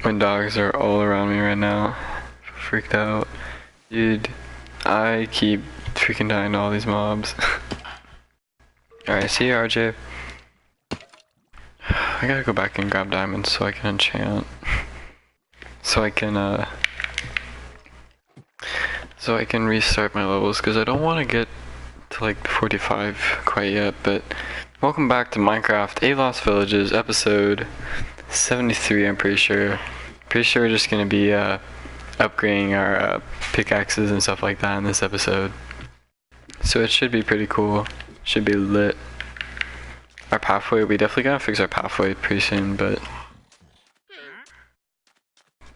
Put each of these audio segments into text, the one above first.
My dogs are all around me right now. Freaked out. Dude, I keep freaking dying to all these mobs. Alright, see you, RJ. I gotta go back and grab diamonds so I can enchant. So I can restart my levels, because I don't want to get to like 45 quite yet. But welcome back to Minecraft A Lost Villages, episode 73. I'm pretty sure we're just gonna be upgrading our pickaxes and stuff like that in this episode, so it should be pretty cool. Should be lit. Our pathway, we definitely gotta fix our pathway pretty soon, but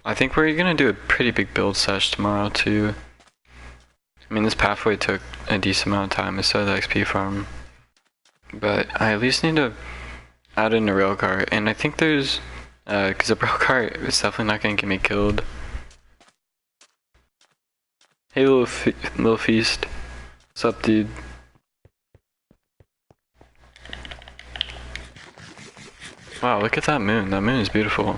I think we're gonna do a pretty big build sesh tomorrow too. I mean, this pathway took a decent amount of time. I started the XP farm, but I at least need to add in a rail cart, and I think there's because a rail cart is definitely not gonna get me killed. Hey, little feast. What's up, dude? Wow, look at that moon. That moon is beautiful.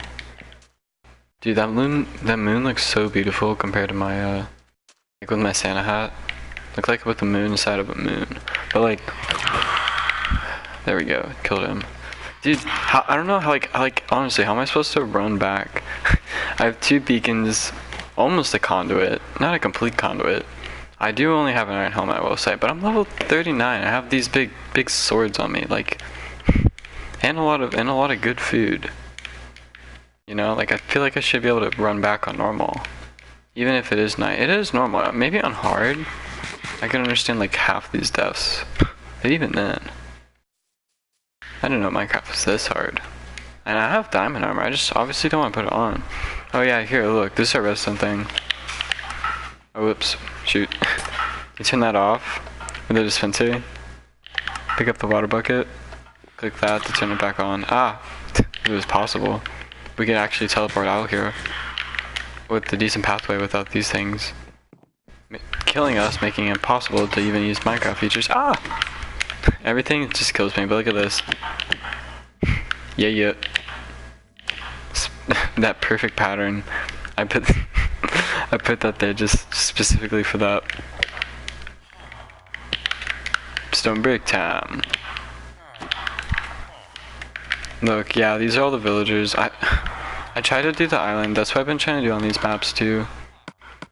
Dude, that moon looks so beautiful compared to my like with my Santa hat. Look like with the moon inside of a moon. But like, there we go. Killed him. Dude, I don't know how, like honestly, how am I supposed to run back? I have 2 beacons, almost a conduit, not a complete conduit. I do only have an iron helmet, I will say, but I'm level 39. I have these big swords on me, like, and a lot of good food. You know, like I feel like I should be able to run back on normal, even if it is night. It is normal. Maybe on hard, I can understand like half these deaths, but even then. I didn't know Minecraft was this hard. And I have diamond armor, I just obviously don't want to put it on. Oh yeah, here, look, this is our redstone thing. Oh, whoops, shoot. You turn that off with the dispenser. Pick up the water bucket. Click that to turn it back on. Ah, it was possible. We could actually teleport out here with the decent pathway without these things. Killing us, making it impossible to even use Minecraft features. Ah! Everything just kills me, but look at this. Yeah. That perfect pattern. I put that there just specifically for that. Stone brick time. Look, yeah, these are all the villagers. I tried to do the island. That's what I've been trying to do on these maps too.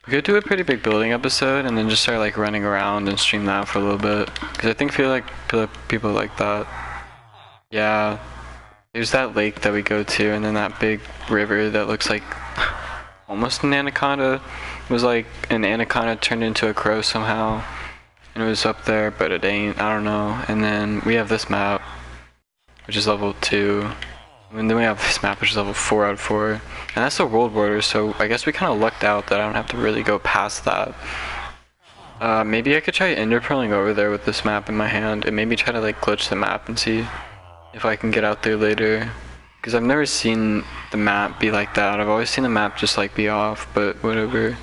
We could do a pretty big building episode and then just start like running around and stream that for a little bit, because I think feel like people like that. Yeah, there's that lake that we go to, and then that big river that looks like almost an anaconda. It was like an anaconda turned into a crow somehow, and it was up there, but it ain't. I don't know. And then we have this map, which is level 2. And then we have this map, which is level 4 out of 4. And that's the world border, so I guess we kind of lucked out that I don't have to really go past that. Maybe I could try ender pearling over there with this map in my hand, and maybe try to like glitch the map and see if I can get out there later. Because I've never seen the map be like that. I've always seen the map just like be off, but whatever.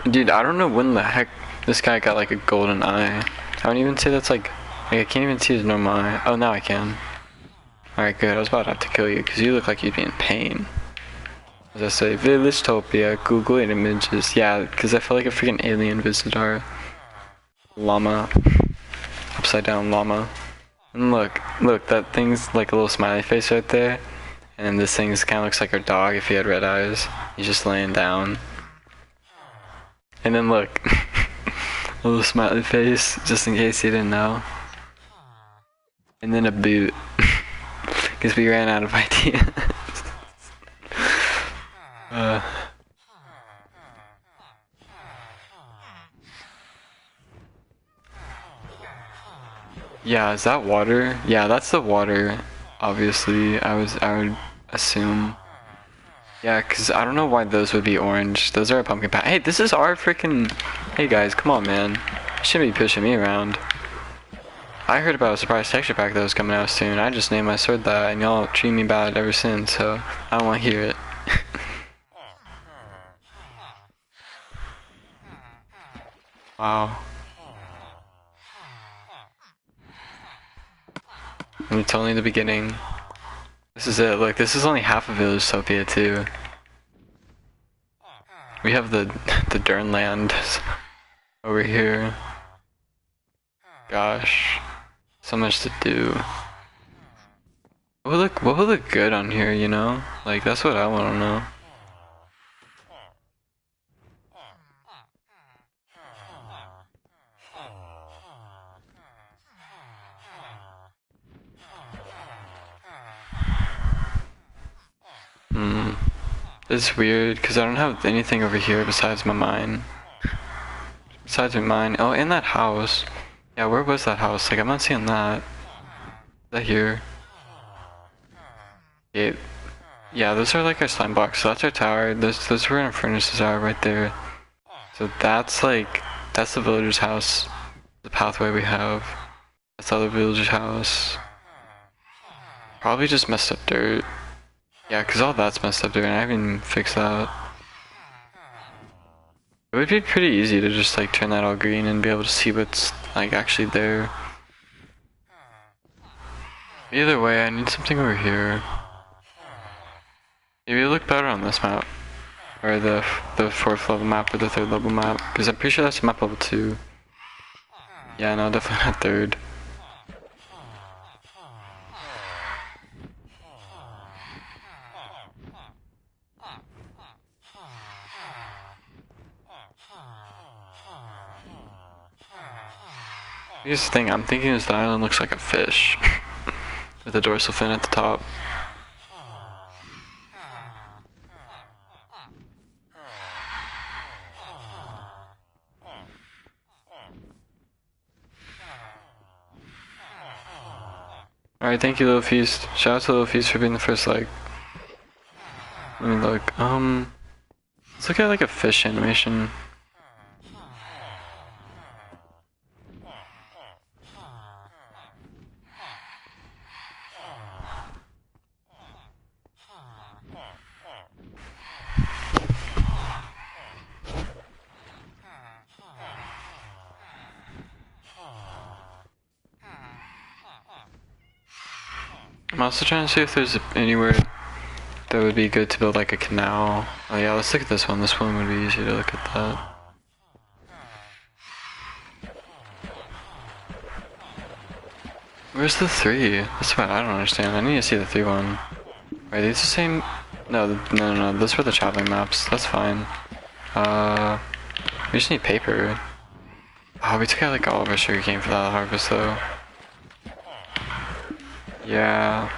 Dude, I don't know when the heck this guy got like a golden eye. I don't even say that's like I can't even see his normal eye. Oh, now I can. Alright, good. I was about to have to kill you because you look like you'd be in pain. As I say, VillageToopia, Google images. Yeah, because I felt like a freaking alien visitor. Llama. Upside down llama. And look, that thing's like a little smiley face right there. And then this thing kind of looks like our dog if he had red eyes. He's just laying down. And then look. A little smiley face, just in case you didn't know. And then a boot, because we ran out of ideas. Yeah, is that water? Yeah, that's the water. Obviously, I would assume. Yeah, because I don't know why those would be orange. Those are a pumpkin patch. Hey, this is our freaking. Hey guys, come on, man. You shouldn't be pushing me around. I heard about a surprise texture pack that was coming out soon. I just named my sword that, and y'all treat me bad ever since, so I don't want to hear it. Wow. And it's only the beginning. This is it. Look, this is only half of VillageToopia too. We have the Durnland over here. Gosh, so much to do. What would look good on here, you know? Like, that's what I want to know. It's weird because I don't have anything over here besides my mine. Besides my mine. Oh, in that house. Yeah, where was that house? Like, I'm not seeing that. Is that here? Yeah, those are like our slime blocks. So that's our tower. Those where our furnaces are right there. So that's like, that's the villager's house. The pathway we have. That's the other villager's house. Probably just messed up dirt. Yeah, cause all that's messed up dirt and I haven't even fixed that. It would be pretty easy to just like turn that all green and be able to see what's like actually there. Either way, I need something over here. Maybe it'll look better on this map. Or the 4th level map or the 3rd level map. Because I'm pretty sure that's map level 2. Yeah, no, definitely not 3rd. Here's the thing, I'm thinking this island looks like a fish. With a dorsal fin at the top. Alright, thank you, Little Feast. Shout out to Little Feast for being the first like. Let me look. Let's look at like a fish animation. I'm also trying to see if there's anywhere that would be good to build like a canal. Oh yeah, let's look at this one. This one would be easy to look at that. Where's the 3? That's what I don't understand. I need to see the 3 one. Are these the same? No, no. Those were the traveling maps. That's fine. We just need paper. Oh, we took out like all of our sugarcane for that harvest though. Yeah.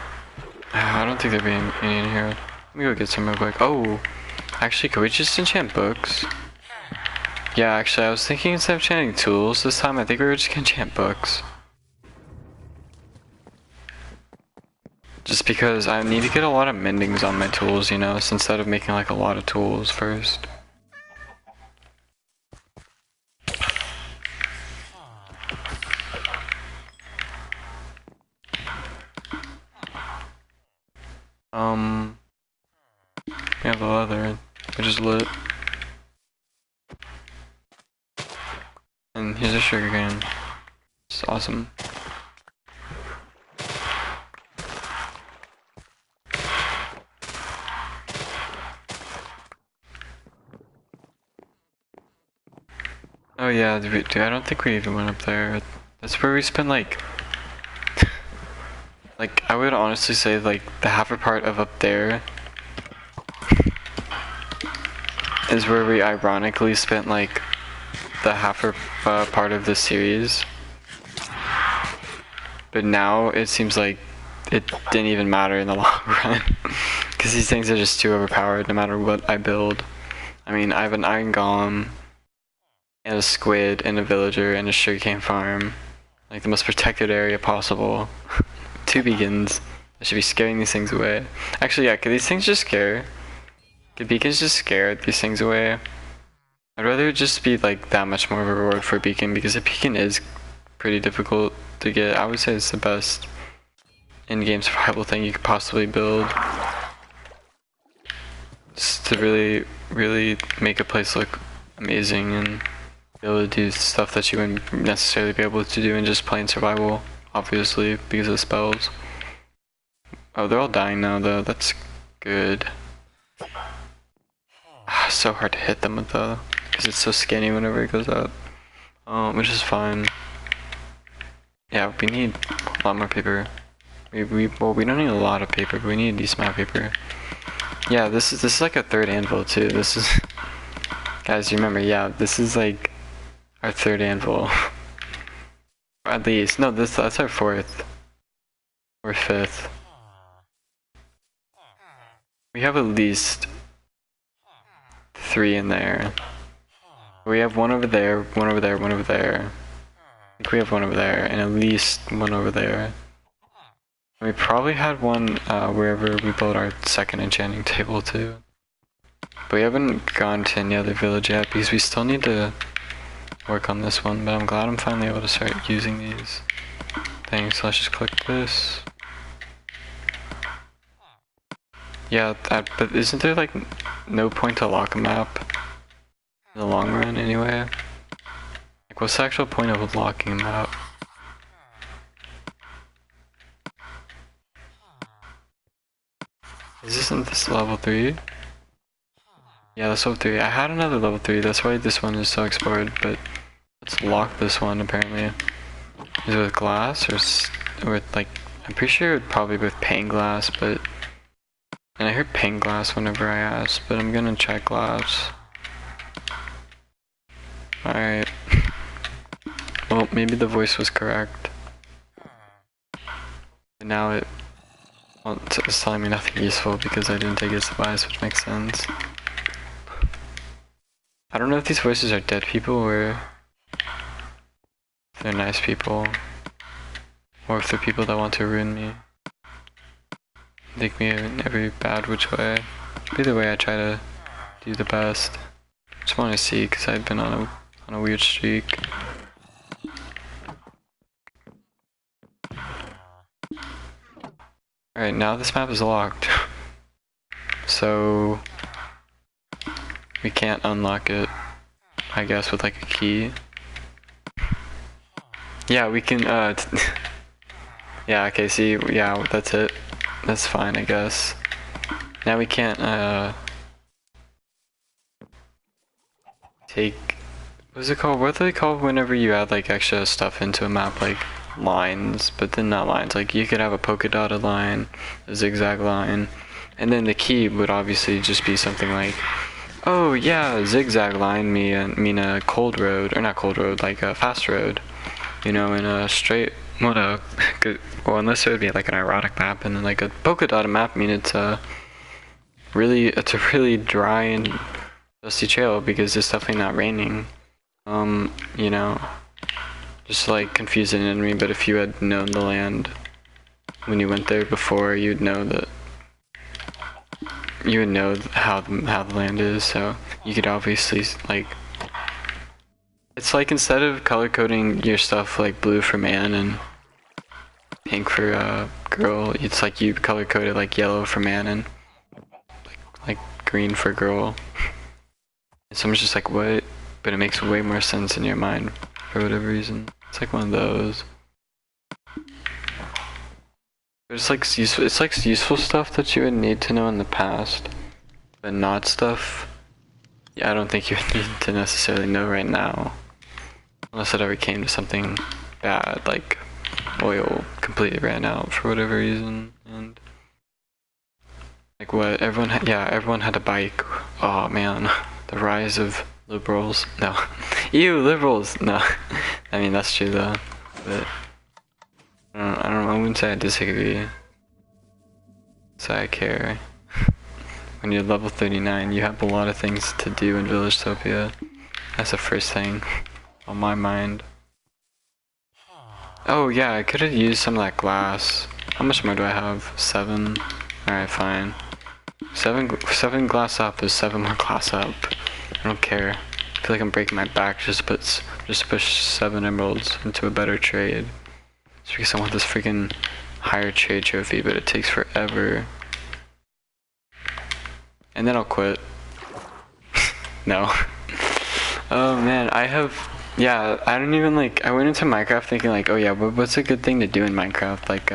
I don't think there'd be any in here. Let me go get some real quick. Oh, actually, could we just enchant books? Yeah, actually, I was thinking instead of enchanting tools this time, I think we were just gonna enchant books. Just because I need to get a lot of mendings on my tools, you know, so instead of making like a lot of tools first. We have the leather, which is lit. And here's a sugarcane. It's awesome. Oh yeah, dude, I don't think we even went up there. That's where we spent like... like, I would honestly say like the half part of up there is where we ironically spent like the half part of this series. But now it seems like it didn't even matter in the long run. Because these things are just too overpowered no matter what I build. I mean, I have an iron golem, and a squid, and a villager, and a sugarcane farm. Like the most protected area possible. 2 beacons. I should be scaring these things away. Actually, yeah, could these things just scare? Could beacons just scare these things away? I'd rather it just be like that much more of a reward for a beacon, because a beacon is pretty difficult to get. I would say it's the best in-game survival thing you could possibly build. Just to really, really make a place look amazing and be able to do stuff that you wouldn't necessarily be able to do in just plain survival, obviously, because of spells. Oh, they're all dying now though, that's good. So hard to hit them with though, because it's so skinny whenever it goes up. Which is fine. Yeah, we need a lot more paper. Well, we don't need a lot of paper, but we need a decent amount of paper. Yeah, this is like a third anvil too. This is, guys, you remember? Yeah, this is like our third anvil. Or at least, no, that's our fourth or fifth. We have at least 3 in there. We have one over there, one over there, one over there. I think we have one over there, and at least one over there. We probably had one wherever we built our second enchanting table too. But we haven't gone to any other village yet because we still need to work on this one, but I'm glad I'm finally able to start using these things. So let's just click this. Yeah, but isn't there like no point to lock a map in the long run anyway? Like what's the actual point of locking a map? Isn't this level 3? Yeah, that's level 3. I had another level 3, that's why this one is so explored, but let's lock this one apparently. Is it with glass or with like, I'm pretty sure it would probably be with pane glass, but, and I heard pane glass whenever I asked, but I'm gonna check glass. Alright. Well, maybe the voice was correct. But now it's telling me nothing useful because I didn't take its advice, which makes sense. I don't know if these voices are dead people or if they're nice people, or if they're people that want to ruin me. Take me in every bad which way. Either way, I try to do the best. Just want to see because I've been on a weird streak. Alright, now this map is locked. So we can't unlock it, I guess, with like a key. Yeah, we can, yeah, okay, see, yeah, that's it. That's fine, I guess. Now we can't, take, what's it called? What are they called whenever you add like extra stuff into a map, like lines, but then not lines. Like you could have a polka dotted line, a zigzag line, and then the key would obviously just be something like, oh yeah, zigzag line mean a cold road, or not cold road, like a fast road, you know, in a straight, well, unless it would be like an ironic map, and then like a polka dotted map mean it's a really dry and dusty trail because it's definitely not raining. You know, just like confuse an enemy, but if you had known the land when you went there before, you'd know that you would know how the land is, so you could obviously like, it's like instead of color coding your stuff like blue for man and pink for girl, it's like you color code it like yellow for man and like green for girl. And someone's just like, what? But it makes way more sense in your mind for whatever reason. It's like one of those. It's like useful stuff that you would need to know in the past, but not stuff. Yeah, I don't think you would need to necessarily know right now, unless it ever came to something bad, like oil completely ran out for whatever reason, and like what everyone had a bike. Oh man, the rise of liberals. No, ew, liberals. No, I mean that's true though, but. I wouldn't say I disagree. So I care. When you're level 39, you have a lot of things to do in VillageToopia. That's the first thing on my mind. Oh yeah, I could have used some of that glass. How much more do I have? 7? Alright, fine. 7 glass up is 7 more glass up. I don't care. I feel like I'm breaking my back just to push 7 emeralds into a better trade. It's because I want this freaking higher trade trophy, but it takes forever. And then I'll quit. No. Oh man, yeah, I don't even like, I went into Minecraft thinking like, oh yeah, what's a good thing to do in Minecraft? Like,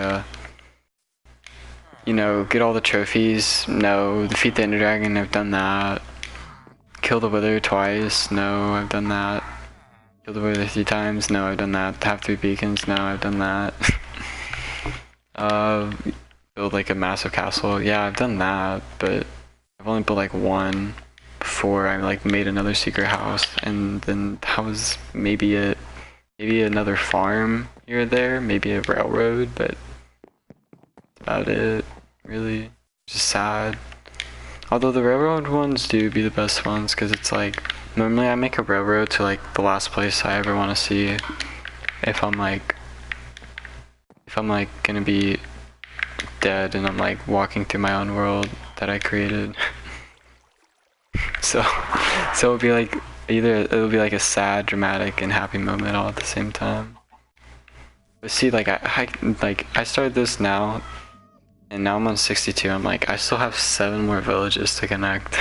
you know, get all the trophies. No. Defeat the Ender Dragon. I've done that. Kill the Wither twice. No, I've done that. Kill the Wither 3 times. No, I've done that. Have 3 beacons. No, I've done that. Build like a massive castle. Yeah, I've done that, but I've only built like one before I like made another secret house, and then that was maybe another farm here or there, maybe a railroad, but that's about it, really. Just sad. Although the railroad ones do be the best ones, because it's like, normally I make a railroad to like the last place I ever want to see, if I'm like gonna be dead and I'm like walking through my own world that I created. so it'll be like, either it'll be like a sad, dramatic, and happy moment all at the same time. But see, like I started this now, and now I'm on 62. I'm like, I still have 7 more villages to connect.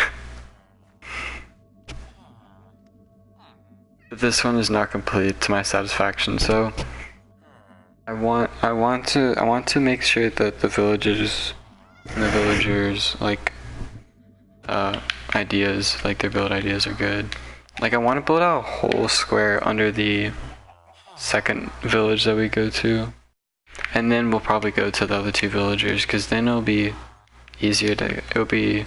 But this one is not complete to my satisfaction, so I want to make sure that the villagers and the villagers like ideas, like their build ideas are good. Like I want to build out a whole square under the second village that we go to, and then we'll probably go to the other 2 villagers, because then it'll be easier to, it'll be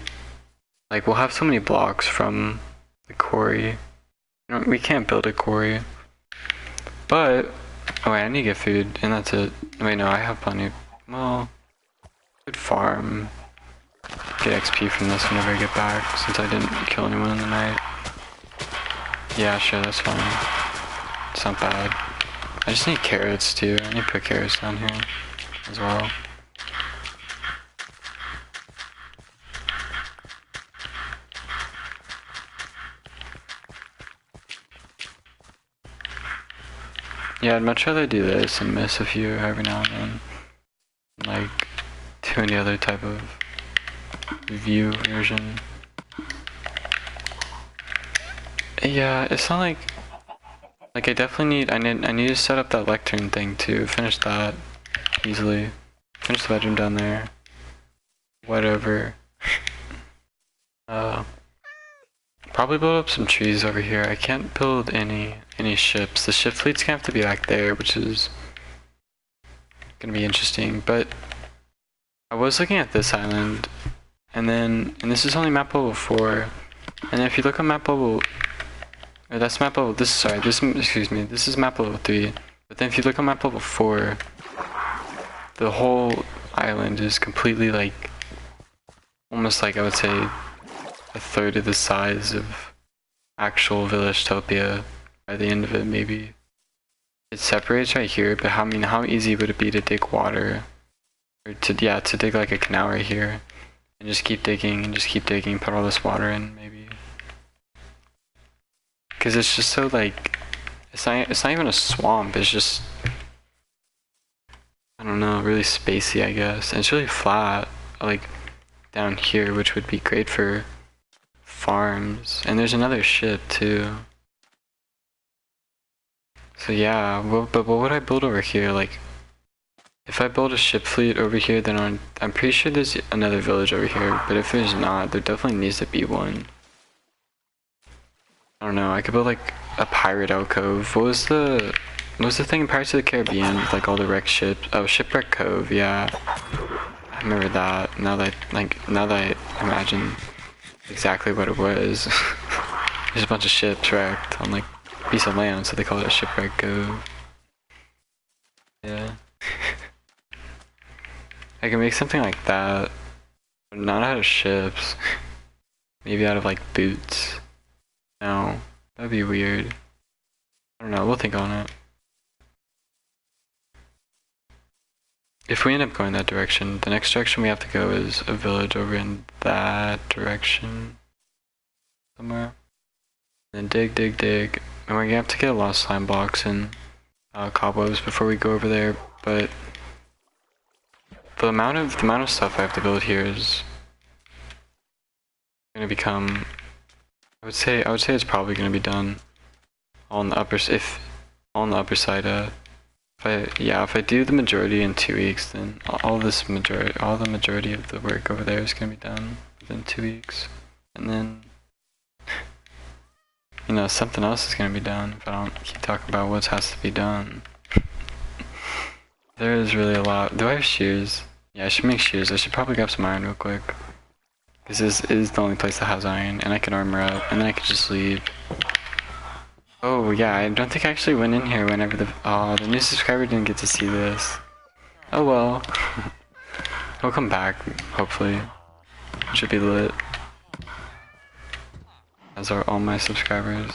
like, we'll have so many blocks from the quarry. You know, we can't build a quarry, but oh wait, I need to get food, and that's it. Wait, no, I have plenty. Well, good farm. Get XP from this whenever I get back, since I didn't kill anyone in the night. Yeah, sure, that's fine. It's not bad. I just need carrots too. I need to put carrots down here as well. Yeah, I'd much rather do this and miss a few every now and then. Like, do any other type of view version. Yeah, it's not like I definitely need, I need to set up that lectern thing too. Finish that easily. Finish the bedroom down there. Whatever. Probably build up some trees over here. I can't build any ships. The ship fleet's gonna have to be back there, which is gonna be interesting. But I was looking at this island, and this is only map level 4. And then if you look at map level, or that's map level, excuse me, this is map level 3. But then if you look at map level 4, the whole island is completely like, almost like I would say, a third of the size of actual VillageToopia by the end of it, maybe. It separates right here, but how easy would it be to dig water? Or to dig like a canal right here, and just keep digging and just keep digging, put all this water in, maybe. Cause it's just so like, it's not even a swamp, it's just, I don't know, really spacey, I guess. And it's really flat, like down here, which would be great for farms. And there's another ship too. So yeah, but what would I build over here? Like, if I build a ship fleet over here, then I'm pretty sure there's another village over here. But if there's not, there definitely needs to be one. I don't know, I could build like a pirate alcove. What was the thing in Pirates of the Caribbean with like all the wrecked ships? Oh, Shipwreck Cove, yeah. I remember that. Now that I imagine exactly what it was. There's a bunch of ships wrecked on like a piece of land, so they call it a Shipwreck Cove. Yeah. I can make something like that, but not out of ships. Maybe out of like boots. No, that'd be weird. I don't know, we'll think on it. If we end up going that direction, the next direction we have to go is a village over in that direction. Somewhere. And then dig. And we're gonna have to get a lot of slime blocks and cobwebs before we go over there, but the amount of stuff I have to build here is gonna become, I would say it's probably gonna be done on the upper side if I do the majority in 2 weeks, then all the majority of the work over there is gonna be done within 2 weeks, and then you know something else is gonna be done if I don't keep talking about what has to be done. There is really a lot. Do I have shears? Yeah, I should make shears. I should probably grab some iron real quick, because this is the only place that has iron, and I can armor up, and then I could just leave. Oh yeah, I don't think I actually went in here whenever the new subscriber didn't get to see this. Oh well. He'll come back, hopefully. Should be lit. As are all my subscribers.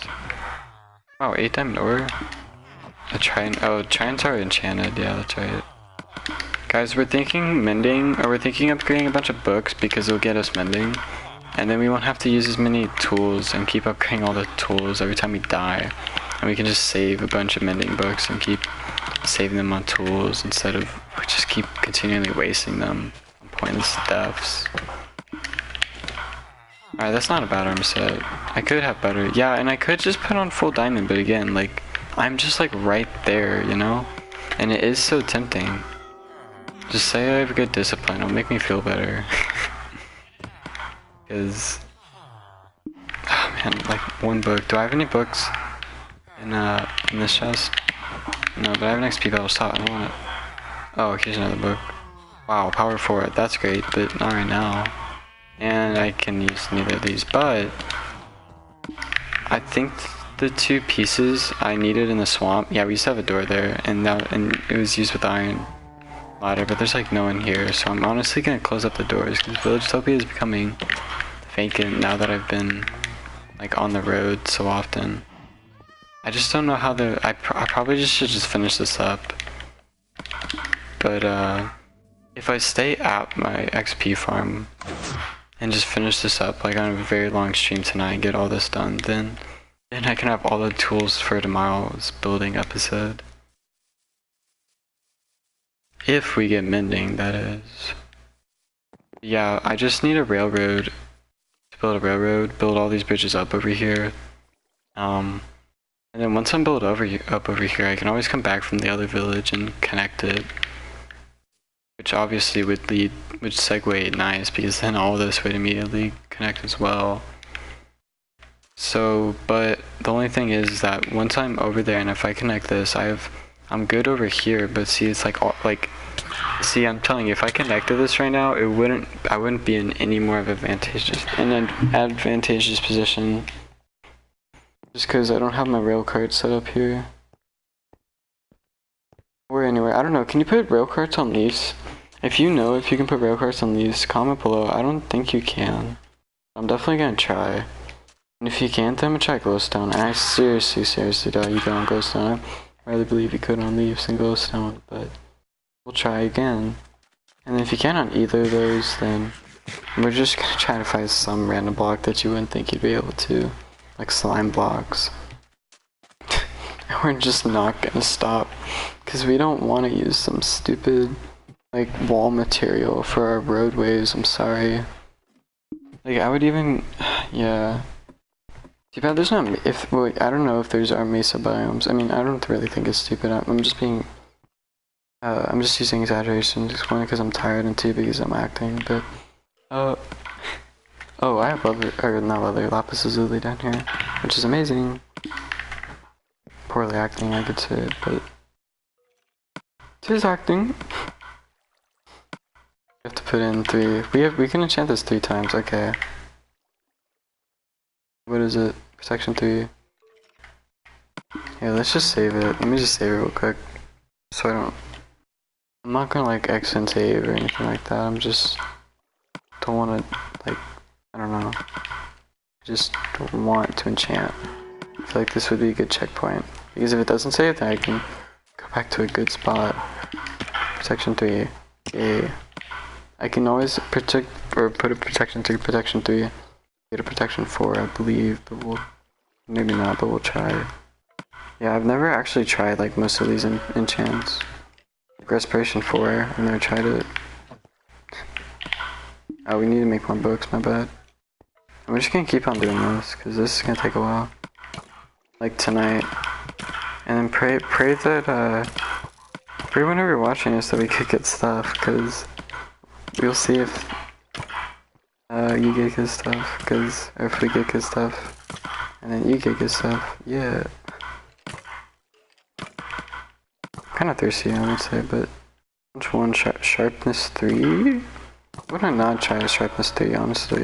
Wow, 8 diamond ore? A trident. Oh, tridents are enchanted, yeah, that's right. Guys, we're thinking mending, or we're thinking of upgrading a bunch of books because it'll get us mending. And then we won't have to use as many tools and keep upgrading all the tools every time we die. And we can just save a bunch of mending books and keep saving them on tools instead of just keep continually wasting them on pointless deaths. Alright, that's not a bad armor set. I could have better. Yeah, and I could just put on full diamond, but again, like, I'm just like right there, you know? And it is so tempting. Just say I have good discipline, it'll make me feel better. Because, oh man, like one book. Do I have any books in this chest? No, but I have an XP battle stop. I don't want it. Oh, here's another book. Wow, power 4. That's great, but not right now. And I can use neither of these, but I think the 2 pieces I needed in the swamp. Yeah, we used to have a door there, and it was used with iron ladder, but there's like no one here, so I'm honestly gonna close up the doors because VillageToopia is becoming vacant now that I've been like on the road so often. I just don't know how I probably should just finish this up, but if I stay at my XP farm and just finish this up like on a very long stream tonight and get all this done, then I can have all the tools for tomorrow's building episode. If we get mending, that is. Yeah, I just need a railroad to build a railroad, build all these bridges up over here. And then once I'm built up over here, I can always come back from the other village and connect it. Which obviously would segue nice, because then all this would immediately connect as well. So, but the only thing is that once I'm over there and if I connect this, I'm good over here, but see, it's like, see, I'm telling you, if I connected this right now, I wouldn't be in any more of an advantageous position. Just because I don't have my rail cart set up here. Or anywhere, I don't know, can you put rail carts on leaves? If you know if you can put rail carts on leaves, comment below. I don't think you can. I'm definitely gonna try. And if you can't, then I'm gonna try glowstone. And I seriously doubt you can on glowstone. I really believe you could on leaves and glowstone, but we'll try again. And if you can't on either of those, then we're just gonna try to find some random block that you wouldn't think you'd be able to. Like slime blocks. And we're just not gonna stop. Because we don't want to use some stupid, like, wall material for our roadways, I'm sorry. Like, I would even, yeah. Too bad there's not, wait, I don't know if there's our mesa biomes. I mean, I don't really think it's stupid. I'm just being, I'm just using exaggeration, just one because I'm tired and two because I'm acting, but, oh, I have lapis lazuli down here, which is amazing. Poorly acting, I could say, but it is acting. We have to put in 3. We can enchant this 3 times, okay. What is it? Protection 3. Yeah, let's just save it. Let me just save it real quick. So I'm not gonna like X and save or anything like that. I'm just don't wanna like, I don't know. I just don't want to enchant. I feel like this would be a good checkpoint. Because if it doesn't save, then I can go back to a good spot. Protection 3. Okay. I can always protect or put a protection 3, protection 3. Get a protection 4, I believe, but we'll maybe not, but we'll try. Yeah, I've never actually tried like most of these enchants. Like Respiration 4, I've never tried it. Oh, we need to make more books, my bad. I'm just gonna keep on doing this, because this is gonna take a while. Like tonight. And then pray that For whenever you're watching us, so we could get stuff, because we'll see if you get good stuff, because if we get good stuff, and then you get good stuff, yeah. Kind of thirsty, I would say, but which one? Sharpness 3? Would I not try a sharpness 3, honestly?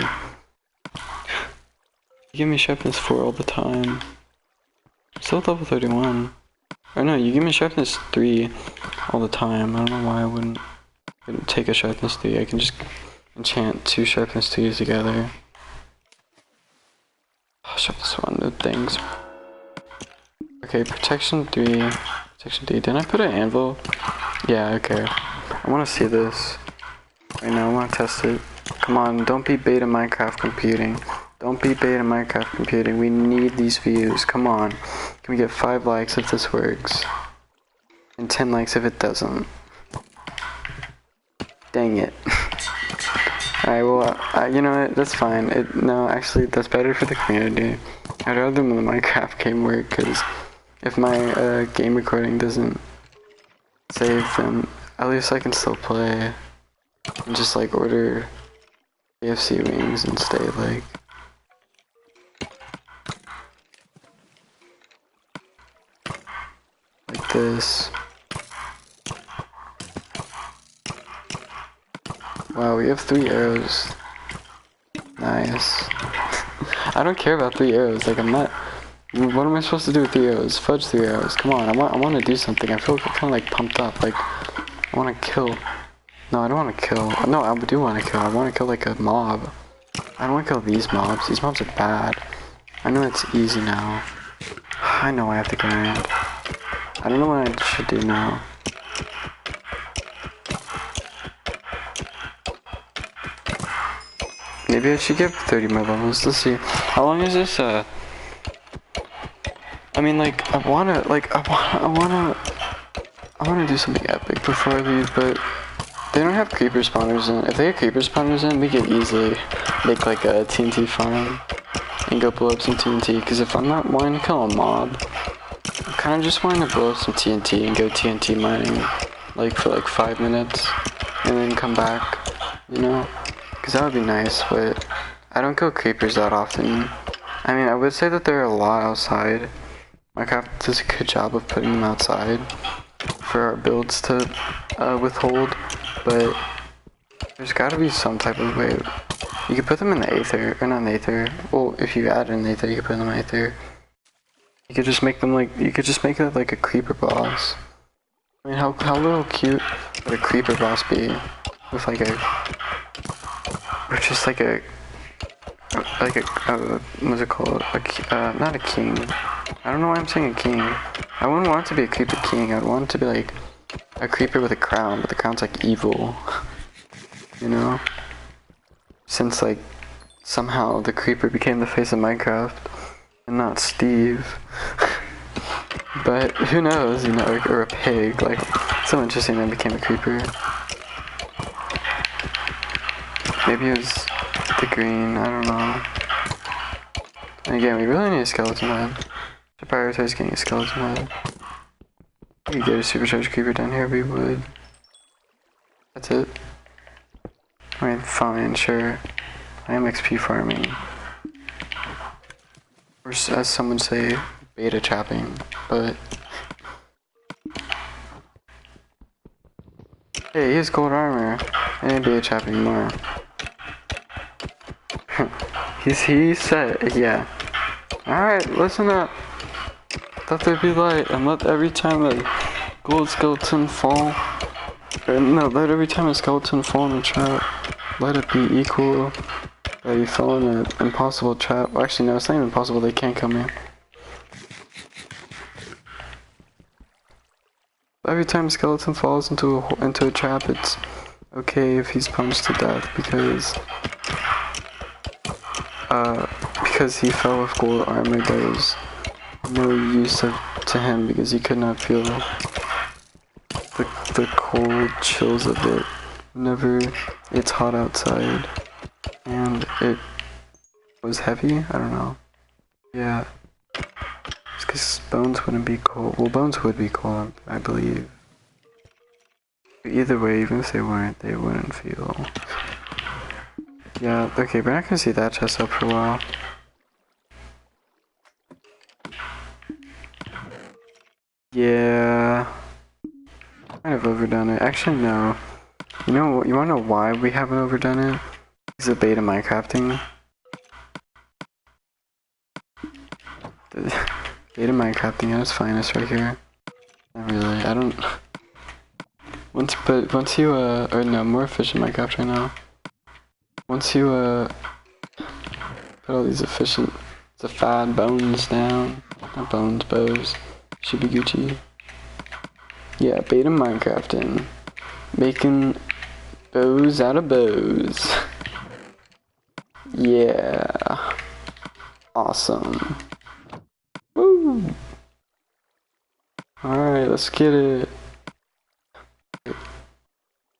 You give me sharpness 4 all the time. Still at level 31. Or no, you give me sharpness 3 all the time. I don't know why I wouldn't take a sharpness 3. I can just enchant 2 sharpness 3s together. Oh, sharpness 1, no things. Okay, protection 3. Protection 3. Didn't I put an anvil? Yeah, okay. I want to see this. Right now, I want to test it. Come on, don't be beta Minecraft computing. Don't be beta Minecraft computing. We need these views. Come on. Can we get 5 likes if this works? And 10 likes if it doesn't. Dang it. Alright, well, you know what? That's fine. No, actually, that's better for the community. I'd rather the Minecraft game work, because if my game recording doesn't save, then at least I can still play. And just, like, order KFC wings and stay, like... like this. Wow, we have 3 arrows. Nice. I don't care about 3 arrows, like I'm not... What am I supposed to do with 3 arrows? Fudge 3 arrows, come on, I want to do something. I feel kind of like pumped up, like I want to kill. No, I don't want to kill. No, I do want to kill. I want to kill like a mob. I don't want to kill these mobs are bad. I know it's easy now. I know I have to grind. I don't know what I should do now. Maybe I should get 30 more levels. Let's see. How long is this? I mean, like, I wanna do something epic before I leave, but they don't have creeper spawners in. If they have creeper spawners in, we could easily make like a TNT farm and go blow up some TNT. Because if I'm not wanting to kill a mob, I'm kind of just wanting to blow up some TNT and go TNT mining, like for like 5 minutes, and then come back, you know? Because that would be nice, but I don't kill creepers that often. I mean, I would say that there are a lot outside. Minecraft does a good job of putting them outside for our builds to withhold, but there's gotta be some type of way. You could put them in the Aether, or not in the Aether. Well, if you add an Aether, you could put them in the Aether. You could just make them like, you could just make it like a creeper boss. I mean, how little cute would a creeper boss be with like a, or just like a, what's it called? Not a king. I don't know why I'm saying a king. I wouldn't want it to be a creeper king. I'd want it to be like a creeper with a crown, but the crown's like evil. You know? Since like somehow the creeper became the face of Minecraft and not Steve. But who knows, you know, or a pig. Like, so interesting that it became a creeper. Maybe it was the green, I don't know. And again, we really need a skeleton head. To prioritize getting a skeleton head. If we could get a supercharged creeper down here, we would. That's it. I mean, fine, sure. I am XP farming. Or as some would say, beta trapping, but... Hey, he has gold armor. I ain't beta trapping anymore. he said, yeah. Alright, listen up. Let there be light, and let every time a gold skeleton fall, or no, let every time a skeleton fall in a trap, let it be equal that you fell in an impossible trap. Well, actually, no, it's not even impossible, they can't come in. Every time a skeleton falls into a trap, it's okay if he's punched to death, because he fell with gold armor. There's no use to him because he could not feel the cold chills of it whenever it's hot outside, and it was heavy. I don't know. Yeah, it's because bones wouldn't be cold. Well, bones would be cold, I believe. Either way, even if they weren't, they wouldn't feel. Yeah, okay, we're not gonna see that chest up for a while. Yeah. Kind of overdone it. Actually, no. You know, you wanna know why we haven't overdone it? It's the beta Minecrafting. The beta Minecrafting at its finest right here. Not really, I don't... But once you, or no, more efficient Minecraft right now. Once you, put all these efficient, the fad bones down. Not bones, bows. Should be Gucci. Yeah, beta Minecrafting. Making bows out of bows. Yeah. Awesome. Woo! Alright, let's get it.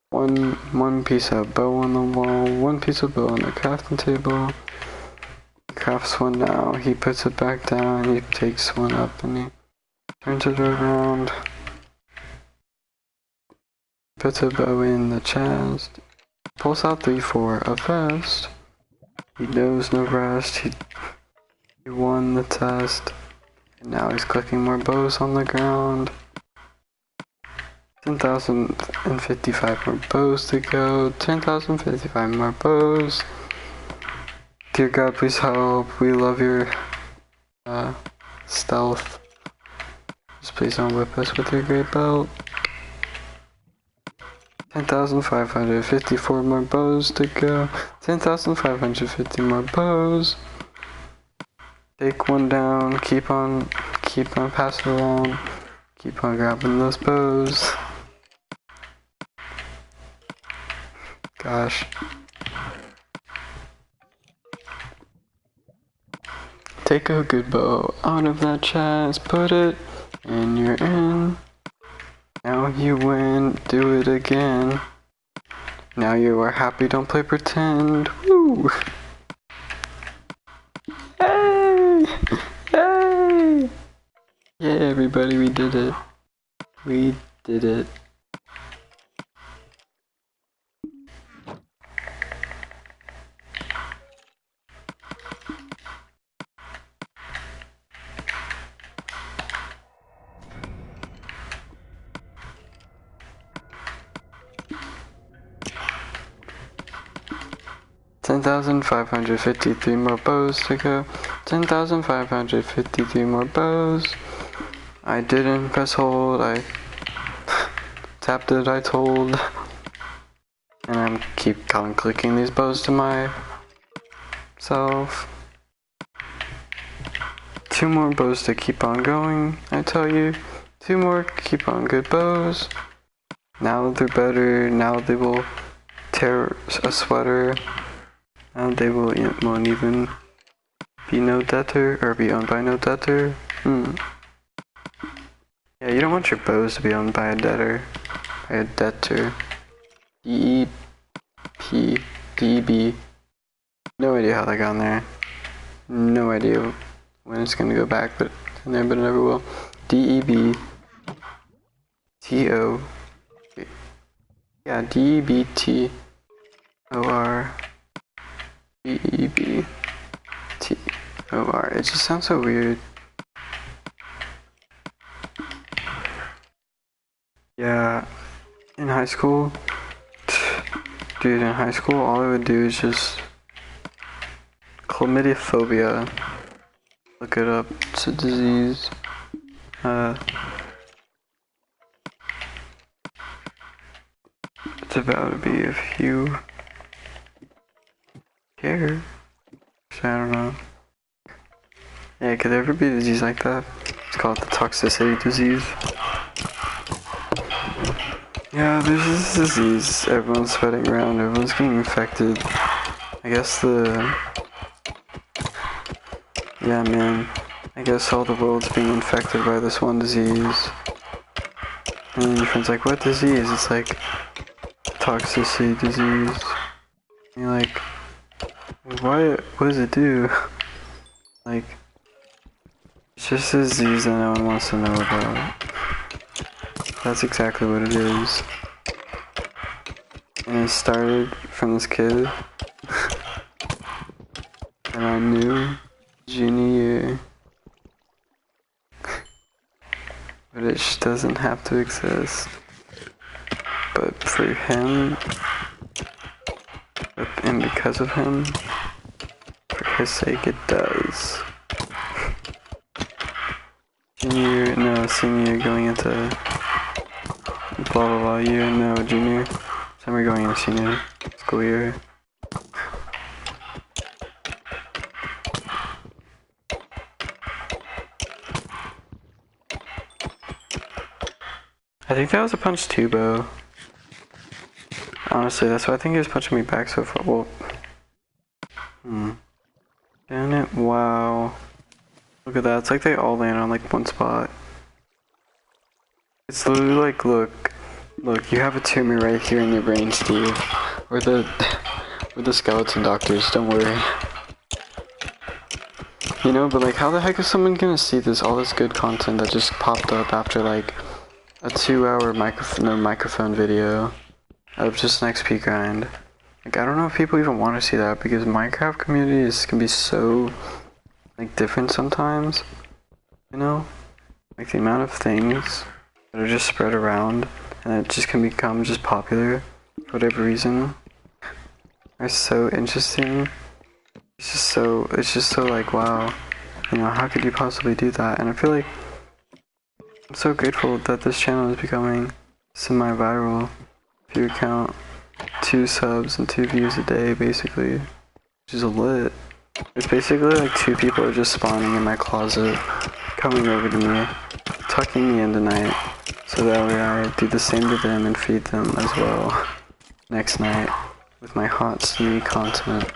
One piece of bow on the wall, one piece of bow on the crafting table. He crafts one now, he puts it back down, he takes one up and he turns it around. Puts a bow in the chest. Pulls out 3 for a vest. He knows no rest. He won the test. And now he's clicking more bows on the ground. 10,055 more bows to go. 10,055 more bows. Dear God, please help. We love your stealth. Just please don't whip us with your great belt. 10,554 more bows to go. 10,550 more bows. Take one down. Keep on passing around. Keep on grabbing those bows. Gosh. Take a good bow out of that chest. Put it in your inn. Now you win, do it again. Now you are happy, don't play pretend. Woo! Yay! Yay! Yeah, everybody, we did it. We did it. $10,553 more bows to go. 10,553 more bows. I didn't press hold, I tapped it, I told. And I'm keep on clicking these bows to myself. 2 more bows to keep on going, I tell you. 2 more, keep on good bows. Now they're better, now they will tear a sweater. Now they won't even be no debtor, or be owned by no debtor. Yeah, you don't want your bows to be owned by a debtor. By a debtor. D-E-P, D-E-B. No idea how that got in there. No idea when it's gonna go back, but in there, but it never will. D-E-B, T-O, yeah, D-E-B-T-O-R. E-E-B-T-O-R. It just sounds so weird. Yeah, in high school, dude, in high school, all I would do is just chlamydia phobia. Look it up. It's a disease. It's about to be if you care. I don't know. Yeah, could there ever be a disease like that? It's called the toxicity disease. Yeah, there's this disease. Everyone's spreading around. Everyone's getting infected. I guess yeah, man. I guess all the world's being infected by this one disease. And then your friend's like, what disease? It's like toxicity disease. And you're like, what does it do? Like, it's just a disease that no one wants to know about. That's exactly what it is. And it started from this kid that I knew junior year. But it just doesn't have to exist. But for him, and because of him, for his sake, it does. Junior, no, senior, going into blah blah blah year, no, junior. Then we're going into senior school year. I think that was a punch too, Bo. Honestly, that's why I think he was punching me back so far. Well, damn it, wow. Look at that, it's like they all land on like one spot. It's literally like, look, you have a tumor right here in your brain, Steve. We're the skeleton doctors, don't worry. You know, but like, how the heck is someone gonna see all this good content that just popped up after like a 2-hour microphone video of just an XP grind? Like, I don't know if people even want to see that, because Minecraft communities can be so like different sometimes, you know? Like the amount of things that are just spread around and it just can become just popular for whatever reason are so interesting. It's just so like, wow, you know, how could you possibly do that? And I feel like I'm so grateful that this channel is becoming semi-viral. If you count 2 subs and 2 views a day, basically, which is lit. It's basically like 2 people are just spawning in my closet, coming over to me, tucking me in tonight, so that way I do the same to them and feed them as well next night with my hot steamy content.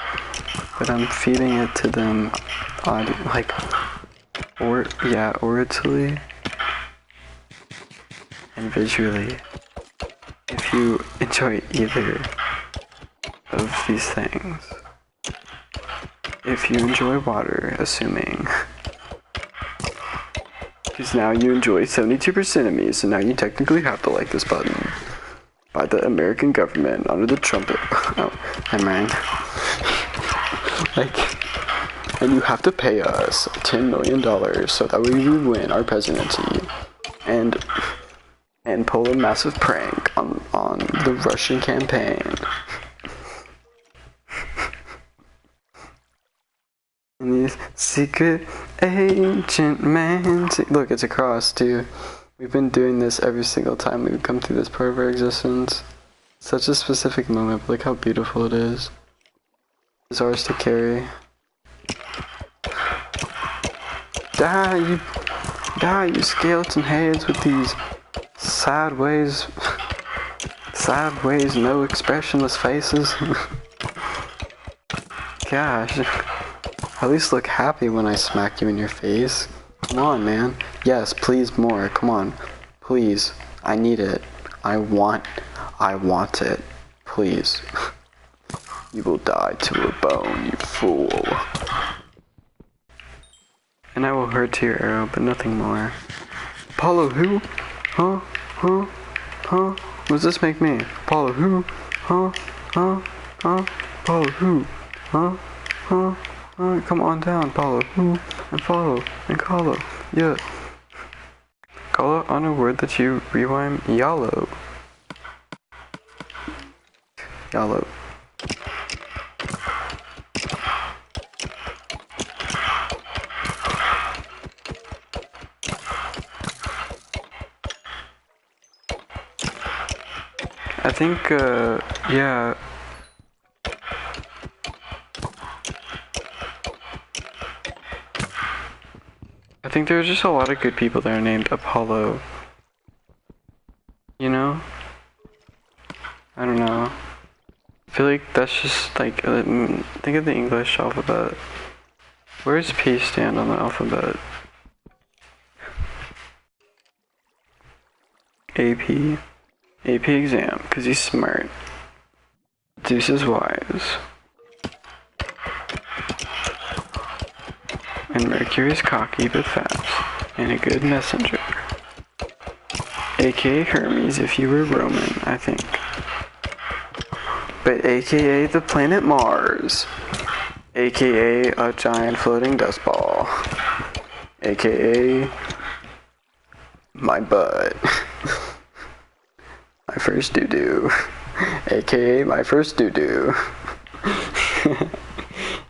But I'm feeding it to them auditory and visually. If you enjoy either of these things. If you enjoy water, assuming. Because now you enjoy 72% of me, so now you technically have to like this button. By the American government, under the trumpet. Oh, never mind. Like, and you have to pay us $10 million so that we win our presidency. And pull a massive prank on the Russian campaign. And these secret agent man. Look, it's a cross too. We've been doing this every single time we've come through this part of our existence. Such a specific moment, but look how beautiful it is. It's ours to carry. Die, you skeleton heads with these sideways, no expressionless faces. Gosh, at least look happy when I smack you in your face. Come on, man. Yes, please more. Come on, please. I need it. I want it. Please. You will die to a bone, you fool. And I will hurt to your arrow, but nothing more. Apollo who? Huh? What does this make me? Apollo who? Huh? Apollo who? Huh? Come on down, Apollo who? And follow, and color. Yeah. Color on a word that you rewind yallow. Yallow. I think, yeah. I think there's just a lot of good people that are named Apollo. You know? I don't know. I feel like that's just like, think of the English alphabet. Where does P stand on the alphabet? AP. AP exam, because he's smart. Zeus is wise. And Mercury is cocky but fast, and a good messenger. AKA Hermes if you were Roman, I think. but aka the planet Mars, aka a giant floating dust ball, aka my butt, my first doo-doo, aka my first doo-doo.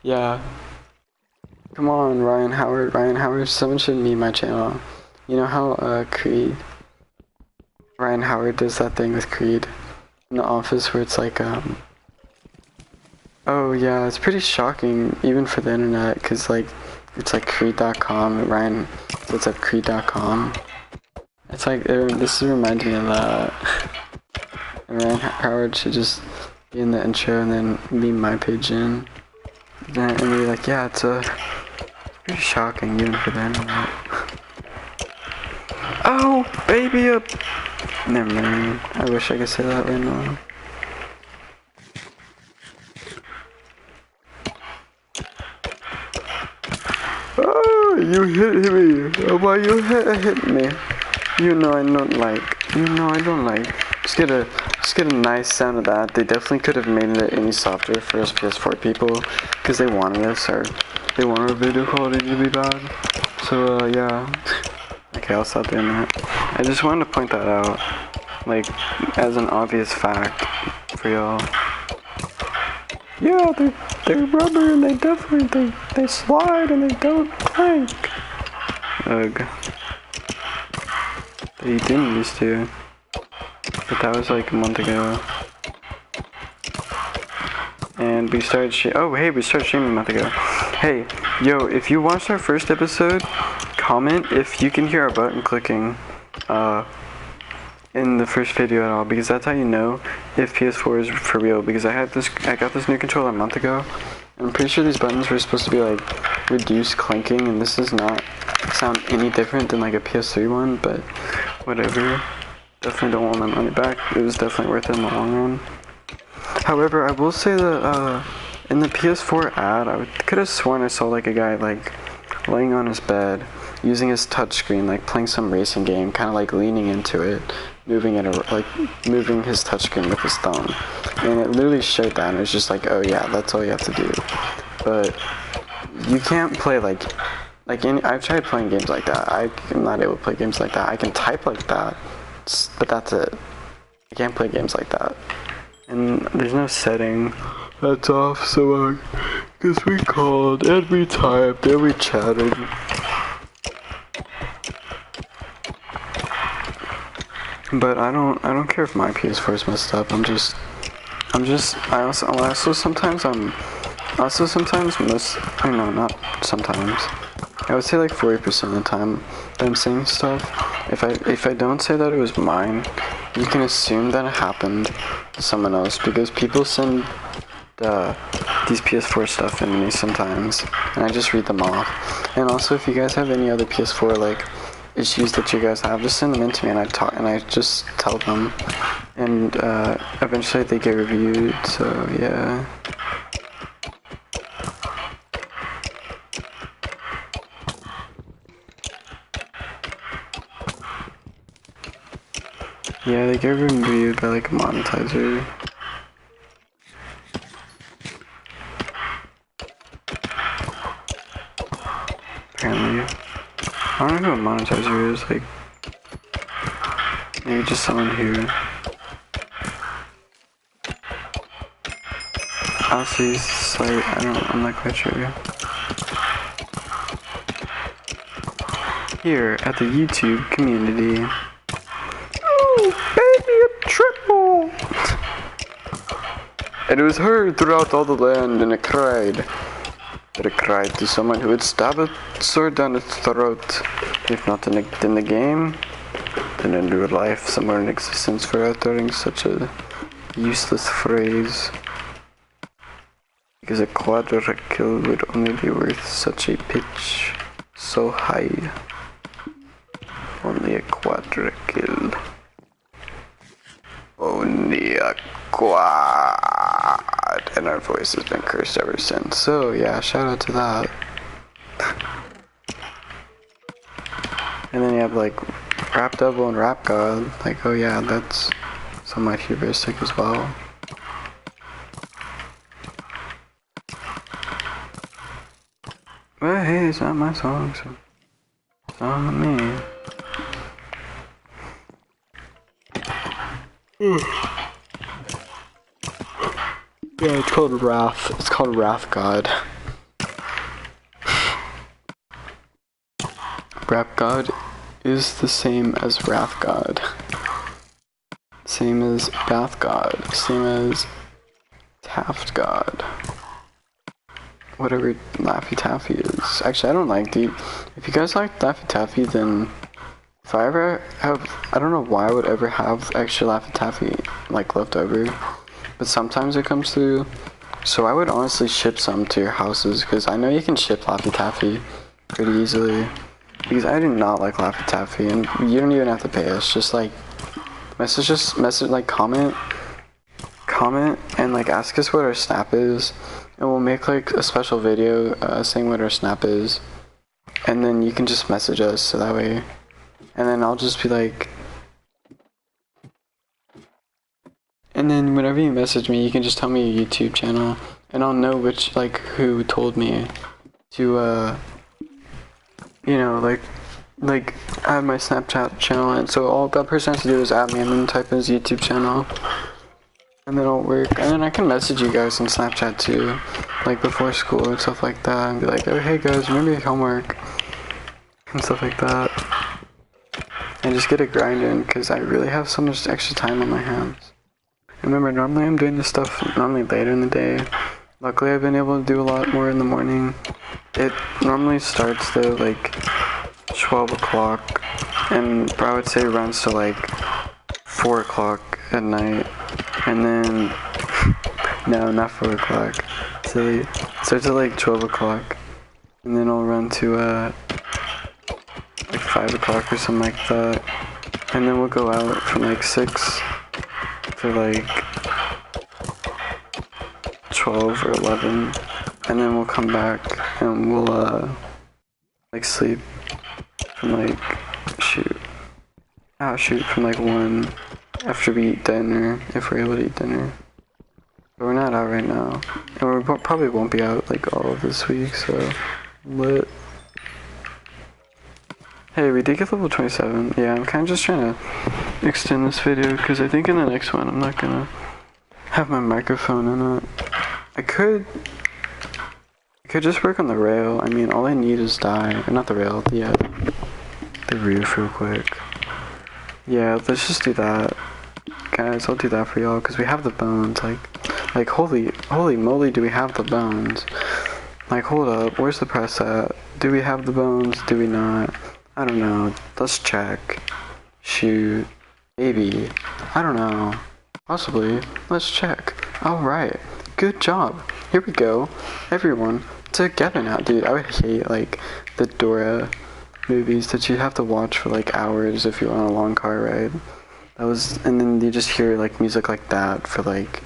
Yeah. Come on, Ryan Howard, someone should meet my channel. You know how, Creed, Ryan Howard does that thing with Creed in The Office where it's like, oh yeah, it's pretty shocking, even for the internet, cause like, it's like Creed.com, Ryan sets up Creed.com. It's like, this reminds me of that. And Ryan Howard should just be in the intro and then leave my page in. And be like, yeah, it's pretty shocking even for the internet. Oh, baby up. Never mind. I wish I could say that right now. Oh, you hit me. Oh, why you hit me? You know I don't like. Just get a nice sound of that. They definitely could have made it any softer for us PS4 people, because they wanted us, or they wanted our video quality to be bad. So yeah. Okay, I'll stop doing that. I just wanted to point that out, like, as an obvious fact for y'all. Yeah, they're rubber and they definitely they slide and they don't clank. Ugh. They didn't used to. But that was like a month ago. And we started we started streaming a month ago. Hey, yo, if you watched our first episode, comment if you can hear our button clicking in the first video at all, because that's how you know if PS4 is for real, because I got this new controller a month ago, and I'm pretty sure these buttons were supposed to be like reduce clanking, and this does not sound any different than like a PS3 one, but whatever. Definitely don't want my money back. It was definitely worth it in the long run. However, I will say that in the PS4 ad, I could have sworn I saw like a guy like laying on his bed, using his touchscreen, like playing some racing game, kind of like leaning into it, moving moving his touchscreen with his thumb, and it literally showed that, and it was just like, oh yeah, that's all you have to do. But you can't play I've tried playing games like that. I'm not able to play games like that. I can type like that, but that's it. I can't play games like that. And there's no setting that's off, so cause we called and we typed and we chatted. But I don't care if my PS4 is messed up. I also sometimes I would say like 40% of the time that I'm saying stuff, if I don't say that it was mine, you can assume that it happened to someone else, because people send these PS4 stuff in to me sometimes, and I just read them off. And also, if you guys have any other PS4 like issues that you guys have, just send them in to me, and I just tell them, and eventually they get reviewed. So yeah. Yeah, they get reviewed by like a monetizer. Apparently. I don't know who a monetizer is, like, maybe just someone who, Aussie's site, I'm not quite sure. Here at the YouTube community. Oh, baby, a triple! And it was heard throughout all the land, and it cried. But it cried to someone who would stab a sword down its throat, if not in the game, then in real life, somewhere in existence, for uttering such a useless phrase. Because a quadrikill would only be worth such a pitch so high. Only a quadrikill. Only a quad. And our voice has been cursed ever since. So yeah, shout out to that. And then you have like Rap Devil and Rap God. Like, oh yeah, that's somewhat hubristic as well. But hey, it's not my song, so it's on me. Yeah, it's called Wrath. It's called Wrath God. Wrath God is the same as Wrath God. Same as Bath God. Same as Taft God. Whatever Laffy Taffy is. Actually, I don't like the. If you guys like Laffy Taffy, then if I ever have, I don't know why I would ever have extra Laffy Taffy like left over, but sometimes it comes through. So I would honestly ship some to your houses because I know you can ship Laffy Taffy pretty easily. Because I do not like Laffy Taffy, and you don't even have to pay us. Just like message like comment, and like ask us what our snap is. And we'll make like a special video saying what our snap is, and then you can just message us so that way, and then I'll just be like, and then whenever you message me, you can just tell me your YouTube channel, and I'll know which like who told me to you know like add my Snapchat channel, and so all that person has to do is add me and then type in his YouTube channel. And then it'll work. And then I can message you guys on Snapchat too, like before school and stuff like that, and be like, oh hey guys, remember your homework and stuff like that. And just get a grind in, because I really have so much extra time on my hands. Remember, normally I'm doing this stuff normally later in the day. Luckily I've been able to do a lot more in the morning. It normally starts though like 12 o'clock, and I would say runs to like 4 o'clock at night. And then, no, not 4 o'clock, silly. Starts at like 12 o'clock, and then I'll run to like 5 o'clock or something like that. And then we'll go out from like 6 to like 12 or 11. And then we'll come back and we'll like sleep from like, from like 1. After we eat dinner, if we're able to eat dinner. But we're not out right now. And we probably won't be out like all of this week, so lit. Hey, we did get level 27. Yeah, I'm kind of just trying to extend this video, because I think in the next one I'm not gonna have my microphone in it. I could just work on the rail. I mean, all I need is dye. Or not the rail, the roof real quick. Yeah, let's just do that. Guys, I'll do that for y'all, because we have the bones, like holy moly, do we have the bones? Like, hold up, where's the press at? Do we have the bones? Do we not? I don't know, let's check. Shoot, maybe, I don't know, possibly, let's check. Alright, good job, here we go, everyone, together now. Dude, I would hate, like, the Dora movies that you have to watch for, like, hours if you're on a long car ride. And then you just hear like music like that for like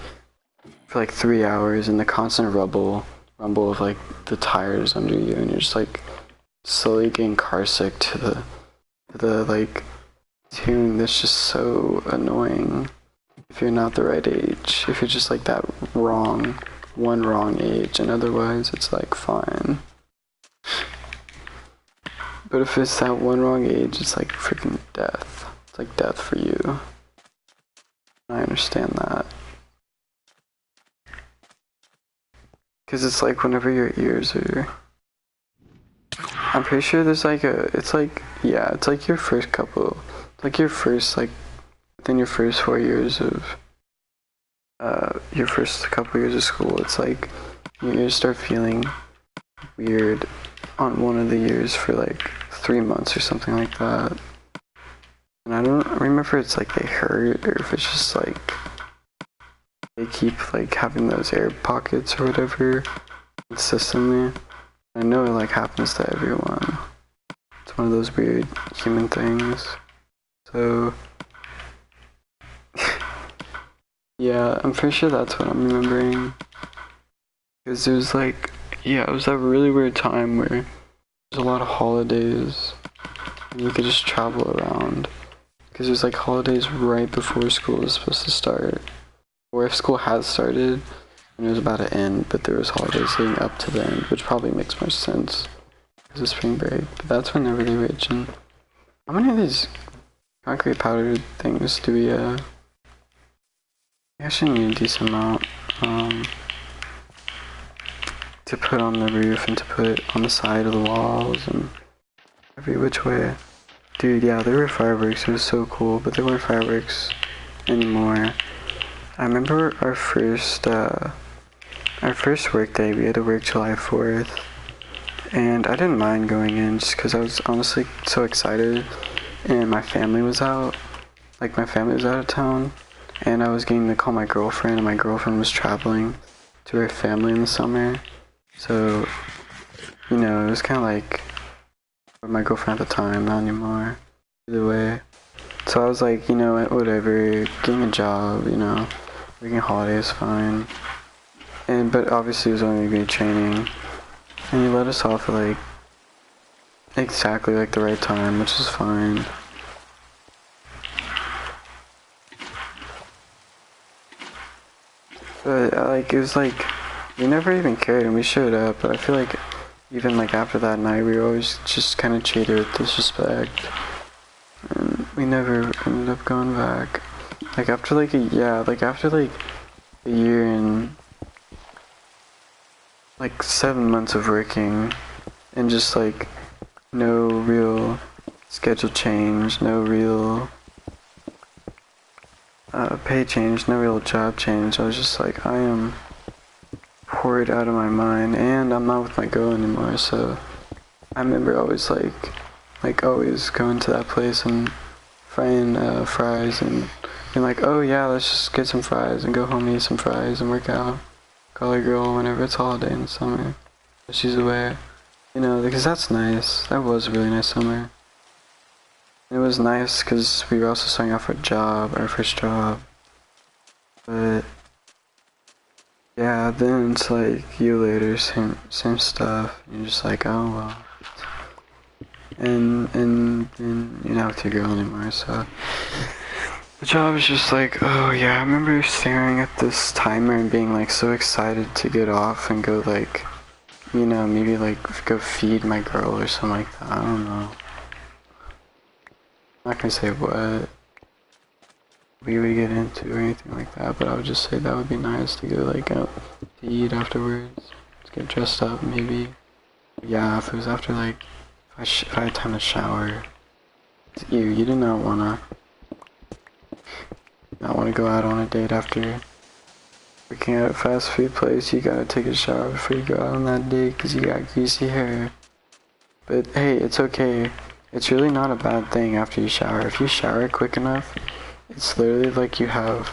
3 hours, and the constant rumble of like the tires under you, and you're just like slowly getting car sick to the like tune that's just so annoying if you're not the right age. If you're just like that wrong age, and otherwise it's like fine. But if it's that one wrong age, it's like freaking death. It's like death for you. I understand that. Because it's like whenever your ears are... I'm pretty sure there's like it's like your first couple... It's like your first, like, within your first 4 years of... your first couple years of school, it's like your ears start feeling weird on one of the years for like 3 months or something like that. And I don't remember if it's like they hurt, or if it's just like they keep like having those air pockets or whatever consistently. I know it like happens to everyone. It's one of those weird human things. So yeah, I'm pretty sure that's what I'm remembering. Because it was like, yeah, it was that really weird time where there's a lot of holidays and you could just travel around. Because there's like holidays right before school is supposed to start, or if school has started and it was about to end, but there was holidays leading up to the end, which probably makes more sense. because of spring break. But that's when they reach. And how many of these concrete powder things do we, I actually need a decent amount, to put on the roof and to put on the side of the walls and every which way. Dude, yeah, there were fireworks, it was so cool, but there weren't fireworks anymore. I remember our first work day, we had to work July 4th, and I didn't mind going in just because I was honestly so excited, and my family was out, like my family was out of town, and I was getting to call my girlfriend, and my girlfriend was traveling to her family in the summer, so, you know, it was kind of like, my girlfriend at the time, not anymore, either way. So I was like, you know, whatever, getting a job, you know, working holidays is fine. But obviously it was only gonna be training. And he let us off at like, exactly like the right time, which is fine. But like, it was like, we never even cared and we showed up, but I feel like even like after that night, we were always just kind of treated with disrespect. And we never ended up going back. Like after like after like a year and like 7 months of working and just like no real schedule change, no real pay change, no real job change. I was just like, I am poured out of my mind, and I'm not with my girl anymore, so I remember always like always going to that place and frying fries and being like, oh yeah, let's just get some fries and go home and eat some fries and work out. Call a girl whenever it's holiday in the summer. She's away. You know, because that's nice. That was a really nice summer. It was nice because we were also starting off our first job. But yeah, then it's like a year later, same stuff. You're just like, oh well. And you're not with your girl anymore, so the job is just like, oh yeah, I remember staring at this timer and being like so excited to get off and go like, you know, maybe like go feed my girl or something like that. I don't know. I'm not gonna say what we would get into or anything like that, but I would just say that would be nice to go like out to eat afterwards, to get dressed up maybe. Yeah, if it was after like, if I had time to shower, you did not wanna go out on a date after working at a fast food place. You gotta take a shower before you go out on that date because you got greasy hair. But hey, it's okay. It's really not a bad thing after you shower. If you shower quick enough, it's literally like you have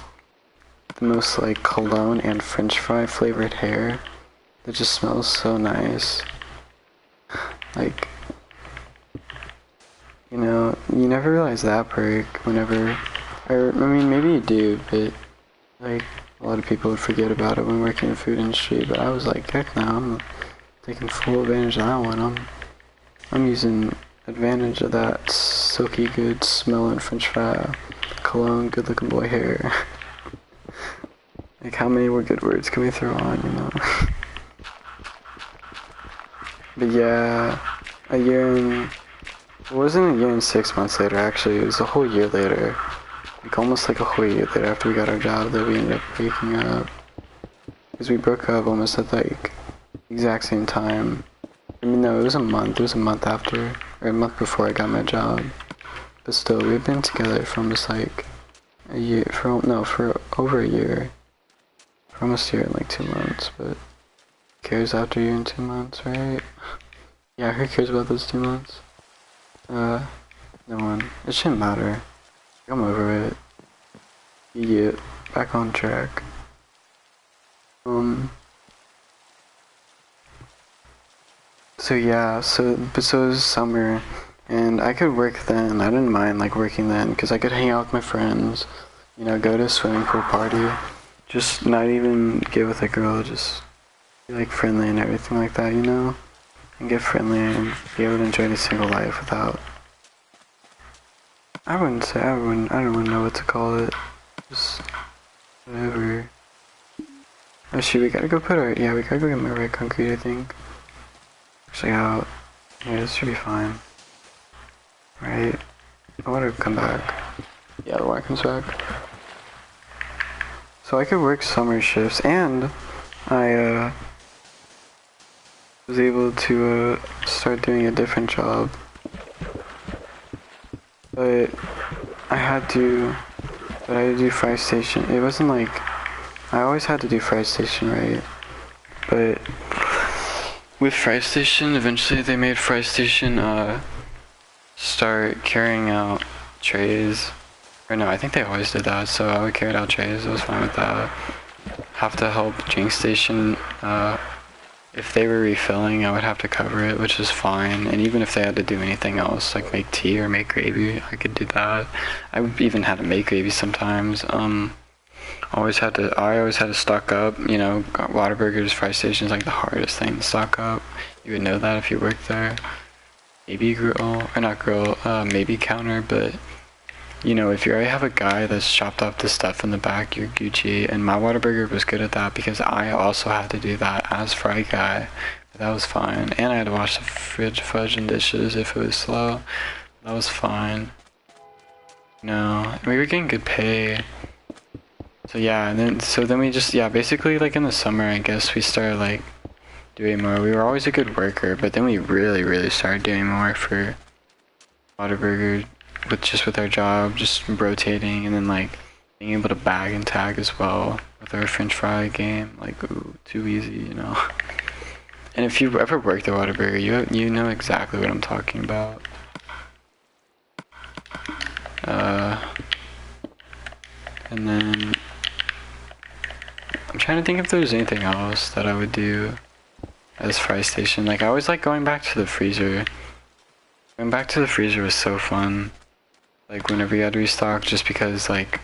the most like cologne and french fry flavored hair that just smells so nice. Like, you know, you never realize that perk whenever, or I mean maybe you do, but like a lot of people would forget about it when working in the food industry, but I was like, heck no, I'm taking full advantage of that one. I'm using advantage of that silky good smelling french fry, cologne, good looking boy hair. Like how many more good words can we throw on, you know? But yeah, it wasn't a year and 6 months later actually, it was a whole year later. Like almost like a whole year later after we got our job that we ended up breaking up. Because we broke up almost at like the exact same time. I mean no, it was a month after, or a month before I got my job. But still, we've been together for almost like a year, for over a year. For almost a year and like 2 months, but who cares after a year and 2 months, right? Yeah, who cares about those 2 months? No one. It shouldn't matter. I'm over it. Yeah, back on track. So yeah, so it was summer, and I could work then. I didn't mind like working then, because I could hang out with my friends, you know, go to a swimming pool party, just not even get with a girl, just be like friendly and everything like that, you know, and get friendly and be able to enjoy the single life without. I don't really know what to call it. Just whatever. Oh shoot, we gotta go get my red concrete, I think. Actually out. Yeah, this should be fine. Right? I want to come back. Yeah, the water comes back. So I could work summer shifts, and I was able to start doing a different job. But I had to do fry station. It wasn't like, I always had to do fry station, right? But with fry station, eventually they made fry station start carrying out trays. Or no, I think they always did that, so I would carry out trays. I was fine with that. Have to help drink station. If they were refilling, I would have to cover it, which is fine. And even if they had to do anything else, like make tea or make gravy, I could do that. I even had to make gravy sometimes. I always had to stock up. You know, Whataburger's fry station is like the hardest thing to stock up. You would know that if you worked there. Maybe grill, or not grill, maybe counter, but you know, if you already have a guy that's chopped up the stuff in the back, you're Gucci. And my Whataburger was good at that because I also had to do that as fry guy. But that was fine. And I had to wash the fridge, fudge, and dishes if it was slow. That was fine. No, we were getting good pay. So yeah, and then we just, yeah, basically like in the summer, I guess we started like doing more. We were always a good worker, but then we really started doing more for Whataburger. With our job, just rotating, and then like being able to bag and tag as well with our French fry game. Like, ooh, too easy, you know. And if you've ever worked at Whataburger, you know exactly what I'm talking about. And then I'm trying to think if there's anything else that I would do as fry station. Like, I always like going back to the freezer. Going back to the freezer was so fun. Like, whenever you had to restock, just because, like,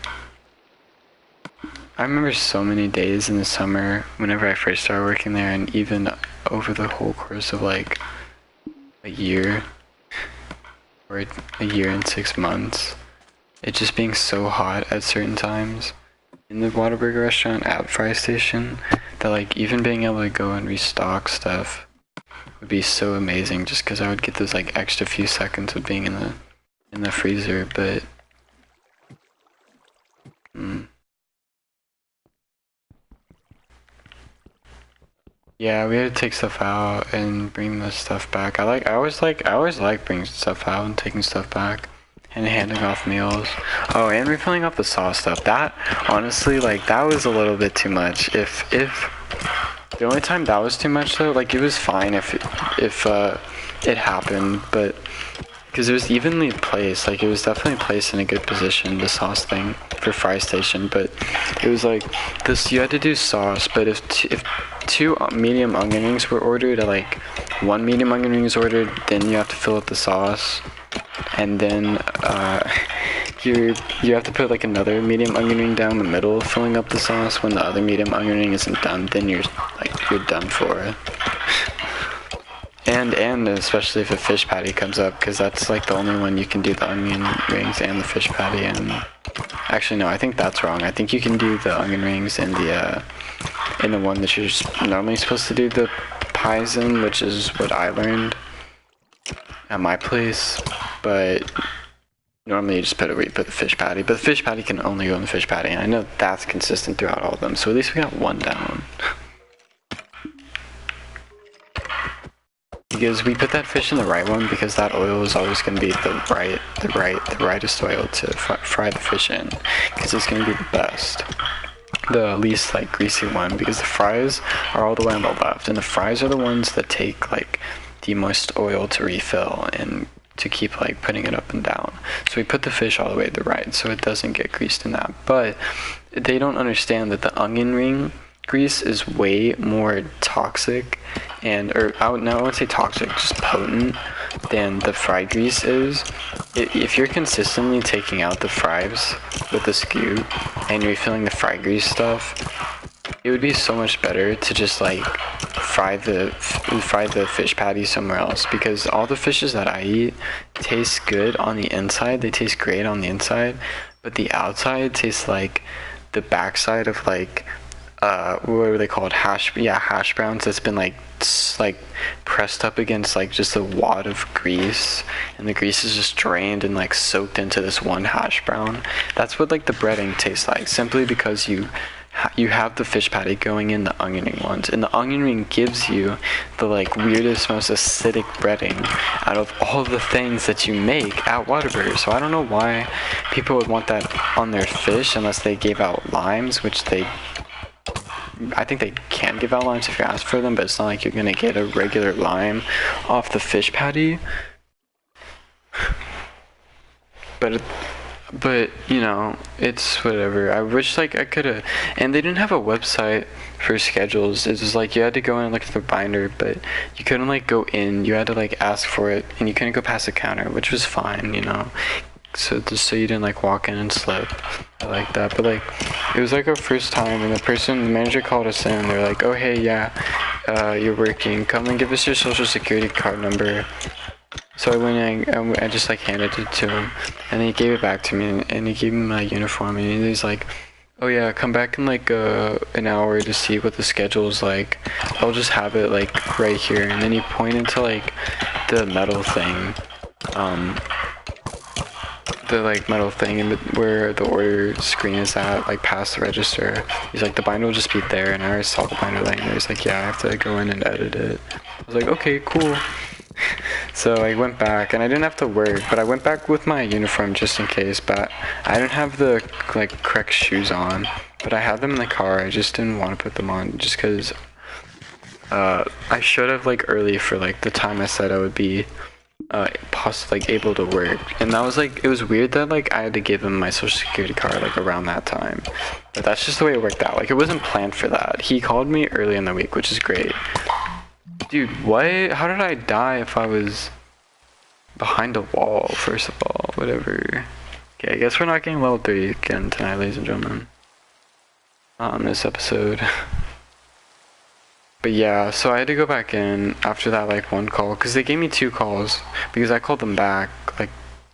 I remember so many days in the summer whenever I first started working there, and even over the whole course of, like, a year, or a year and 6 months, it just being so hot at certain times in the Whataburger restaurant at Fry Station, that, like, even being able to go and restock stuff would be so amazing, just because I would get those, like, extra few seconds of being in the freezer. But yeah, we had to take stuff out and bring the stuff back. I always like bringing stuff out and taking stuff back and handing off meals. Oh, and refilling up the sauce stuff. That honestly, like, that was a little bit too much. If the only time that was too much though, like, it was fine if it happened, but because it was evenly placed, like, it was definitely placed in a good position, the sauce thing for Fry Station, but it was like this, you had to do sauce, but if two medium onion rings were ordered, or like one medium onion ring is ordered, then you have to fill up the sauce, and then you have to put like another medium onion ring down the middle filling up the sauce. When the other medium onion ring isn't done, then you're done for. And especially if a fish patty comes up, because that's like the only one you can do the onion rings and the fish patty. And actually no, I think that's wrong. I think you can do the onion rings in the one that you're normally supposed to do the pies in, which is what I learned at my place. But normally you just put the fish patty, but the fish patty can only go in the fish patty, and I know that's consistent throughout all of them, so at least we got one down. Because we put that fish in the right one, because that oil is always going to be the rightest oil to fry the fish in, because it's going to be the best. The least like greasy one, because the fries are all the way on the left, and the fries are the ones that take like the most oil to refill and to keep like putting it up and down. So we put the fish all the way to the right so it doesn't get greased in that. But they don't understand that the onion ring grease is way more toxic I wouldn't say toxic, just potent than the fried grease is. If you're consistently taking out the fries with the scoop and refilling the fried grease stuff, it would be so much better to just like fry the fish patty somewhere else, because all the fishes that I eat taste good on the inside. They taste great on the inside, but the outside tastes like the backside of like what are they called? Hash browns that's been like pressed up against like just a wad of grease, and the grease is just drained and like soaked into this one hash brown. That's what like the breading tastes like, simply because you have the fish patty going in the onion ring ones, and the onion ring gives you the like weirdest, most acidic breading out of all the things that you make at Whataburger. So I don't know why people would want that on their fish unless they gave out limes, which I think they can give out limes if you ask for them, but it's not like you're gonna get a regular lime off the fish patty. But you know, it's whatever. I wish like I could've, and they didn't have a website for schedules. It was like you had to go in and look at the binder, but you couldn't like go in. You had to like ask for it, and you couldn't go past the counter, which was fine, you know. So just so you didn't like walk in and slip. I like that. But like it was like our first time, and the manager called us in, and they're like, oh hey, yeah, you're working, come and give us your social security card number. So I went in and I just like handed it to him, and then he gave it back to me, and he gave me my uniform, and he's like, oh yeah, come back in like an hour to see what the schedule is like. I'll just have it like right here. And then he pointed to like the metal thing, where the order screen is at, like past the register. He's like, the binder will just be there, and I already saw the binder laying there. He's like, yeah, I have to go in and edit it. I was like, okay, cool. So I went back, and I didn't have to work, but I went back with my uniform just in case. But I didn't have the like correct shoes on, but I had them in the car. I just didn't want to put them on just because I should have like early for like the time I said I would be possibly like able to work. And that was like, it was weird that like I had to give him my social security card like around that time, but that's just the way it worked out. Like it wasn't planned for that. He called me early in the week, which is great. Dude, what? How did I die if I was behind a wall, first of all? Whatever. Okay, I guess we're not getting level 3 again tonight, ladies and gentlemen. Not on this episode. But yeah, so I had to go back in after that like one call, because they gave me 2 calls, because I called them back like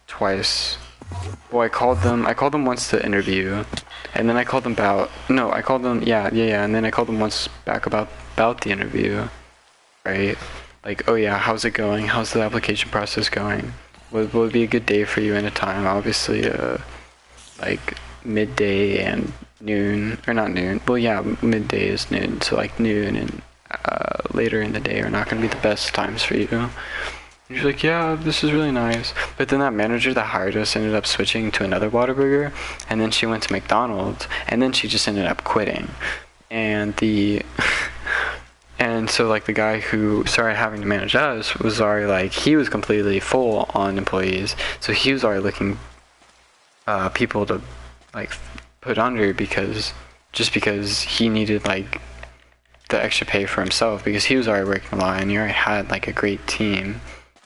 twice. Well, I called them once to interview, and then I called them and then I called them once back about the interview. Right? Like, oh yeah, how's it going? How's the application process going? What would be a good day for you in a time? Obviously, like midday and noon, or not noon. Well, yeah, midday is noon, so like noon and later in the day are not going to be the best times for you. And you're like, yeah, this is really nice. But then that manager that hired us ended up switching to another Whataburger, and then she went to McDonald's, and then she just ended up quitting. And and so like the guy who started having to manage us was already like, he was completely full on employees, so he was already looking people to like put under, because he needed like the extra pay for himself, because he was already working a lot and he already had like a great team,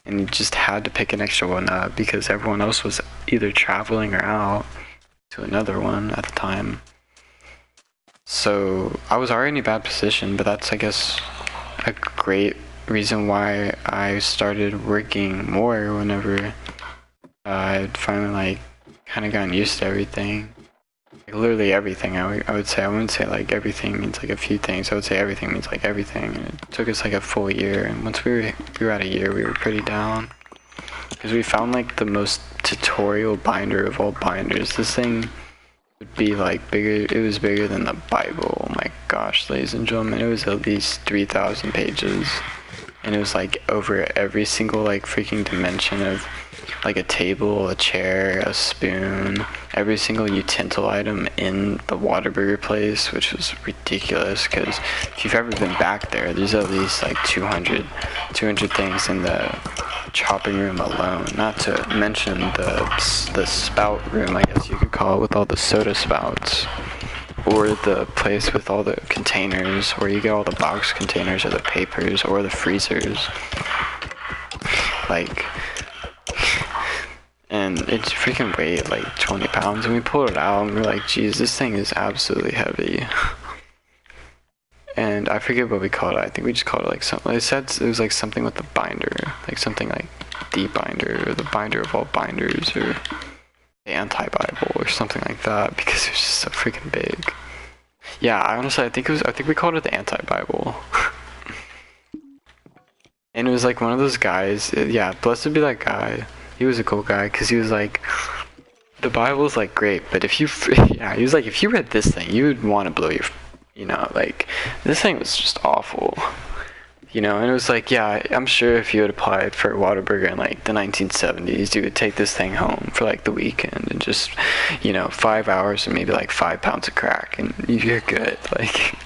and he just had to pick an extra one up because everyone else was either traveling or out to another one at the time. So I was already in a bad position, but that's, I guess, a great reason why I started working more whenever I'd finally like kind of gotten used to everything. Like literally everything. I would say, I wouldn't say like everything means like a few things. I would say everything means like everything. And it took us like a full year, and once we were at a year, we were pretty down, because we found like the most tutorial binder of all binders. This thing would be like bigger. It was bigger than the Bible. Oh my gosh, ladies and gentlemen, it was at least 3,000 pages, and it was like over every single like freaking dimension of like a table, a chair, a spoon, every single utensil item in the Whataburger place, which was ridiculous, because if you've ever been back there, there's at least like 200 things in the chopping room alone, not to mention the spout room, I guess you could call it, with all the soda spouts, or the place with all the containers, where you get all the box containers or the papers or the freezers, like, and it's freaking weighed like 20 pounds, and we pulled it out and we were like, geez, this thing is absolutely heavy. And I forget what we called it. I think we just called it like something. It said it was like something with the binder, like something like the binder, or the binder of all binders, or the anti-Bible, or something like that, because it was just so freaking big. Yeah, I think we called it the anti-Bible. And it was like one of those guys, yeah, blessed be that guy. He was a cool guy, because he was like, the Bible's like great, but if you, yeah, he was like, if you read this thing, you would want to blow your, like, this thing was just awful. And it was like, yeah, I'm sure if you had applied for a Whataburger in like the 1970s, you would take this thing home for like the weekend and just, 5 hours and maybe like 5 pounds of crack and you're good. Like,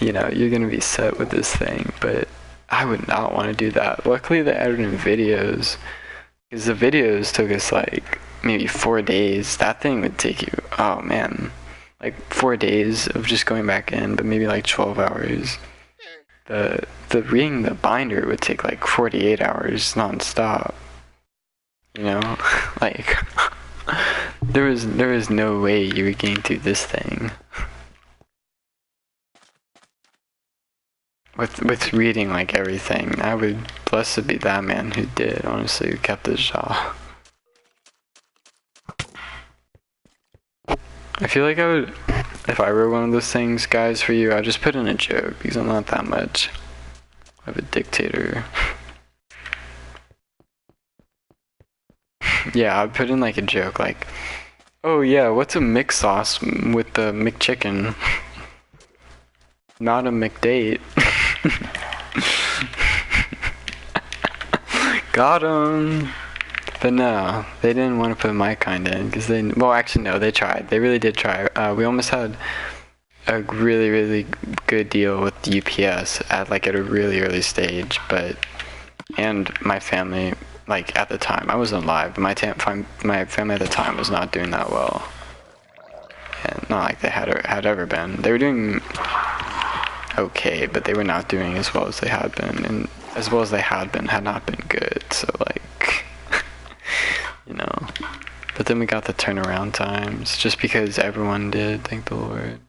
you're gonna be set with this thing. But I would not want to do that. Luckily, they added in videos, because the videos took us like maybe 4 days. That thing would take you, oh man, like 4 days of just going back in, but maybe like 12 hours. The reading the binder would take like 48 hours non-stop. Like there was no way you were getting through this thing with reading like everything. I would blessed be that man who did, honestly, who kept his job. I feel like I would, if I were one of those things, guys, for you, I'd just put in a joke, because I'm not that much of a dictator. Yeah, I'd put in like a joke, like, oh yeah, what's a mix sauce with the McChicken? Not a McDate. Got him. But no, they didn't want to put my kind in, because well, actually no, they tried. They really did try. We almost had a really, really good deal with UPS at a really early stage, and my family, like at the time, I wasn't alive, but my family at the time was not doing that well. And not like they had ever been. They were doing okay, but they were not doing as well as they had been, and as well as they had been had not been good. So like, but then we got the turnaround times, just because everyone did, thank the Lord.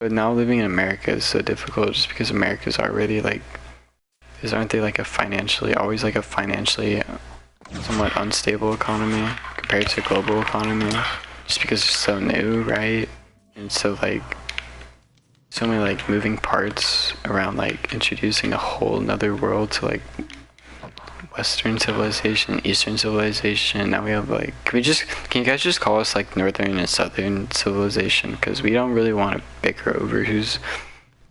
But now living in America is so difficult, just because America's already aren't they always a financially somewhat unstable economy compared to global economy, just because it's so new, right? And so so many moving parts around introducing a whole another world to Western civilization, Eastern civilization. Now we have can you guys just call us Northern and Southern civilization? Because we don't really want to bicker over who's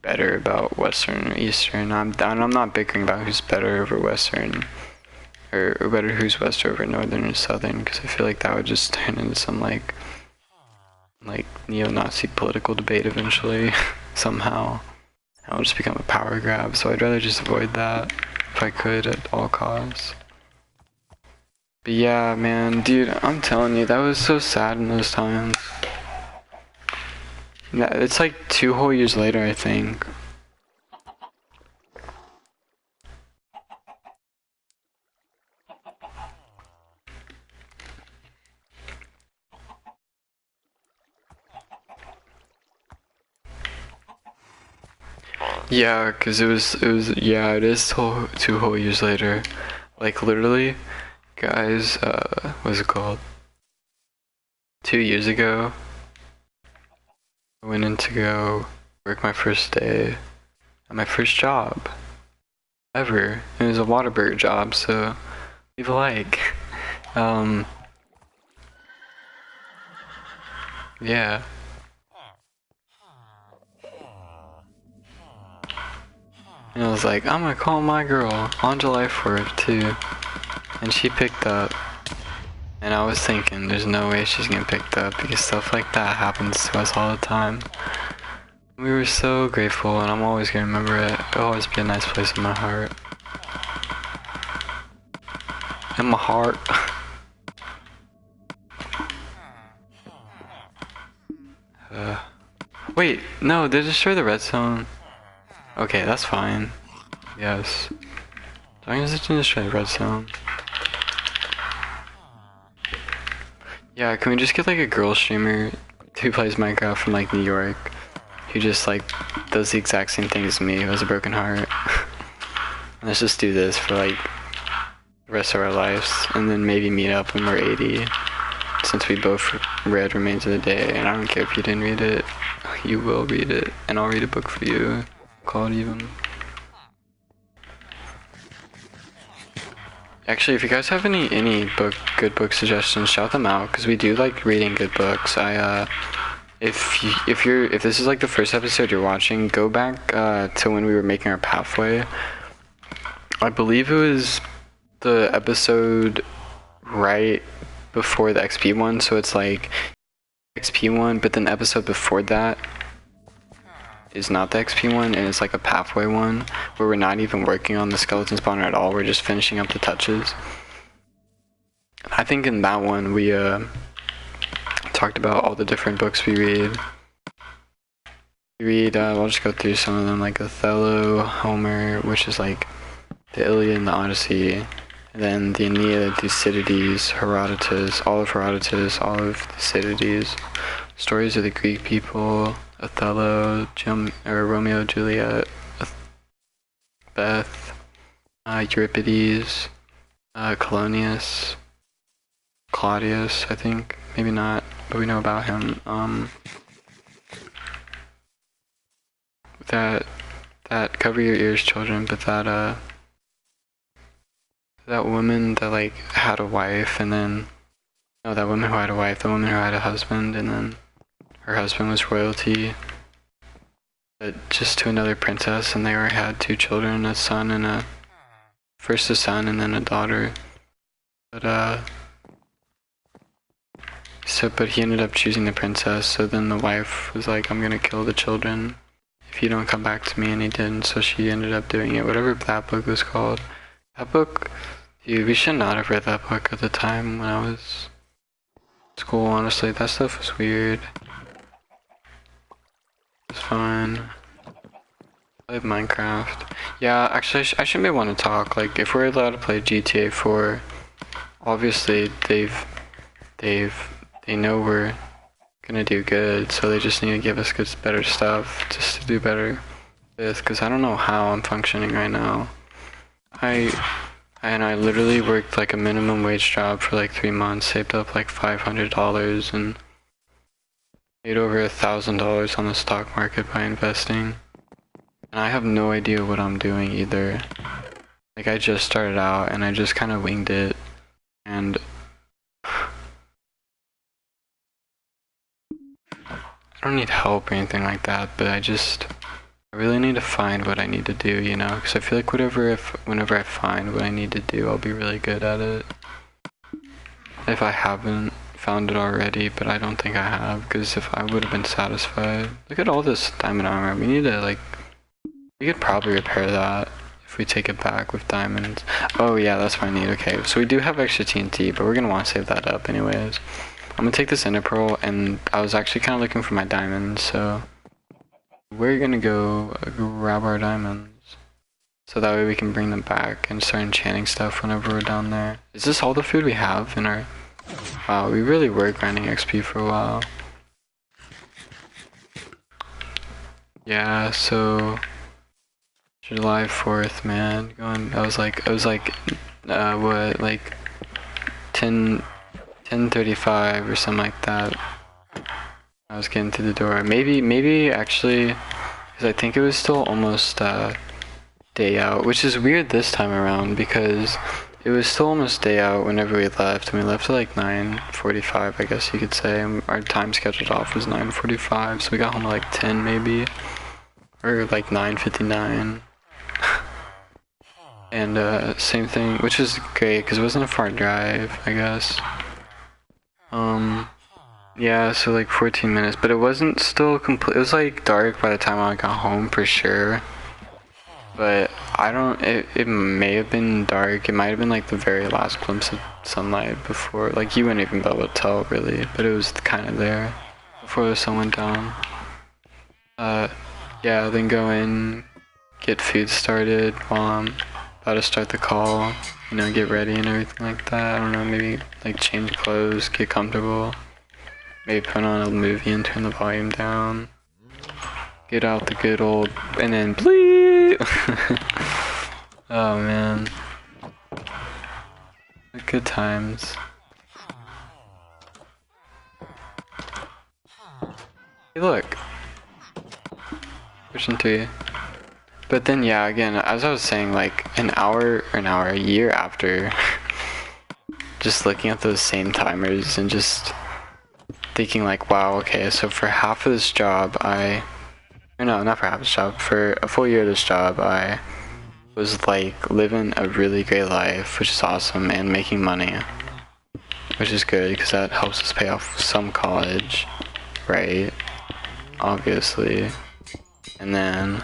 better about Western or Eastern. I'm not bickering about who's better over Western or better who's Western over Northern or Southern, because I feel like that would just turn into some neo-Nazi political debate eventually somehow. That would just become a power grab. So I'd rather just avoid that if I could at all costs. But yeah, man, dude, I'm telling you, that was so sad in those times. Yeah, it's 2 whole years later, I think. Yeah, cause it is 2 whole years later. Literally, guys, what's it called? 2 years ago, I went in to go work my first day at my first job ever. It was a Whataburger job, so leave a like. Yeah. And I was like, I'm gonna call my girl on July 4th too. And she picked up. And I was thinking, there's no way she's getting picked up, because stuff like that happens to us all the time. We were so grateful, and I'm always gonna remember it. It'll always be a nice place in my heart. In my heart. Wait, no, they destroyed the red zone. Okay, that's fine. Yes. As long as it didn't destroy the red zone. Yeah, can we just get a girl streamer who plays Minecraft from New York, who just does the exact same thing as me, who has a broken heart? Let's just do this for the rest of our lives, and then maybe meet up when we're 80 since we both read Remains of the Day, and I don't care if you didn't read it, you will read it, and I'll read a book for you, called even. Actually, if you guys have any good book suggestions, shout them out, because we do like reading good books. If this is like the first episode you're watching, go back to when we were making our pathway. I believe it was the episode right before the XP one, so it's like XP one, but then the episode before that is not the XP one, and it's like a pathway one where we're not even working on the skeleton spawner at all. We're just finishing up the touches. I think in that one we talked about all the different books we read. I'll just go through some of them, like Othello, Homer, which is like the Iliad and the Odyssey, and then the Aeneid, Thucydides, Herodotus, all of Thucydides, stories of the Greek people, Othello, Romeo and Juliet, Beth, Euripides, Claudius, I think, maybe not, but we know about him. That cover your ears, children, but that woman that like had a wife, and then that woman who had a wife, the woman who had a husband, and then her husband was royalty, but just to another princess, and they had 2 children, a son and first a son and then a daughter. But he ended up choosing the princess, so then the wife was like, I'm gonna kill the children if you don't come back to me, and he didn't, so she ended up doing it, whatever that book was called. That book, dude, we should not have read that book at the time when I was in school, honestly. That stuff was weird. It's fine. I have Minecraft. Yeah, actually, I shouldn't be able to talk. Like, if we're allowed to play GTA 4, obviously they know we're gonna do good, so they just need to give us better stuff just to do better with, because I don't know how I'm functioning right now. I literally worked like a minimum wage job for like 3 months, saved up like $500 and made over $1,000 on the stock market by investing. And I have no idea what I'm doing either. Like, I just started out and I just kind of winged it, and I don't need help or anything like that, but I really need to find what I need to do, you know, because I feel like whenever I find what I need to do, I'll be really good at it. If I haven't found it already, but I don't think I have, because if I would have been satisfied. Look at all this diamond armor. We need to, like, we could probably repair that if we take it back with diamonds. Oh yeah, that's what I need. Okay, so we do have extra TNT, but we're gonna want to save that up anyways. I'm gonna take this ender pearl, and I was actually kind of looking for my diamonds, so we're gonna go grab our diamonds, so that way we can bring them back and start enchanting stuff whenever we're down there. Is this all the food we have in our... Wow, we really were grinding XP for a while. Yeah, so July 4th, man. I was like what, like 10:35 or something like that. I was getting through the door. Maybe actually, because I think it was still almost day out, which is weird this time around because it was still almost day out whenever we left, and we left at like 9:45, I guess you could say. Our time scheduled off was 9:45, so we got home at like 10 maybe, or like 9:59. And same thing, which is great because it wasn't a far drive, I guess. Yeah, so like 14 minutes, but it wasn't still complete. It was like dark by the time I got home for sure. But it may have been dark. It might have been like the very last glimpse of sunlight before, like you wouldn't even be able to tell really, but it was kind of there before the sun went down. Yeah, then go in, get food started while I'm about to start the call, you know, get ready and everything like that. I don't know, maybe like change clothes, get comfortable, maybe put on a movie and turn the volume down, get out the good old, and then bleep. Oh man, good times. Hey, look. Pushing 3. But then, yeah, again, as I was saying, like, a year after, just looking at those same timers and just thinking, like, wow, okay, so for half of this job, no, not for half of this job, for a full year of this job, I was, like, living a really great life, which is awesome, and making money, which is good, because that helps us pay off some college, right? Obviously. And then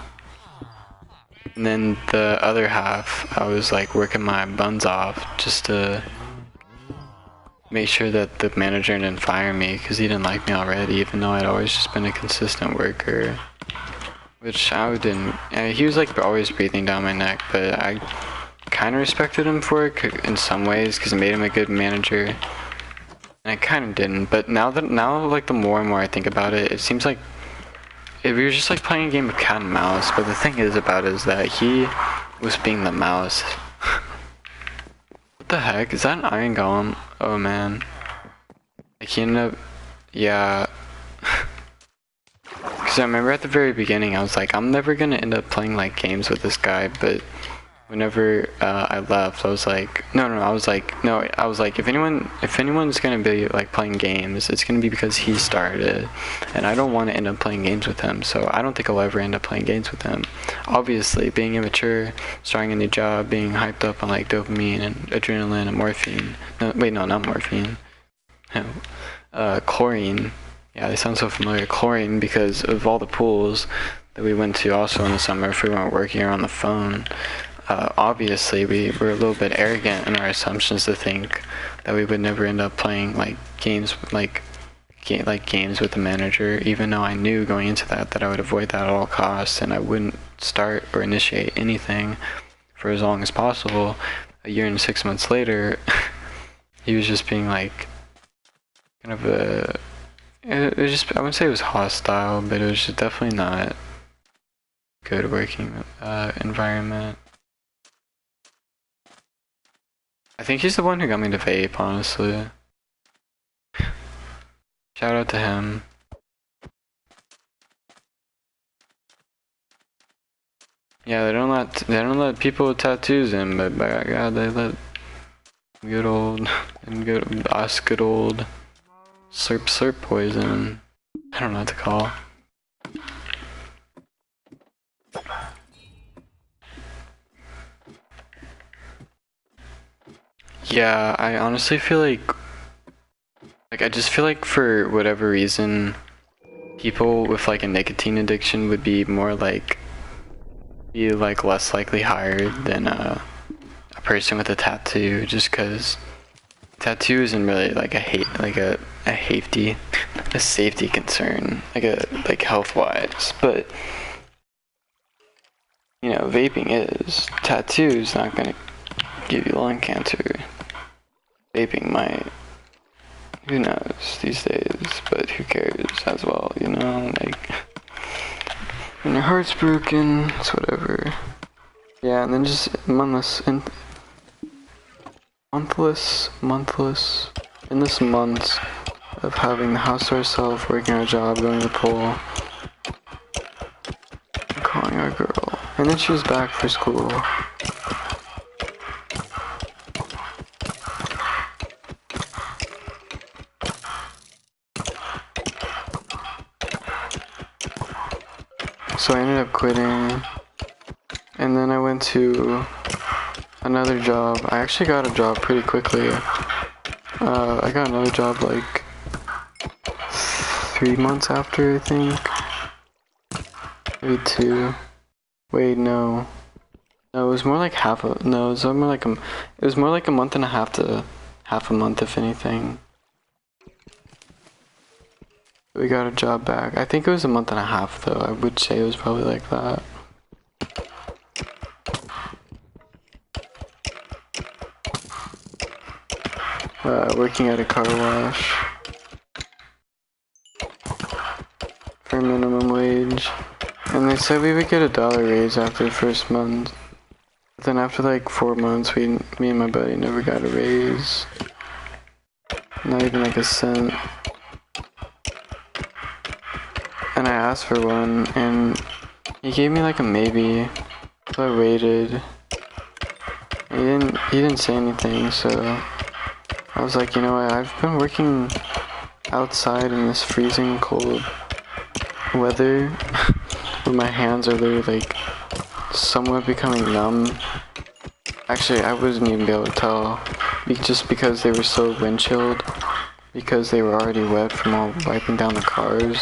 the other half, I was like working my buns off just to make sure that the manager didn't fire me because he didn't like me already, even though I'd always just been a consistent worker. Which I didn't. He was like always breathing down my neck, but I kind of respected him for it in some ways because it made him a good manager. And I kind of didn't, but now like the more and more I think about it, it seems like we were just like playing a game of cat and mouse, but the thing is that he was being the mouse. What the heck? Is that an iron golem? Oh man. Like he ended up, yeah. Cause I remember at the very beginning I was like, I'm never gonna end up playing like games with this guy, but whenever I left, I was like, I was like, if anyone's gonna be like playing games, it's gonna be because he started, and I don't want to end up playing games with him. So I don't think I'll ever end up playing games with him. Obviously, being immature, starting a new job, being hyped up on like dopamine and adrenaline and morphine. No, wait, no, not morphine. Chlorine. Yeah, they sound so familiar. Chlorine, because of all the pools that we went to also in the summer if we weren't working or on the phone. Obviously we were a little bit arrogant in our assumptions to think that we would never end up playing like games games with the manager, even though I knew going into that I would avoid that at all costs and I wouldn't start or initiate anything for as long as possible. A year and 6 months later, he was just being like kind of it was just, I wouldn't say it was hostile, but it was just definitely not good working environment. I think he's the one who got me to vape, honestly. Shout out to him. Yeah, they don't let people with tattoos in, but by God, they let good old slurp poison. I don't know what to call. Yeah, I honestly feel like I just feel like for whatever reason, people with like a nicotine addiction would be more like, less likely hired than a person with a tattoo, just cause tattoo isn't really like a safety concern, like health wise, but you know, vaping is. Tattoo's not gonna give you lung cancer. Vaping might. Who knows these days, but who cares as well, you know, like, when your heart's broken, it's whatever. Yeah, and then just monthless, in this months of having the house to ourselves, working our job, going to the pool, and calling our girl, and then she was back for school. So I ended up quitting, and then I went to another job. I actually got a job pretty quickly. I got another job like 3 months after, I think. Maybe 2. Wait, no. No, it was more like it was more like a month and a half to half a month, if anything. We got a job back. I think it was a month and a half though. I would say it was probably like that. Working at a car wash for minimum wage. And they said we would get $1 raise after the first month. But then after like 4 months, me and my buddy never got a raise. Not even like a cent. asked for one, and he gave me like a maybe. So I waited. He didn't say anything, so I was like, you know what, I've been working outside in this freezing cold weather where my hands are literally like somewhat becoming numb. Actually, I wouldn't even be able to tell just because they were so wind chilled, because they were already wet from all wiping down the cars.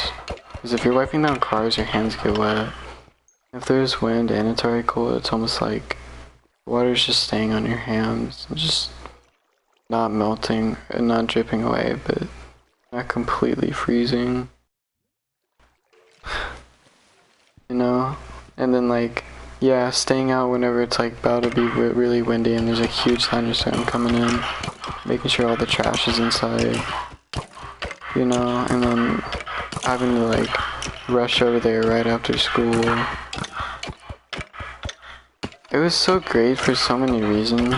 Because if you're wiping down cars, your hands get wet. If there's wind and it's already cold, it's almost like water's just staying on your hands, just not melting and not dripping away, but not completely freezing. You know? And then like, yeah, staying out whenever it's like about to be really windy and there's a huge thunderstorm coming in, making sure all the trash is inside, you know, and then having to like rush over there right after school. It was so great for so many reasons.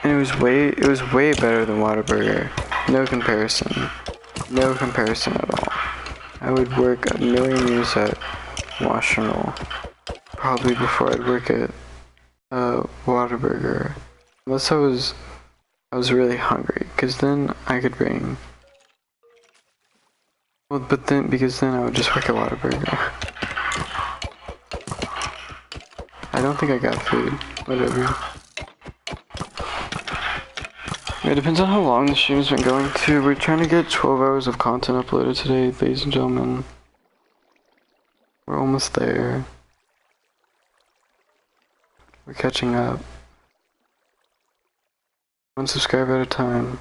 And it was way better than Whataburger. No comparison. No comparison at all. I would work a million years at Washington, probably before I'd work at Whataburger. Unless I was really hungry, because then I could bring. Well, but then because then I would just work at Whataburger. I don't think I got food. Whatever. It depends on how long the stream's been going to. We're trying to get 12 hours of content uploaded today, ladies and gentlemen. We're almost there. We're catching up. One subscriber at a time.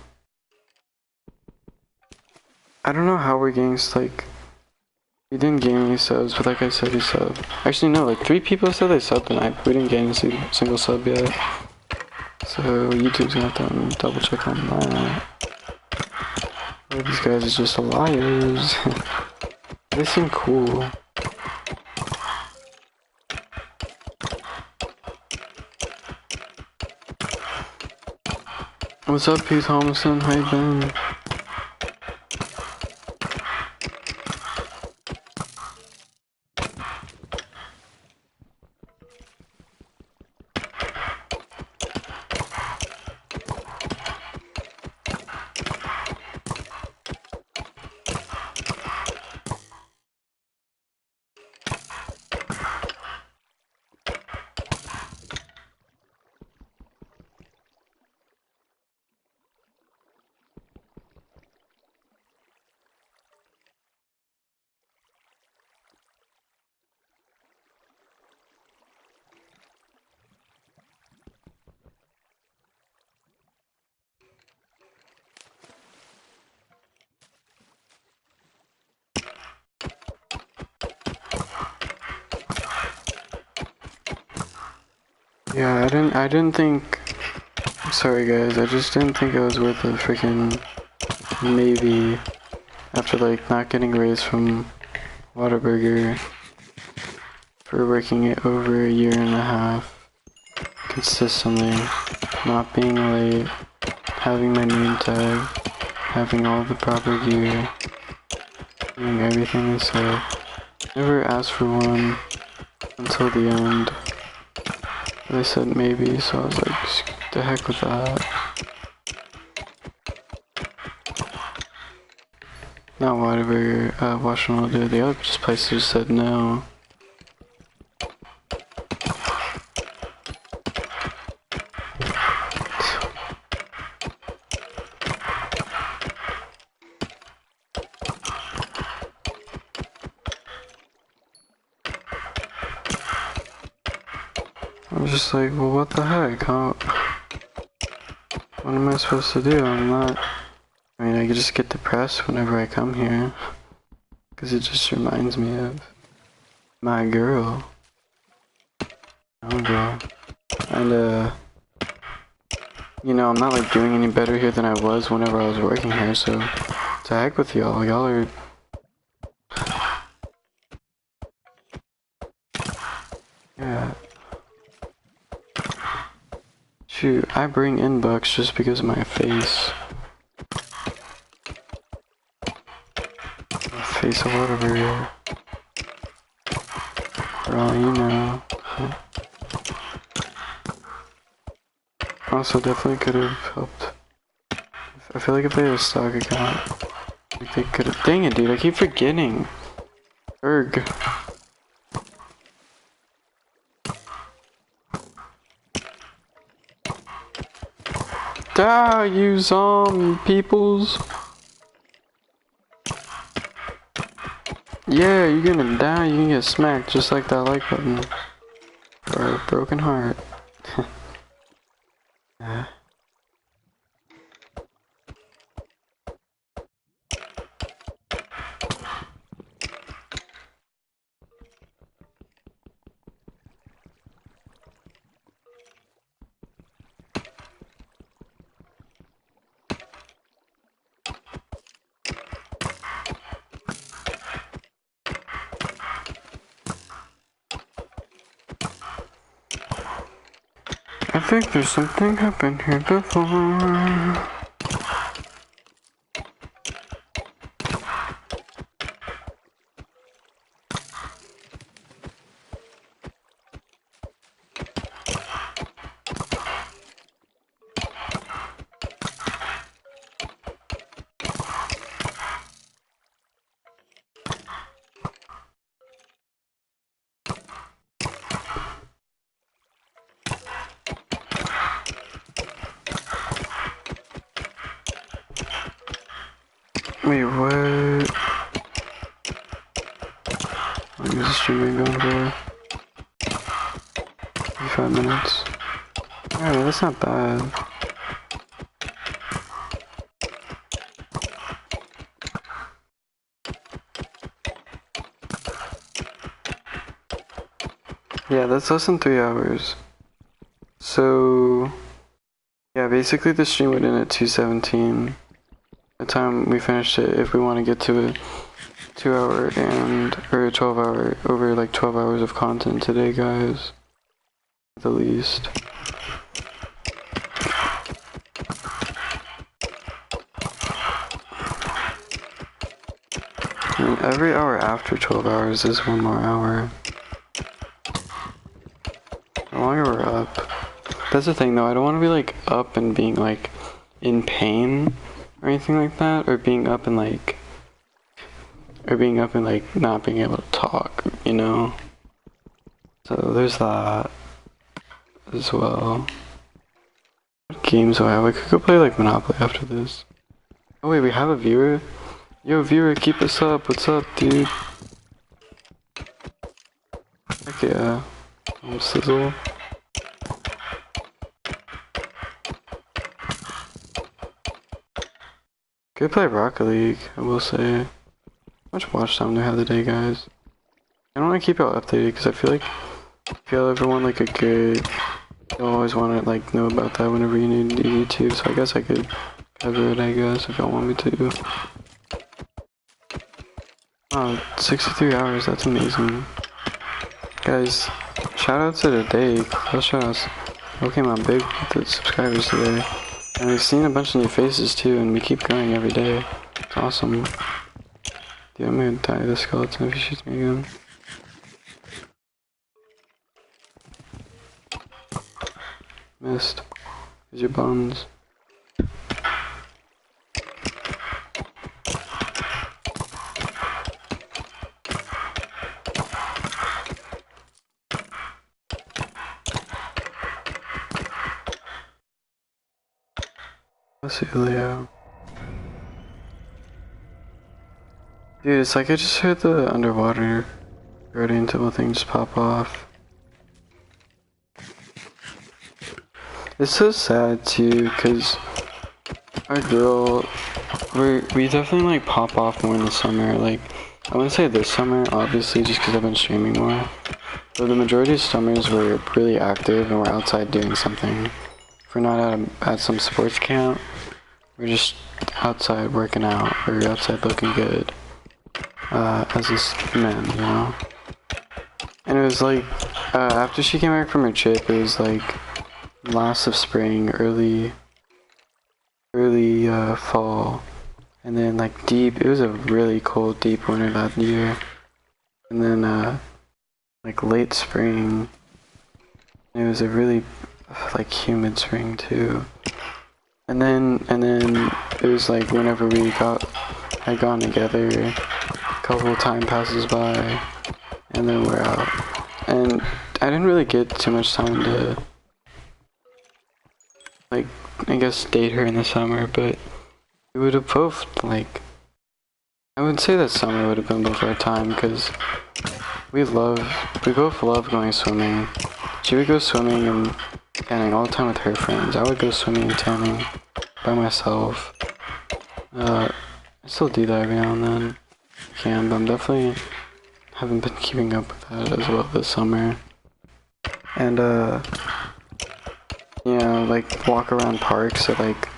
I don't know how we're getting, like, we didn't gain any subs, but like I said, we subbed. Actually, no, like 3 people said they subbed tonight, but we didn't gain a single sub yet. So YouTube's gonna have to double check on that. Or these guys are just liars. They seem cool. What's up, Pete Thomason? How you been? Yeah, I didn't think, sorry guys, I just didn't think it was worth a freaking maybe after like not getting raised from Whataburger for working it over a year and a half consistently, not being late, having my name tag, having all the proper gear, doing everything they said. Never asked for one until the end. They said maybe, so I was like, the heck with that. Not Whataburger, Washington, dude. The other place just said no. I was just like, well, what the heck? What am I supposed to do? I mean, I could just get depressed whenever I come here. Because it just reminds me of my girl. Oh, girl. And, you know, I'm not, like, doing any better here than I was whenever I was working here, so to heck with y'all. Y'all are... Yeah. Shoot, I bring in bucks just because of my face. case of whatever here. For all you know. Also, definitely could have helped. I feel like if they had a stock account, like they could have. Dang it, dude! I keep forgetting. Erg. Die, you zombie peoples! Yeah, you're gonna die. You can get smacked just like that like button. For a broken heart. I think there's something happened here before. Wait, what? How long is the stream been going for? 5 minutes. Alright, that's not bad. Yeah, that's less than 3 hours. So, yeah, basically the stream would end at 2:17. The time we finished it, if we want to get to a 2 hour or a 12 hour, over like 12 hours of content today, guys. At the least. And every hour after 12 hours is 1 more hour. The longer we're up. That's the thing though, I don't want to be like up and being like in pain or anything like that, or being up and like not being able to talk, you know? So there's that as well. What games do I have? I could go play like Monopoly after this. Oh wait, we have a viewer? Yo viewer, keep us up. What's up, dude? Heck yeah. Sizzle. Good play Rocket League, I will say. How much watch time do I have today, guys? I don't want to keep y'all updated because I feel like if y'all ever want like a good, you'll always want to like know about that whenever you need YouTube. So I guess I could cover it, I guess, if y'all want me to. Wow, 63 hours, that's amazing. Guys, shout out to the day, close shout outs. We came out big with the subscribers today. And we've seen a bunch of new faces too, and we keep growing every day. It's awesome. Dude, I'm gonna die to the skeleton if he shoots me again. Missed. Here's your bones. Let's see, Leo. Dude, it's like I just heard the underwater rodent thing just pop off. It's so sad too, cause our girl, we definitely like pop off more in the summer. Like, I wouldn't say this summer, obviously, just cause I've been streaming more. But the majority of summers we're really active and we're outside doing something. If we're not at some sports camp, we're just outside working out, or outside looking good. As this man, you know? And it was like, after she came back from her trip, it was like last of spring, early fall, And then like it was a really cold, deep winter that year. And then like late spring, it was a really like humid spring too. And then it was like whenever had gone together, a couple of time passes by, and then we're out. And I didn't really get too much time to, like, I guess date her in the summer, but we would have both, like, I would say that summer would have been both our time, because we both love going swimming. She would go swimming and tanning all the time with her friends. I would go swimming and tanning by myself. I still do that every now and then. I can, but I'm definitely haven't been keeping up with that as well this summer. And you know, like walk around parks at like,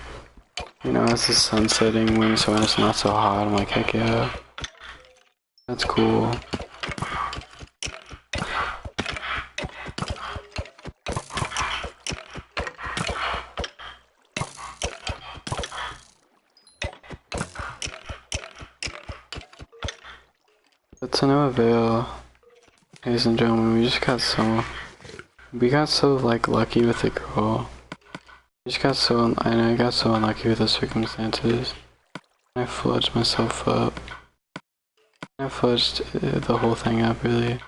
you know, as the sun's setting when it's not so hot. I'm like, heck yeah, that's cool. But to no avail, ladies and gentlemen, we got so like lucky with the girl. I got so unlucky with the circumstances. I fudged myself up. I fudged the whole thing up, really.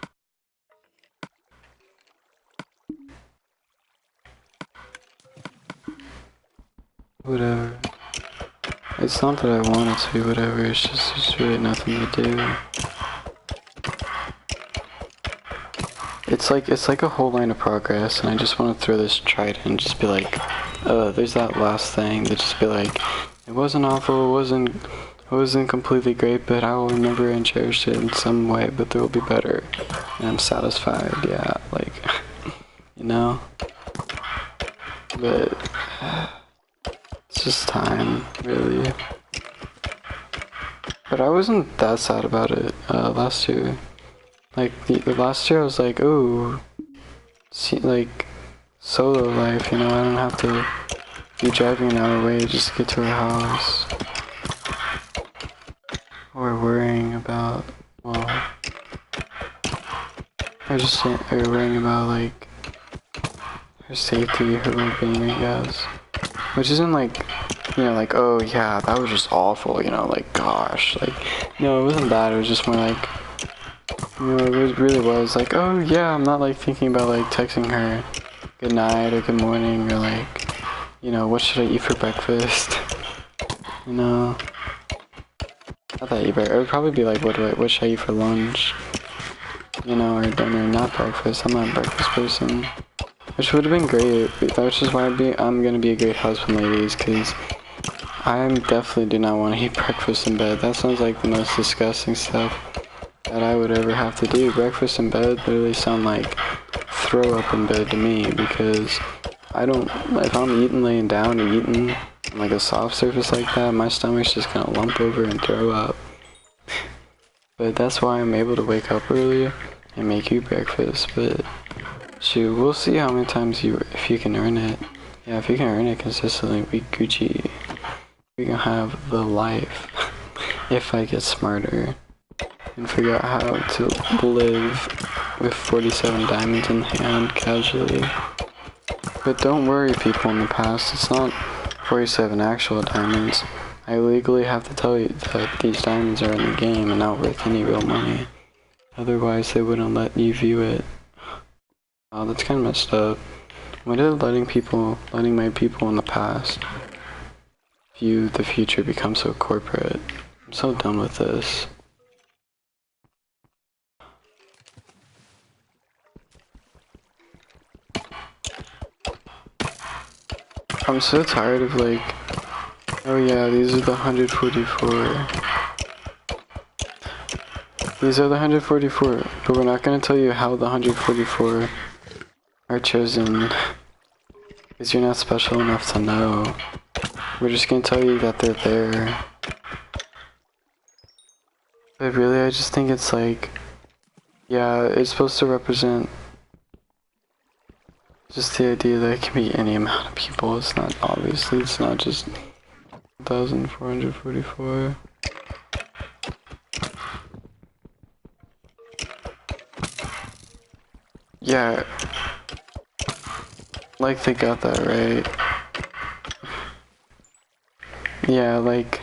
Whatever. It's not that I want it to be whatever, it's just there's really nothing to do. It's like a whole line of progress, and I just want to throw this trident and just be like, there's that last thing that just be like, it wasn't awful, it wasn't completely great, but I will remember and cherish it in some way, but there will be better. And I'm satisfied, yeah, like, you know? But it's just time, really. But I wasn't that sad about it last year. Like, the last year I was like, ooh, like, solo life, you know, I don't have to be driving an hour away just to get to her house. Or worrying about, well, or worrying about, like, her safety, her well-being, I guess. Which isn't like, you know, like, oh yeah, that was just awful, you know, like, gosh, like, no, it wasn't that, it was just more like, you know, it really was like, oh yeah, I'm not like thinking about like texting her good night or good morning or like, you know, what should I eat for breakfast? You know, not that I eat breakfast. It would probably be like, what should I eat for lunch? You know, or dinner, not breakfast. I'm not a breakfast person, which would have been great. Which is why I'm gonna be a great husband, ladies, because I definitely do not want to eat breakfast in bed. That sounds like the most disgusting stuff that I would ever have to do. Breakfast in bed literally sound like throw up in bed to me, because if I'm eating laying down or eating on like a soft surface like that, my stomach's just gonna lump over and throw up. But that's why I'm able to wake up early and make you breakfast. But shoot, we'll see how many times if you can earn it. Yeah, if you can earn it consistently, we Gucci. We can have the life if I get smarter and figure out how to live with 47 diamonds in hand casually. But don't worry, people in the past, it's not 47 actual diamonds. I legally have to tell you that these diamonds are in the game and not worth any real money. Otherwise they wouldn't let you view it. Wow, that's kind of messed up. When did letting my people in the past view the future become so corporate? I'm so done with this. I'm so tired of like, oh yeah, these are the 144. These are the 144, but we're not gonna tell you how the 144 are chosen, because you're not special enough to know. We're just gonna tell you that they're there. But really, I just think it's like, yeah, it's supposed to represent just the idea that it can be any amount of people. It's not, obviously, it's not just 1,444. Yeah, like they got that right. Yeah, like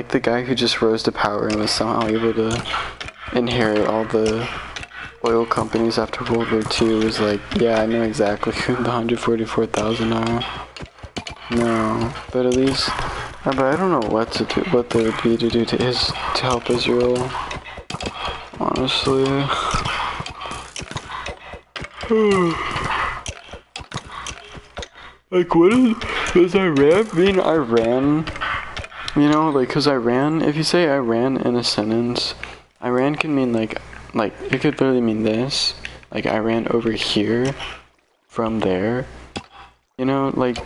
the guy who just rose to power and was somehow able to inherit all the oil companies after World War II was like, yeah, I know exactly who the 144,000 are. No, but at least, but I don't know what there would be to do to help Israel. Honestly. Like, does Iran mean Iran? You know, like, cause Iran, if you say Iran in a sentence, Iran can mean like, it could literally mean this. Like, Iran over here, from there. You know, like,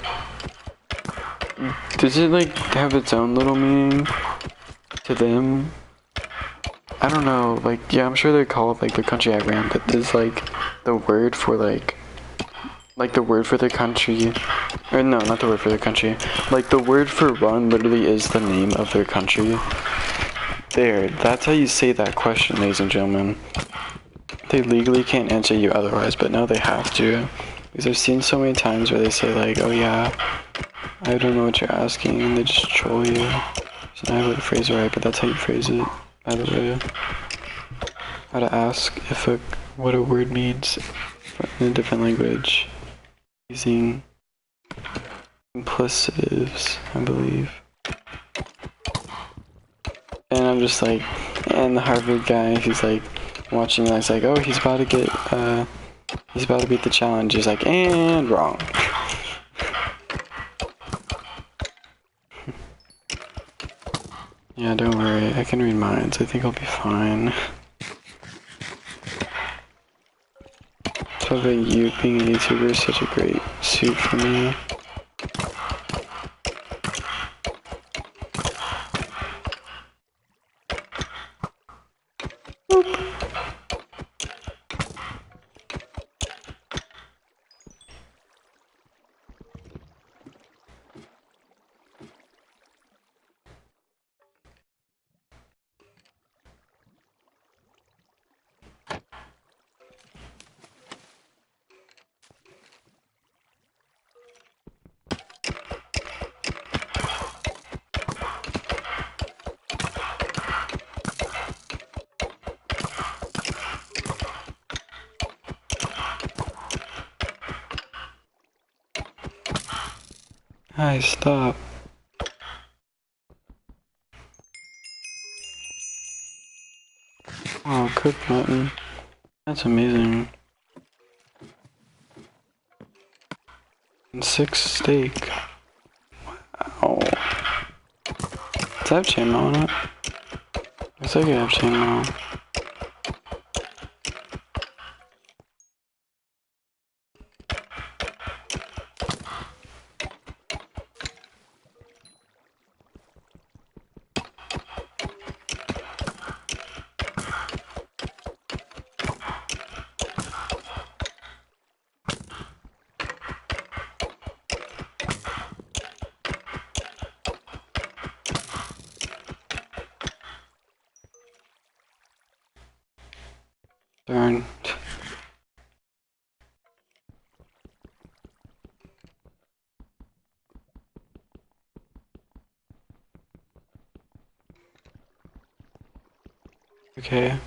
does it, like, have its own little meaning to them? I don't know, like, yeah, I'm sure they call it, like, the country Iran, but does, like, the word for, like the word for the country, or no, not the word for the country, like, the word for run literally is the name of their country. There, that's how you say that question, ladies and gentlemen. They legally can't answer you otherwise, but now they have to. Because I've seen so many times where they say, like, oh yeah, I don't know what you're asking, and they just troll you. So I would phrase it right, but that's how you phrase it, by the way. How to ask what a word means in a different language. Using implicitives, I believe. And I'm just like, and the Harvard guy who's like watching, he's like, oh, he's about to beat the challenge. He's like, and wrong. Yeah, don't worry, I can read minds. I think I'll be fine. So I think you being a YouTuber is such a great suit for me. Hi, stop. Oh, cook mutton. That's amazing. And 6 steak. Wow. Does that have chainmail on it? Looks like it have chainmail. Darn. Okay.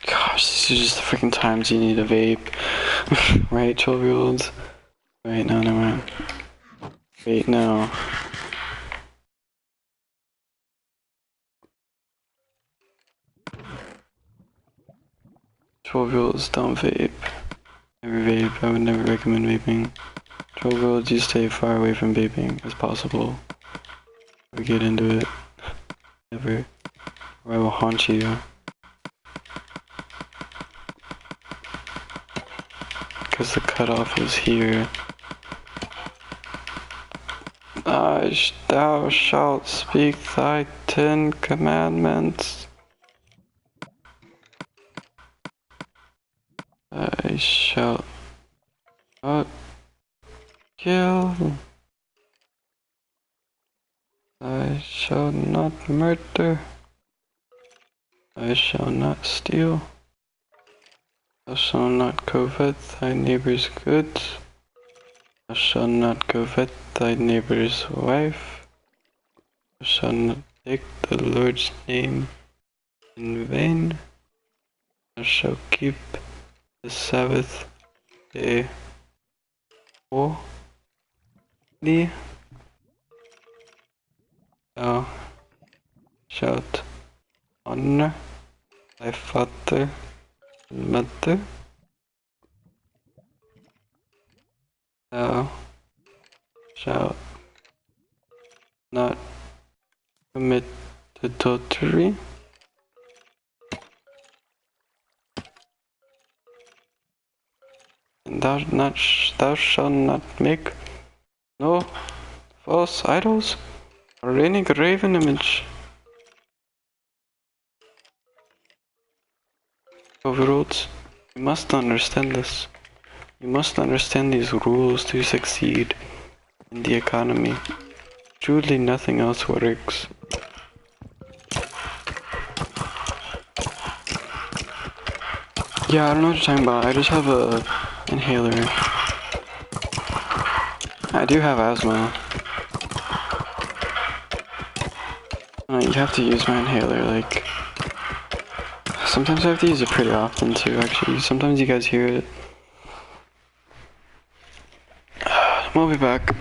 Gosh, this is just the freaking times you need a vape. Right, 12-year-olds? Wait, no, never mind. Wait, no. 12-year-olds don't vape. Never vape. I would never recommend vaping. 12-year-olds, you stay far away from vaping as possible. Or get into it. Never. Or I will haunt you. Because the cutoff is here. Thou shalt speak thy 10 commandments. I shall not kill. I shall not murder. I shall not steal. Thou shalt not covet thy neighbor's goods. Thou shalt not covet thy neighbor's wife. Thou shalt not take the Lord's name in vain. Thou shalt keep the Sabbath day holy. Thou shalt honor thy father and mother. Thou shalt not commit adultery. And thou shalt not make no false idols or any graven image. Overlords, you must understand this. You must understand these rules to succeed in the economy. Truly nothing else works. Yeah, I don't know what you're talking about. I just have a inhaler. I do have asthma. You have to use my inhaler, like... Sometimes I have to use it pretty often too, actually. Sometimes you guys hear it. We'll be back.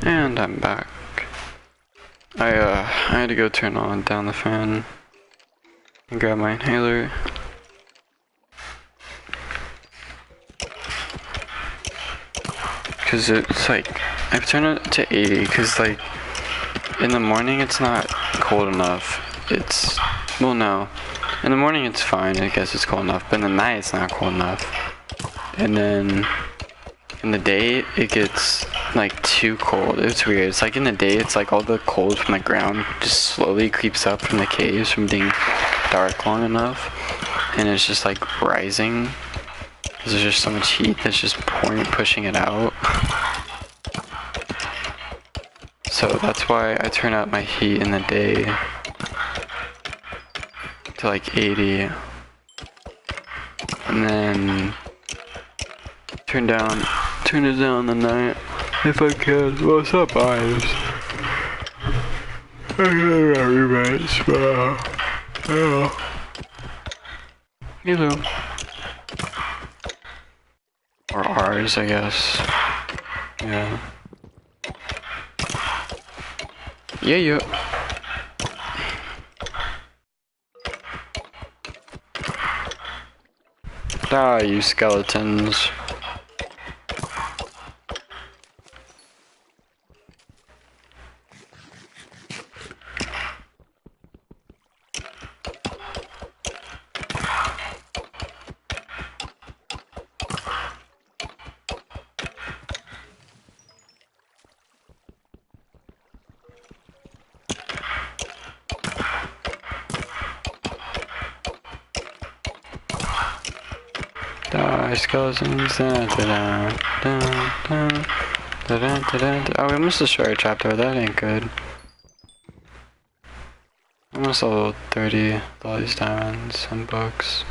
And I'm back. I had to go turn down the fan and grab my inhaler. Cause it's like, I've turned it to 80 cause like, in the morning it's not cold enough. It's, well no, in the morning it's fine, I guess it's cold enough, but in the night it's not cold enough. And then, in the day it gets like too cold. It's weird. It's like in the day it's like all the cold from the ground just slowly creeps up from the caves from being dark long enough, and it's just like rising because there's just so much heat that's just pushing it out. So that's why I turn up my heat in the day to like 80, and then turn it down the night if I can. What's up, eyes? I got roommates, but hello. Or ours, I guess. Yeah. Yeah. Ah, you skeletons. Hi, skeletons. Oh, we must destroy a trapdoor. That ain't good. Almost level 30 with all these diamonds and books.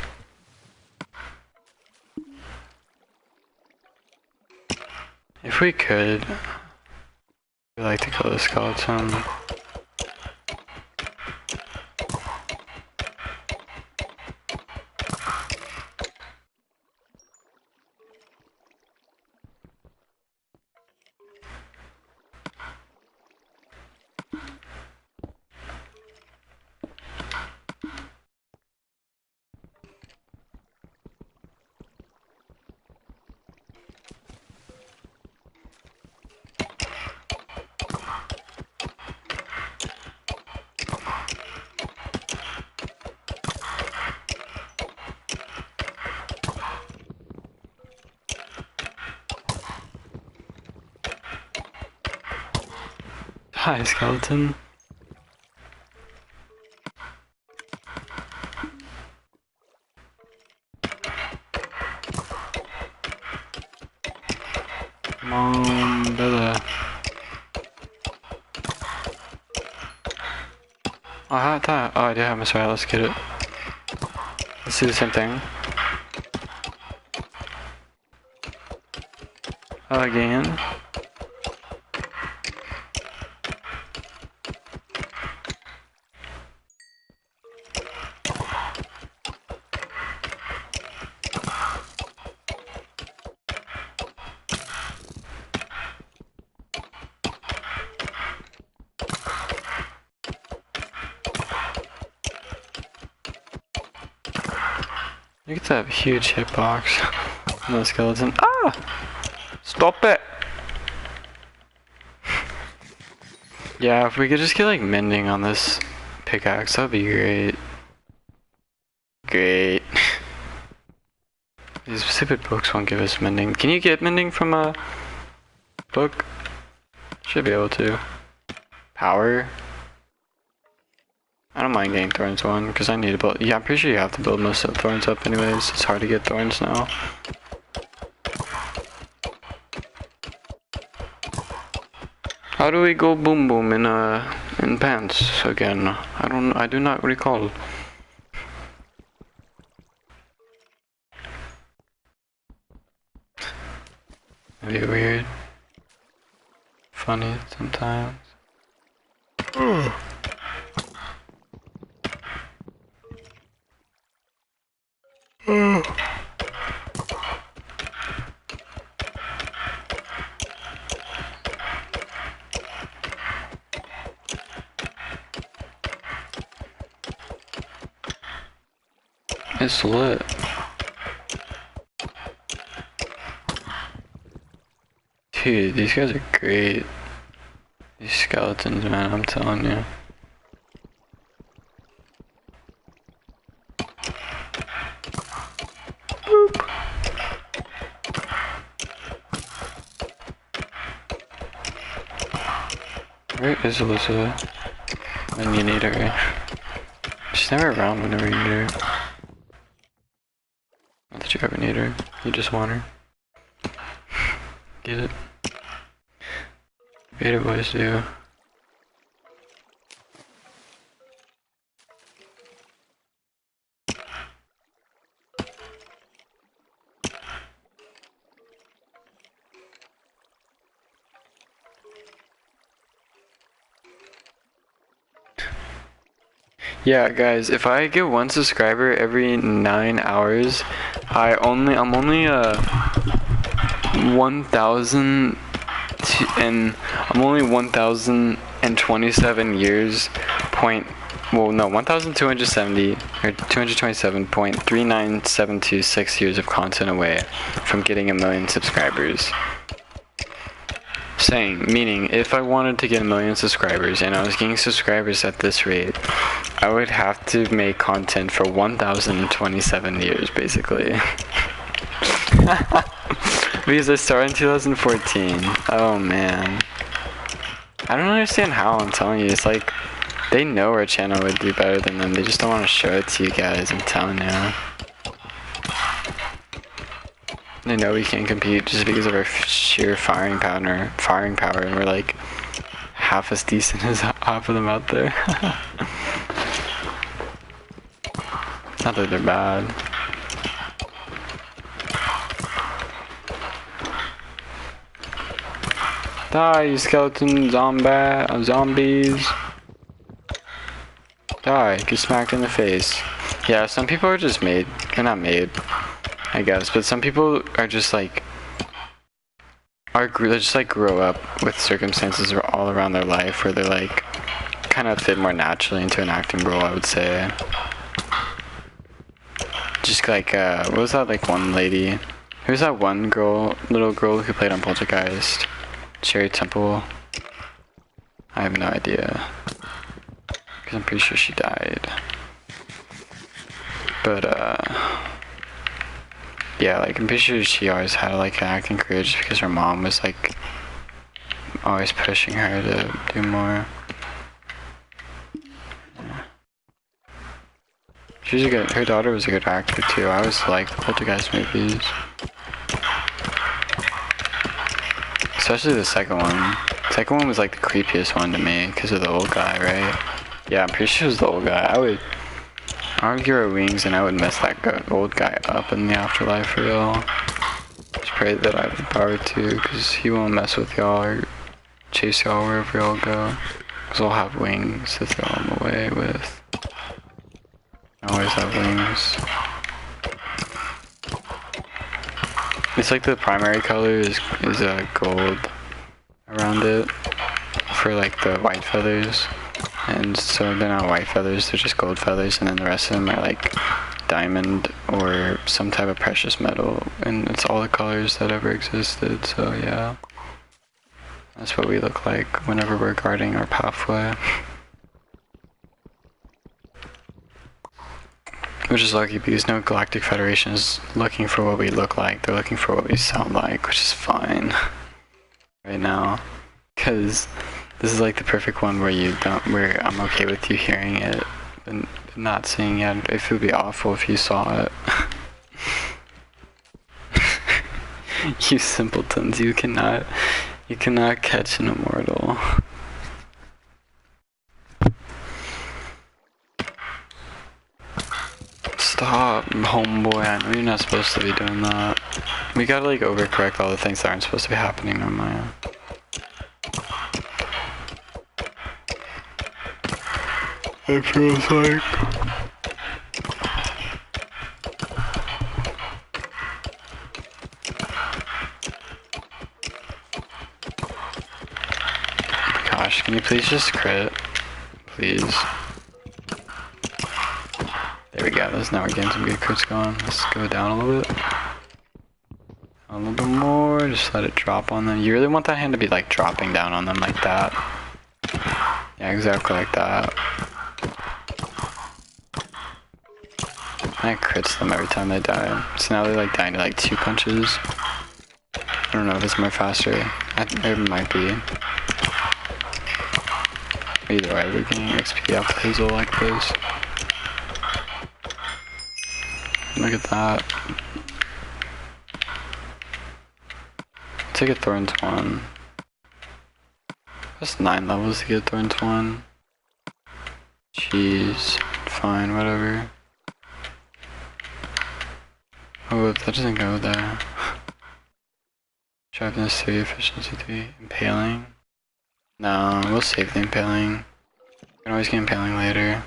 If we could, we'd like to kill the skeleton. Hi, skeleton. Come on, Bella. Oh, I had that. Oh, I do have Miss Right. Let's get it. Let's do the same thing. Again. Look at that huge hitbox. No skeleton. Ah! Stop it! Yeah, if we could just get like mending on this pickaxe, that'd be great. Great. These stupid books won't give us mending. Can you get mending from a book? Should be able to. Power. I don't mind getting thorns one, because I need to build. Yeah, I'm pretty sure you have to build most of the thorns up anyways. It's hard to get thorns now. How do we go boom boom in pants again? I do not recall. Maybe weird. Funny sometimes. It's lit. Dude, these guys are great. These skeletons, man, I'm telling you. Boop. Where is Alyssa? When you need her. She's never around whenever you need her. Not that you ever need her, you just want her. Get it? Beta boys do. Yeah, guys, if I get 1 subscriber every 9 hours, I'm only 1,000 and I'm only 1,027 years point. Well, no, 1,270 or 227.39726 years of content away from getting 1,000,000 subscribers. Meaning, if I wanted to get 1,000,000 subscribers and I was getting subscribers at this rate, I would have to make content for 1,027 years, basically. Because I started in 2014. Oh man. I don't understand how, I'm telling you. It's like, they know our channel would do better than them. They just don't want to show it to you guys, I'm telling you. They know we can't compete just because of our sheer firing power, and we're like half as decent as half of them out there. Not that they're bad. Die, you skeleton zombies. Die, get smacked in the face. Yeah, some people are just made. They're not made, I guess, but some people are just like they just like grow up with circumstances all around their life where they're like kind of fit more naturally into an acting role, I would say. Just like what was that like one lady? Who's that one little girl who played on Poltergeist? Cherry Temple? I have no idea. Because I'm pretty sure she died. But yeah, like I'm pretty sure she always had like an acting career just because her mom was like always pushing her to do more. Yeah. She's a good. Her daughter was a good actor too. I always liked the Poltergeist movies, especially the second one. The second one was like the creepiest one to me because of the old guy, right? Yeah, I'm pretty sure it was the old guy. I would argue our wings and I would mess that old guy up in the afterlife for y'all. Just pray that I have the power to, because he won't mess with y'all or chase y'all wherever y'all go. Because I'll have wings to throw him away with. I always have wings. It's like the primary color is gold around it for like the white feathers. And so they're not white feathers, they're just gold feathers, and then the rest of them are like diamond or some type of precious metal, and it's all the colors that ever existed, so yeah. That's what we look like whenever we're guarding our pathway. Which is lucky because no Galactic Federation is looking for what we look like, they're looking for what we sound like, which is fine right now. Because this is like the perfect one where I'm okay with you hearing it and not seeing it. It would be awful if you saw it. You simpletons, you cannot catch an immortal. Stop, homeboy, I know you're not supposed to be doing that. We gotta like overcorrect all the things that aren't supposed to be happening on my end. It feels like gosh, can you please just crit? Please. There we go, now we're getting some good crits going. Let's go down a little bit. A little bit more, just let it drop on them. You really want that hand to be like dropping down on them like that. Yeah, exactly like that. That crits them every time they die. So now they're like dying to like 2 punches. I don't know if it's more faster. It might be. Either way, we're getting XP off the Hazel like this. Look at that. Take a Thorns 1. That's 9 levels to get Thorns 1. Jeez. Fine, whatever. Oh, that doesn't go there. Sharpness 3, efficiency 3, impaling. No, we'll save the impaling. We can always get impaling later.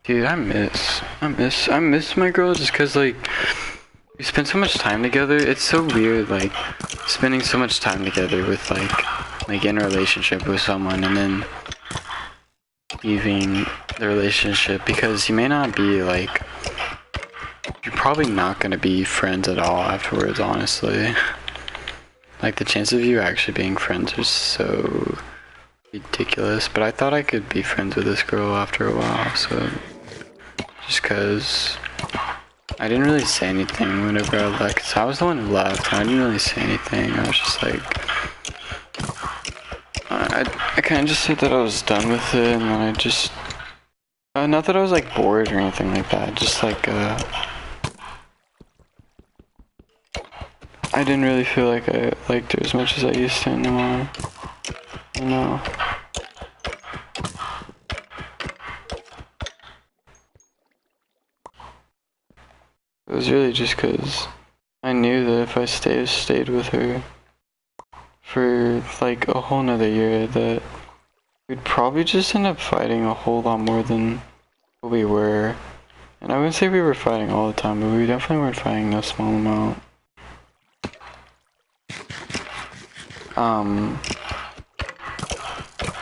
Dude, I miss my girl just cause like, we spend so much time together. It's so weird, like, spending so much time together with like in a relationship with someone and then leaving the relationship because you may not be like, you're probably not gonna be friends at all afterwards, honestly. Like, the chance of you actually being friends are so ridiculous, but I thought I could be friends with this girl after a while, so just cause I didn't really say anything whenever I left, cause I was the one who left, and I didn't really say anything. I was just like, I kinda just said that I was done with it, and then I just, not that I was like bored or anything like that, just like, I didn't really feel like I liked her as much as I used to anymore. You know. It was really just because I knew that if I stayed with her for like a whole nother year, that we'd probably just end up fighting a whole lot more than what we were. And I wouldn't say we were fighting all the time, but we definitely weren't fighting no small amount.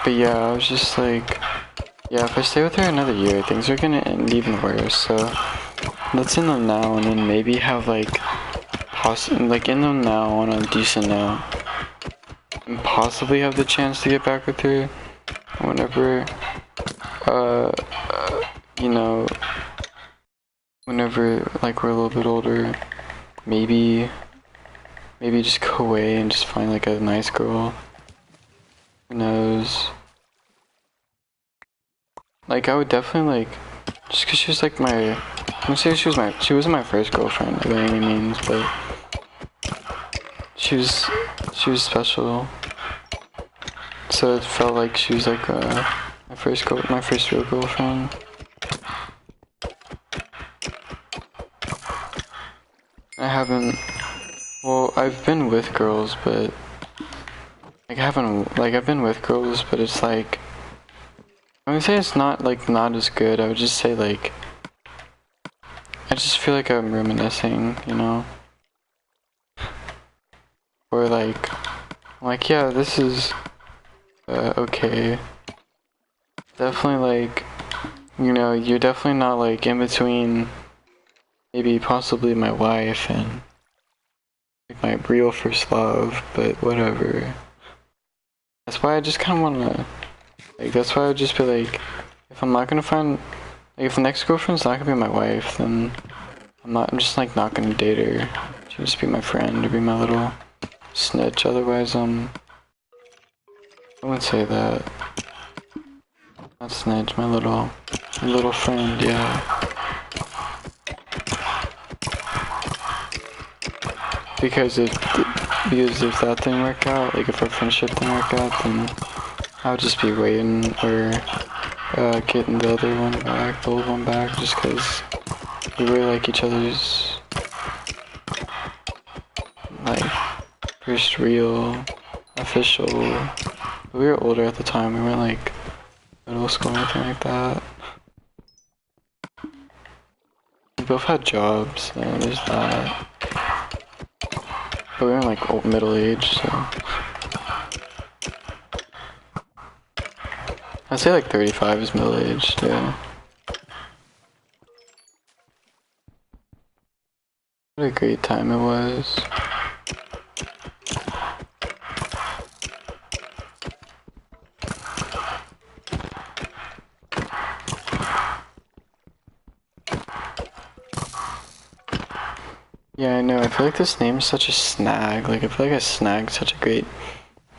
But yeah, I was just like, yeah, if I stay with her another year, things are gonna end even worse, so let's end them now and then maybe have like, end them now on a decent note. And possibly have the chance to get back with her whenever, you know, whenever like we're a little bit older. Maybe just go away and just find like a nice girl. Who knows? Like I would definitely like, just cause she was like my, I'm gonna say she wasn't my first girlfriend by any means, but she was special. So it felt like she was like my first real girlfriend. Well, I've been with girls, but like I've been with girls, but it's like, I would say it's not as good. I would just say like, I just feel like I'm reminiscing, you know? Or like yeah, this is okay. Definitely like, you know, you're definitely not like in between maybe possibly my wife and like my real first love, but whatever. That's why I just kind of want to, like, that's why I would just be like, if I'm not gonna find, like, if the next girlfriend's not gonna be my wife, then I'm just like not gonna date her. She'll just be my friend or be my little snitch. Otherwise, I wouldn't say that. Not snitch, my little friend, yeah. Because if that didn't work out, like if our friendship didn't work out, then I would just be waiting or getting the old one back, just because we really like each other's like first real official. But we were older at the time. We weren't like middle school or anything like that. We both had jobs, so there's that. But we were like middle age, so I'd say like 35 is middle aged, yeah. What a great time it was. Yeah, I know, I feel like this name is such a snag. Like, I feel like I snagged such a great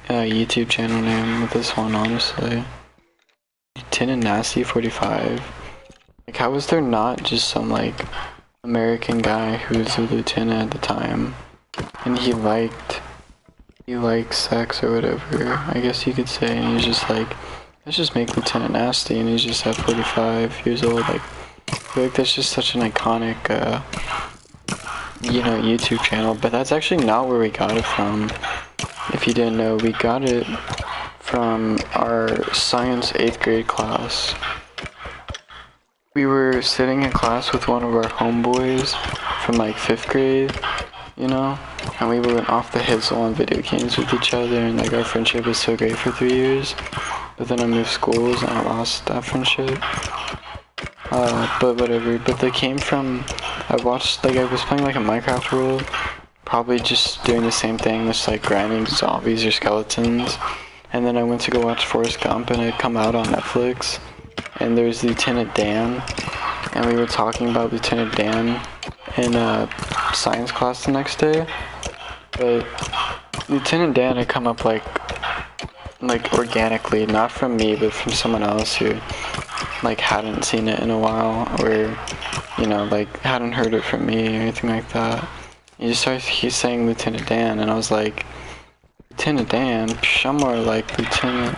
YouTube channel name with this one, honestly. Lieutenant Nasty 45. Like, how was there not just some, like, American guy who was a lieutenant at the time, and he liked sex or whatever, I guess you could say, and he's just like, let's just make Lieutenant Nasty, and he's just at 45 years old. Like, I feel like that's just such an iconic, you know, YouTube channel, but that's actually not where we got it from. If you didn't know, we got it from our science 8th grade class. We were sitting in class with one of our homeboys from like 5th grade, you know, and we went off the hizzle on video games with each other, and like our friendship was so great for 3 years, but then I moved schools and I lost that friendship. But whatever, but they came from, I was playing like a Minecraft world, probably just doing the same thing, just like grinding zombies or skeletons, and then I went to go watch Forrest Gump, and it had come out on Netflix, and there was Lieutenant Dan, and we were talking about Lieutenant Dan in science class the next day, but Lieutenant Dan had come up like organically, not from me, but from someone else who like hadn't seen it in a while, or you know, like hadn't heard it from me or anything like that. He just started he's saying Lieutenant Dan, and I was like, Lieutenant Dan? Psh, I'm more like Lieutenant.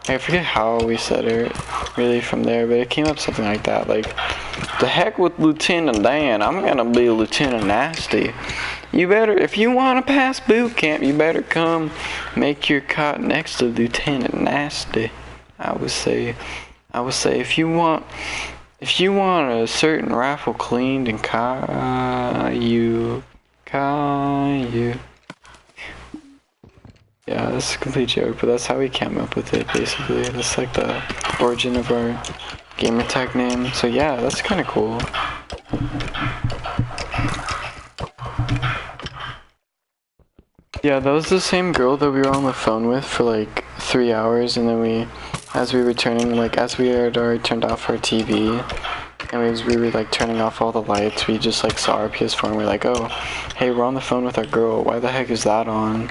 I forget how we said it really from there, but it came up something like that. Like, the heck with Lieutenant Dan, I'm gonna be Lieutenant Nasty. You better, if you wanna pass boot camp, you better come make your cot next to Lieutenant Nasty. I would say if you want a certain rifle cleaned and Caillou. Yeah, that's a complete joke, but that's how we came up with it, basically. That's like the origin of our gamertag name. So yeah, that's kind of cool. Yeah, that was the same girl that we were on the phone with for like 3 hours, and then as we had already turned off our TV, and we were like turning off all the lights, we just like saw our PS4 and we were like, oh, hey, we're on the phone with our girl, why the heck is that on?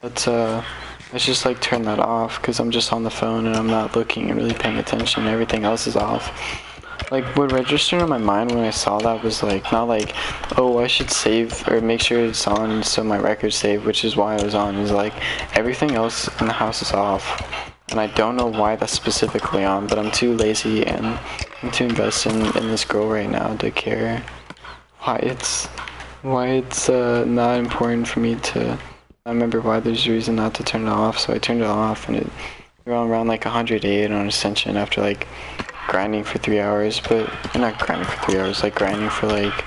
Let's just like turn that off, because I'm just on the phone and I'm not looking and really paying attention, everything else is off. Like, what registered in my mind when I saw that was like, not like, oh, I should save or make sure it's on so my record's saved, which is why I was on, is like, everything else in the house is off. And I don't know why that's specifically on, but I'm too lazy and I'm too invested in this girl right now to care why it's not important for me to. I remember why there's a reason not to turn it off, so I turned it off, and we were around like 108 on Ascension after like grinding for 3 hours, but not grinding for 3 hours, like grinding for like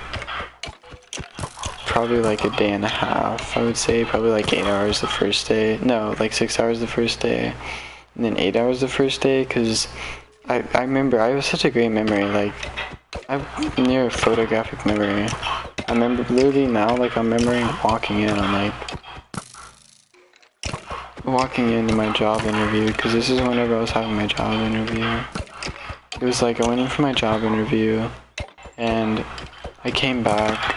probably like a day and a half, I would say, probably like 8 hours the first day, no, like 6 hours the first day, and then 8 hours the first day, because I remember, I have such a great memory, like, I have near a photographic memory. I remember literally now, like, I'm remembering walking into my job interview, because this is whenever I was having my job interview. It was like, I went in for my job interview, and I came back,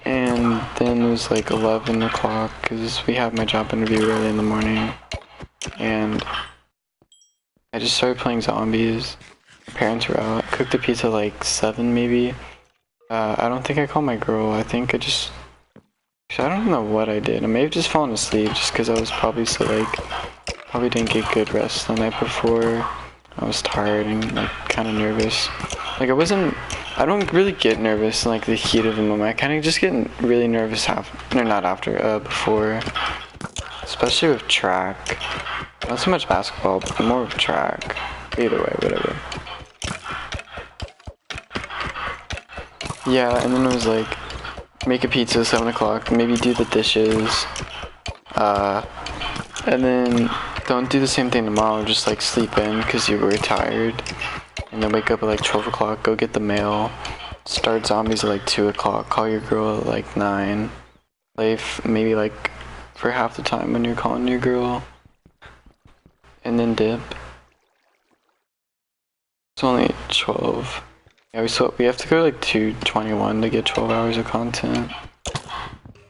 and then it was like 11 o'clock, because we had my job interview early in the morning, and I just started playing zombies. My parents were out. I cooked the pizza like 7 maybe. I don't think I called my girl. I think I don't know what I did. I may have just fallen asleep just because I was probably probably didn't get good rest the night before. I was tired and like kind of nervous. Like I don't really get nervous in like the heat of the moment. I kind of just get really nervous before. Especially with track. Not so much basketball, but more of track. Either way, whatever. Yeah, and then it was like, make a pizza at 7 o'clock, maybe do the dishes, and then don't do the same thing tomorrow, just like sleep in because you were tired, and then wake up at like 12 o'clock, go get the mail, start zombies at like 2 o'clock, call your girl at like 9, play maybe like for half the time when you're calling your girl, and then dip. It's only 12. Yeah, we have to go like 2:21 to get 12 hours of content.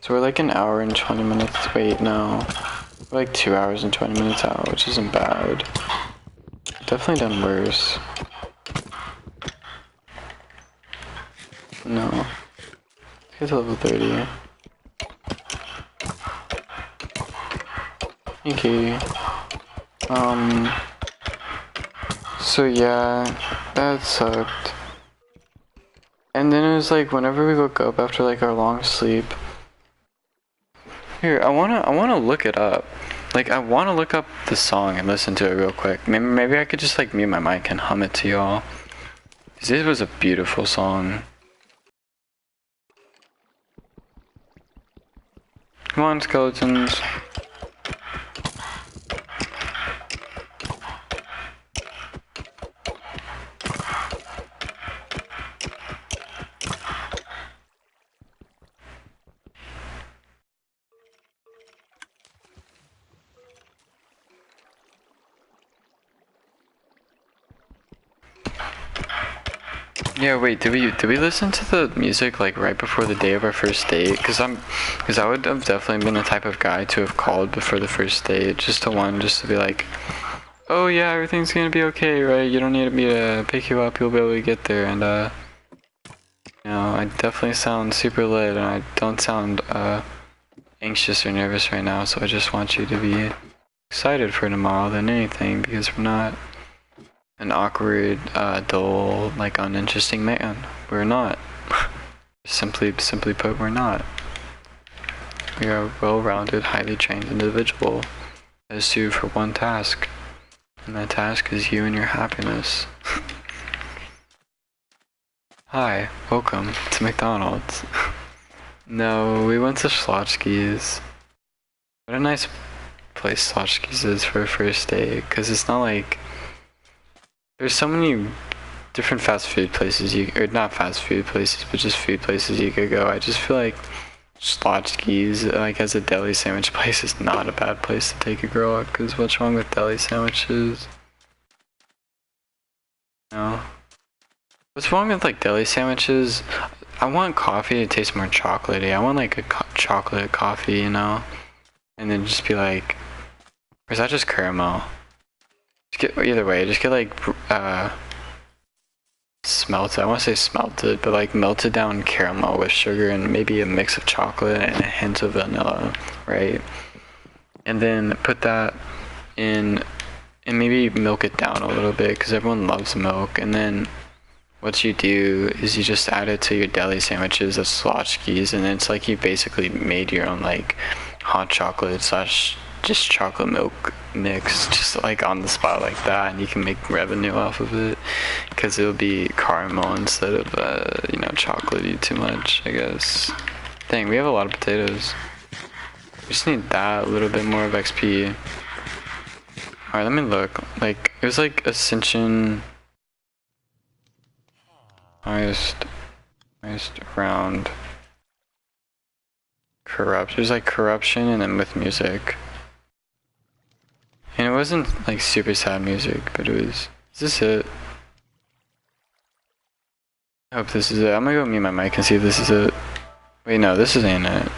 So we're like an hour and 20 minutes. Wait, no. We're like 2 hours and 20 minutes out, which isn't bad. Definitely done worse. No. Get to level 30. Okay. So yeah, that sucked. And then it was like whenever we woke up after like our long sleep. Here, I wanna look it up. Like I wanna look up the song and listen to it real quick. Maybe I could just like mute my mic and hum it to y'all. 'Cause it was a beautiful song. Come on, skeletons. Yeah, wait, did we listen to the music like right before the day of our first date? Cause I would have definitely been the type of guy to have called before the first date, just to be like, oh yeah, everything's gonna be okay, right? You don't need me to pick you up, you'll be able to get there, and you know, I definitely sound super lit, and I don't sound anxious or nervous right now, so I just want you to be excited for tomorrow than anything, because we're not an awkward, dull, like uninteresting man. We're not. Simply put, we're not. We are a well-rounded, highly trained individual that is suited for one task, and that task is you and your happiness. Hi, welcome to McDonald's. No, we went to Schlotzsky's. What a nice place Schlotzsky's is for a first date, because it's not like there's so many different fast food places or not fast food places, but just food places you could go. I just feel like Schlotzsky's, like as a deli sandwich place, is not a bad place to take a girl out, because what's wrong with deli sandwiches? No. What's wrong with like deli sandwiches? I want coffee to taste more chocolatey. I want like a chocolate coffee, you know? And then just be like, or is that just caramel? Just get, either way, just get like, smelted, I want to say smelted, but like melted down caramel with sugar and maybe a mix of chocolate and a hint of vanilla, right? And then put that in, and maybe milk it down a little bit, because everyone loves milk. And then what you do is you just add it to your deli sandwiches of Schlotzsky's, and it's like you basically made your own like hot chocolate slash just chocolate milk mix, just like on the spot like that, and you can make revenue off of it, because it'll be caramel instead of you know, chocolatey too much, I guess. Dang, we have a lot of potatoes. We just need that, a little bit more of XP. Alright, let me look. Like, it was like Ascension, highest round, corrupt. There's like corruption and then with music. And it wasn't like super sad music, but it was. Is this it? I hope this is it. I'm gonna go mute my mic and see if this is it. Wait, no, this ain't it.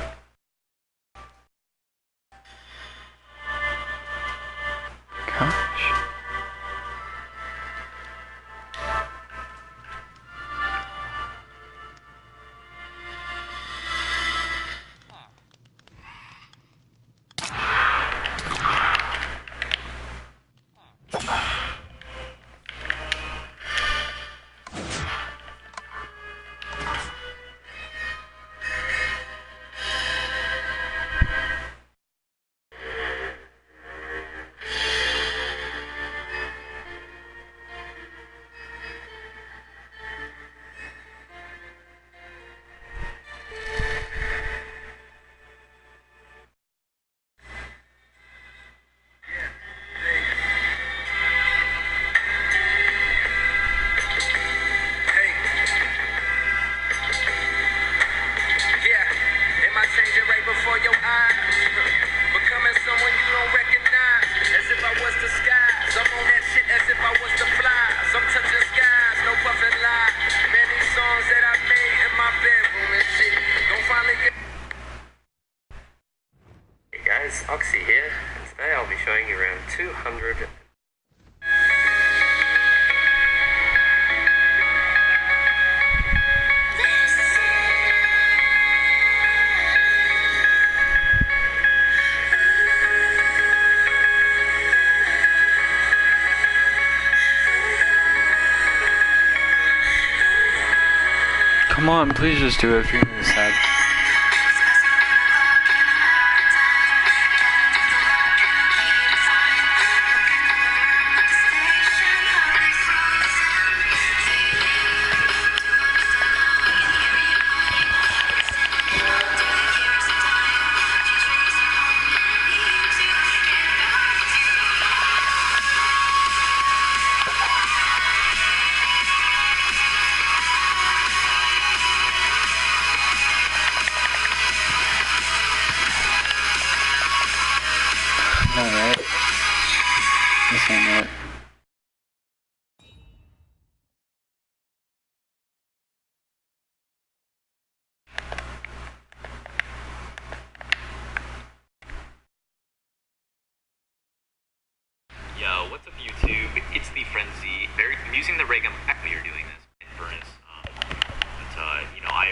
Gosh. Oxy here, and today I'll be showing you around 200. Come on, please just do it if you're gonna be sad. Alright. This ain't it. Yo, what's up YouTube? It's the Frenzy. I'm using the rig, I'm you're doing this in Furnace. You know, I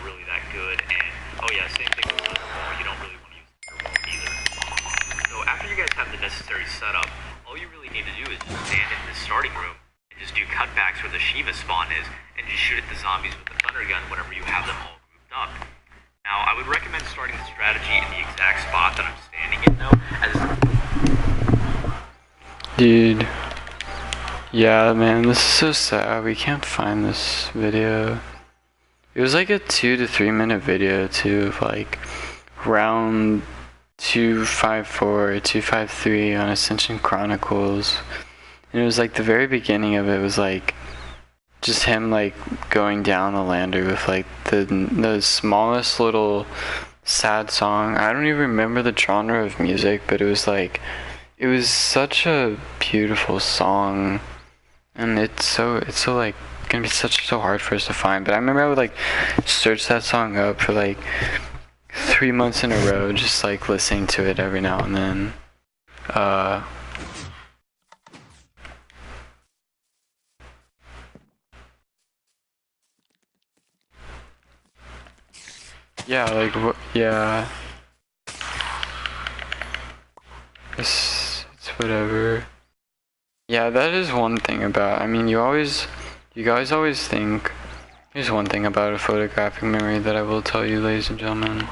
really that good. And oh yeah, same thing with Thunderball. You don't really want to use Thunderball either. So after you guys have the necessary setup, all you really need to do is just stand in the starting room and just do cutbacks where the Shiva spawn is, and just shoot at the zombies with the thunder gun whenever you have them all grouped up. Now, I would recommend starting the strategy in the exact spot that I'm standing in, though, as... Dude. Yeah, man, this is so sad. We can't find this video. It was like a 2 to 3 minute video, too, of like round 254 or 253 on Ascension Chronicles. And it was like the very beginning of it was like just him like going down the lander with like the smallest little sad song. I don't even remember the genre of music, but it was like, it was such a beautiful song, and it's so like gonna be so hard for us to find. But I remember I would like search that song up for like 3 months in a row, just like listening to it every now and then. Yeah, like, yeah. It's whatever. Yeah, that is one thing about, I mean, you guys always think, here's one thing about a photographic memory that I will tell you, ladies and gentlemen.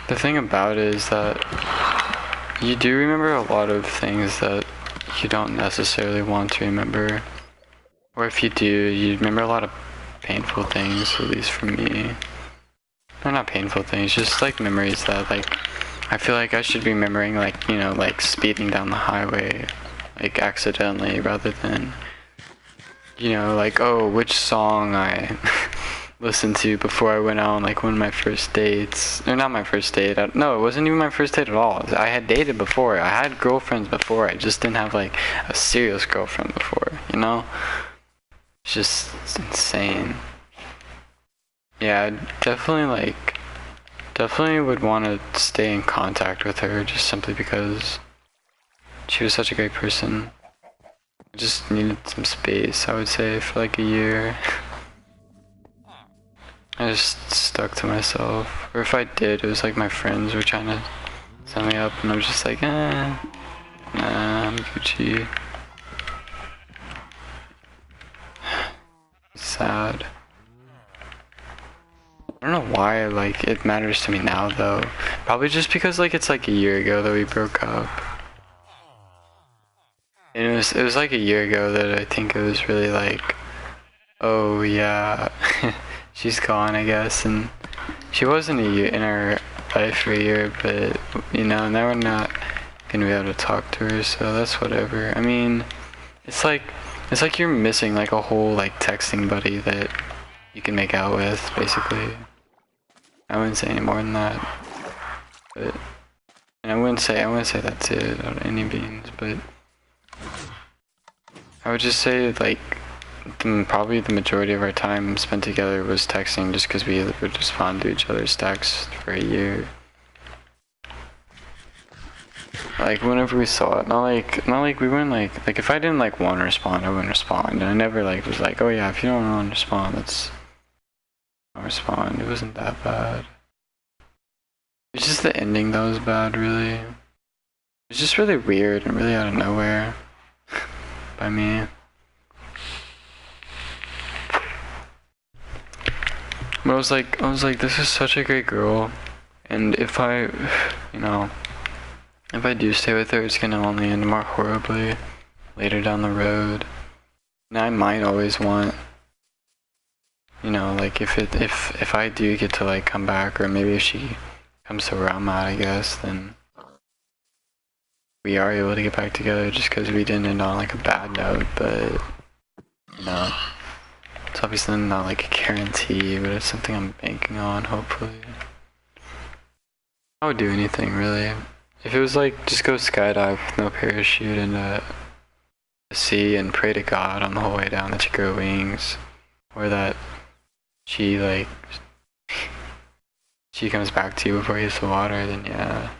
The thing about it is that you do remember a lot of things that you don't necessarily want to remember. Or if you do, you remember a lot of painful things, at least for me. They're not painful things, just like memories that like I feel like I should be remembering, like, you know, like speeding down the highway like accidentally, rather than, you know, like, oh, which song I listened to before I went out on like one of my first dates. Or not my first date. No, it wasn't even my first date at all. I had dated before. I had girlfriends before. I just didn't have like a serious girlfriend before, you know? It's just, it's insane. Yeah, I definitely would want to stay in contact with her, just simply because she was such a great person. I just needed some space, I would say, for like a year. I just stuck to myself. Or if I did, it was like my friends were trying to set me up, and I was just like, nah, I'm Gucci. It's sad. I don't know why like it matters to me now though. Probably just because like it's like a year ago that we broke up. And it was like a year ago that I think it was really like, oh yeah, she's gone, I guess. And she wasn't in our life for a year, but you know, now we're not gonna be able to talk to her, so that's whatever. I mean, it's like you're missing like a whole like texting buddy that you can make out with, basically. I wouldn't say any more than that, but, and I wouldn't say that's it out of any means, but I would just say like probably the majority of our time spent together was texting, just because we would respond to each other's texts for a year. Like whenever we saw it, not like we weren't like if I didn't like want to respond, I wouldn't respond, and I never like was like, oh yeah, if you don't want to respond, let's not respond. It wasn't that bad. It's just the ending that was bad, really. It's just really weird and really out of nowhere by me. But I was like, this is such a great girl, and if I, you know, if I do stay with her, it's gonna only end more horribly later down the road. And I might always want, you know, like if I do get to like come back, or maybe if she comes to where I'm at, I guess, then we are able to get back together, just because we didn't end on like a bad note. But you know, it's obviously not like a guarantee, but it's something I'm banking on, hopefully. I would do anything, really. If it was like, just go skydive with no parachute and the sea and pray to God on the whole way down that you grow wings, or that she comes back to you before you hits the water, then yeah,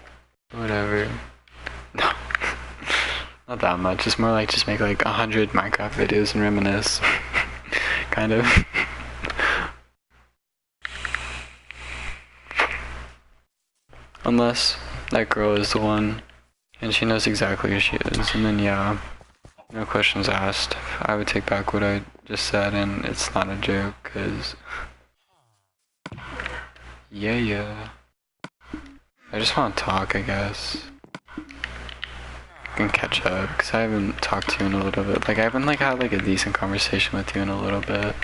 whatever. No, not that much. It's more like just make like 100 Minecraft videos and reminisce, kind of. Unless that girl is the one, and she knows exactly who she is, and then yeah, no questions asked. I would take back what I just said, and it's not a joke, cause yeah. I just want to talk, I guess. And catch up, cause I haven't talked to you in a little bit. Like I haven't like had like a decent conversation with you in a little bit.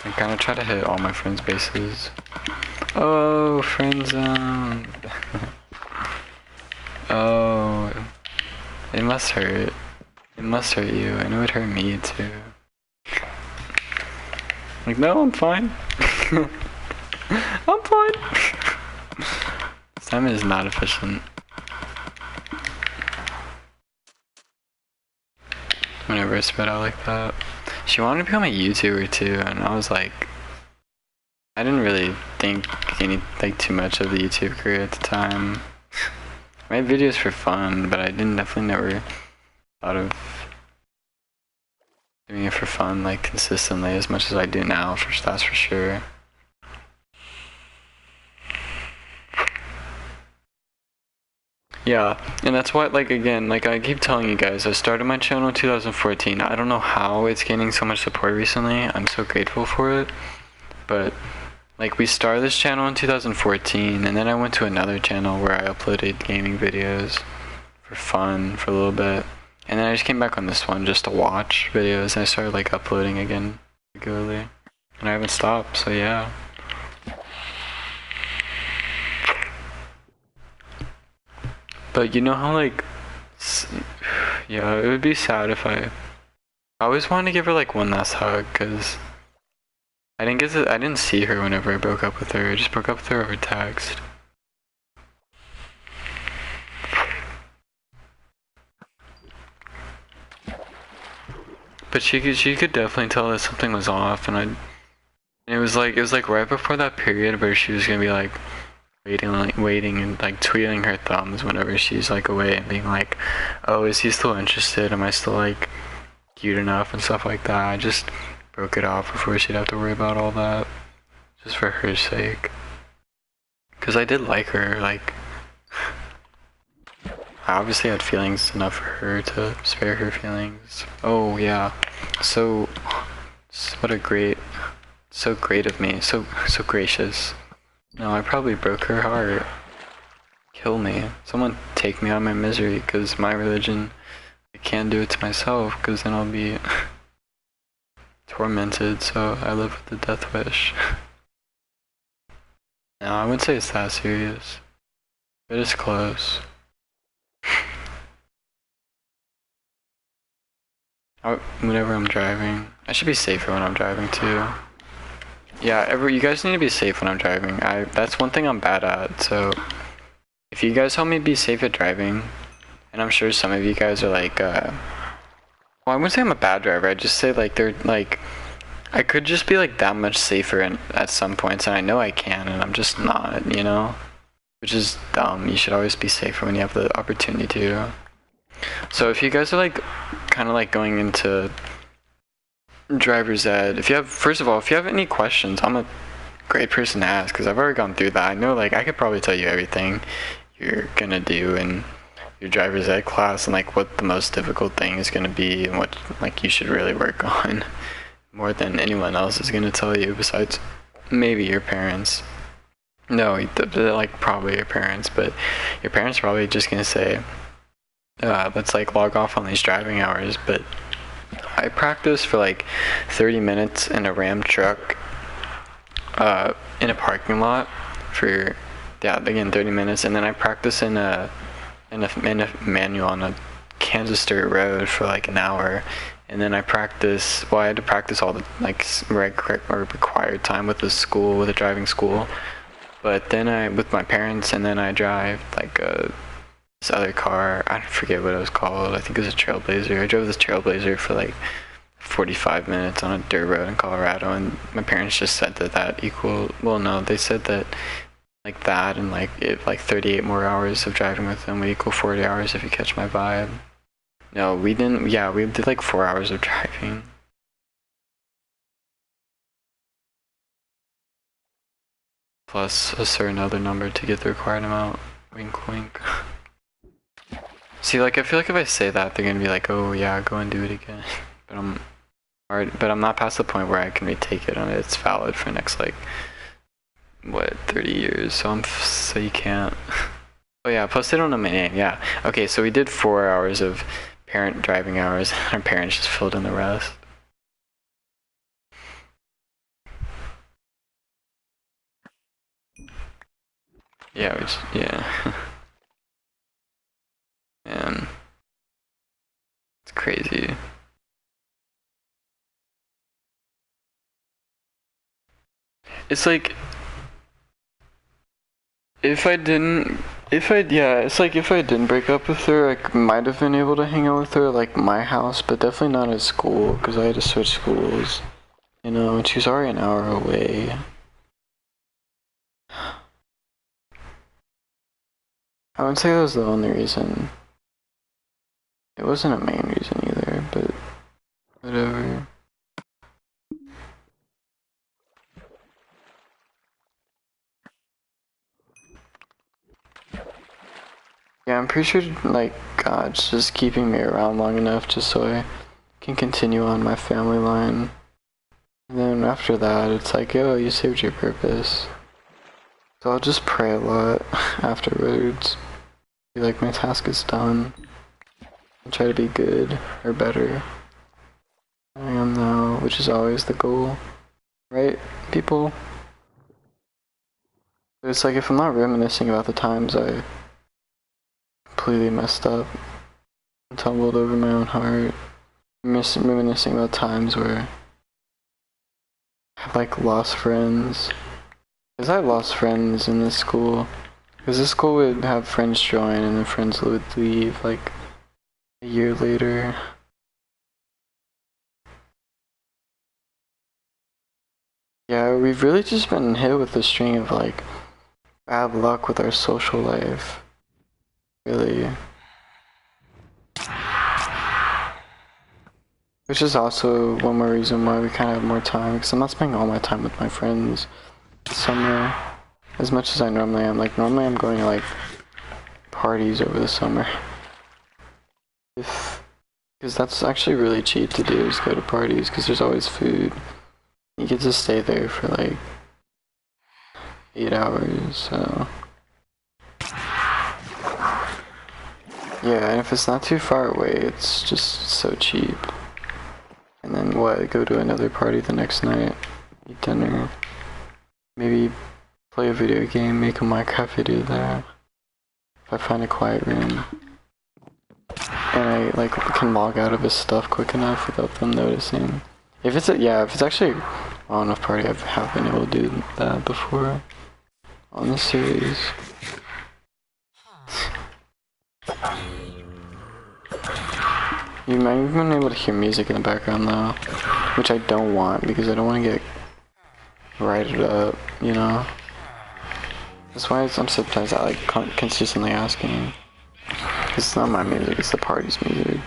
I kind of try to hit all my friends' bases. Oh, friend zone. Oh, it must hurt. It must hurt you. I know it hurt me too. Like no, I'm fine. I'm fine. Simon is not efficient. Whenever I spit out like that. She wanted to become a YouTuber too, and I was like, I didn't really think too much of the YouTube career at the time. I made videos for fun, but I definitely never thought of doing it for fun like consistently as much as I do now, that's for sure. Yeah, and that's why, like, again, like I keep telling you guys, I started my channel in 2014. I don't know how it's gaining so much support recently. I'm so grateful for it. But, like, we started this channel in 2014, and then I went to another channel where I uploaded gaming videos for fun for a little bit. And then I just came back on this one just to watch videos, and I started, like, uploading again regularly. And I haven't stopped, so yeah. But you know how, like, yeah, it would be sad if I always wanted to give her, like, one last hug, because I didn't see her whenever I broke up with her. I just broke up with her over text. But she could definitely tell that something was off, and it was like right before that period where she was gonna be like waiting and like twiddling her thumbs whenever she's like away and being like, oh, is he still interested? Am I still like cute enough and stuff like that? I just broke it off before she'd have to worry about all that, just for her sake. Cause I did like her, like I obviously had feelings enough for her to spare her feelings. Oh yeah, so great of me, so gracious. No, I probably broke her heart. Kill me. Someone take me out of my misery, because my religion, I can't do it to myself, because then I'll be tormented, so I live with the death wish. No, I wouldn't say it's that serious, but it's close. Whenever I'm driving, I should be safer when I'm driving too. Yeah, you guys need to be safe when I'm driving. That's one thing I'm bad at, so if you guys help me be safe at driving, and I'm sure some of you guys are like, well, I wouldn't say I'm a bad driver, I'd just say like they're like, I could just be like that much safer at some points, and I know I can, and I'm just not, you know? Which is dumb. You should always be safer when you have the opportunity to. So if you guys are like, kind of like going into driver's ed, first of all, if you have any questions, I'm a great person to ask, because I've already gone through that. I know, like, I could probably tell you everything you're gonna do in your driver's ed class, and like what the most difficult thing is gonna be, and what like you should really work on more than anyone else is gonna tell you, besides maybe your parents. No, they're like probably your parents, but your parents are probably just gonna say, let's like log off on these driving hours. But I practiced for like 30 minutes in a Ram truck in a parking lot for, yeah, again 30 minutes, and then I practiced in a manual on a Kansas dirt road for like an hour, and then I had to practice all the like required time with the driving school. But then with my parents, and then I drive like this other car, I forget what it was called, I think it was a Trailblazer. I drove this Trailblazer for like 45 minutes on a dirt road in Colorado, and my parents just said that equal, well no, they said that like that and like 38 more hours of driving with them would equal 40 hours if you catch my vibe. No, we didn't, yeah, we did like 4 hours of driving. plus a certain other number to get the required amount. Wink wink. See, like, I feel like if I say that, they're gonna be like, oh yeah, go and do it again. But I'm not past the point where I can retake it and it's valid for the next, like, what, 30 years, so you can't. Oh yeah, plus they don't know my name, yeah. Okay, so we did 4 hours of parent driving hours, and our parents just filled in the rest. Yeah, yeah. Man. It's crazy. It's like, it's like if I didn't break up with her, I might have been able to hang out with her, like, my house, but definitely not at school, because I had to switch schools, you know, and she was already an hour away. I wouldn't say that was the only reason. It wasn't a main reason either, but whatever. Yeah, I'm pretty sure, like, God's just keeping me around long enough just so I can continue on my family line. And then after that, it's like, yo, you saved your purpose. So I'll just pray a lot afterwards. Be like, my task is done. And try to be good, or better. I am now, which is always the goal. Right, people? But it's like, if I'm not reminiscing about the times I completely messed up and tumbled over my own heart, reminiscing about times where I've, like, lost friends. Because I lost friends in this school. Because this school would have friends join and then friends would leave, like, a year later. Yeah, we've really just been hit with a string of, like, bad luck with our social life. Really. Which is also one more reason why we kind of have more time, because I'm not spending all my time with my friends this summer as much as I normally am. Like, normally I'm going to, like, parties over the summer. Because that's actually really cheap to do, is go to parties, because there's always food. You get to stay there for, like, 8 hours, so... Yeah, and if it's not too far away, it's just so cheap. And then what, go to another party the next night, eat dinner, maybe play a video game, make a Minecraft video there, if I find a quiet room. And I, like, can log out of his stuff quick enough without them noticing. If it's actually a well enough party, I have been able to do that before on this series. You might have been able to hear music in the background though, which I don't want because I don't want to get righted up, you know? That's why I'm sometimes like consistently asking. It's not my music, it's the party's music.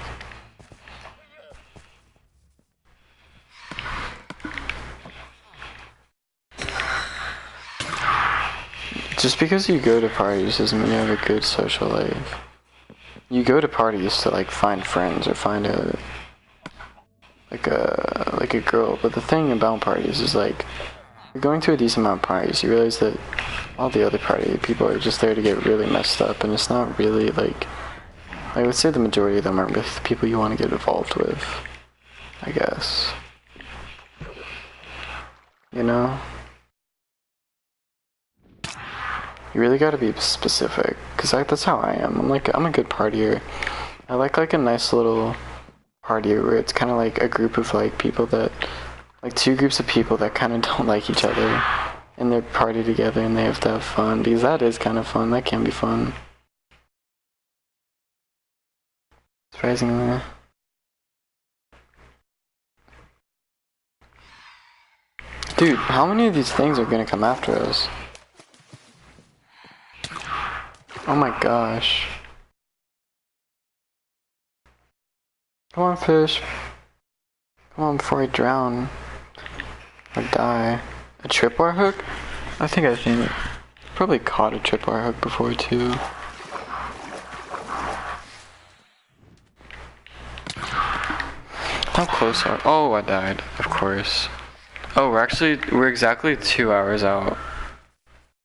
Just because you go to parties doesn't mean you have a good social life. You go to parties to, like, find friends or find a girl, but the thing about parties is, like, you're going to a decent amount of parties, you realize that all the other party people are just there to get really messed up, and it's not really, like, I would say the majority of them aren't really the people you want to get involved with, I guess. You know? You really gotta be specific, because that's how I am. I'm a good partier. I like a nice little party where it's kind of like a group of, like, people that, like, two groups of people that kind of don't like each other, and they're party together and they have to have fun, because that is kind of fun. That can be fun. Surprisingly. Dude, how many of these things are gonna come after us? Oh my gosh. Come on, fish. Come on before I drown. Or die. A tripwire hook? I think I've seen it. Probably caught a tripwire hook before too. How close are? Oh, I died. Of course. Oh, we're exactly 2 hours out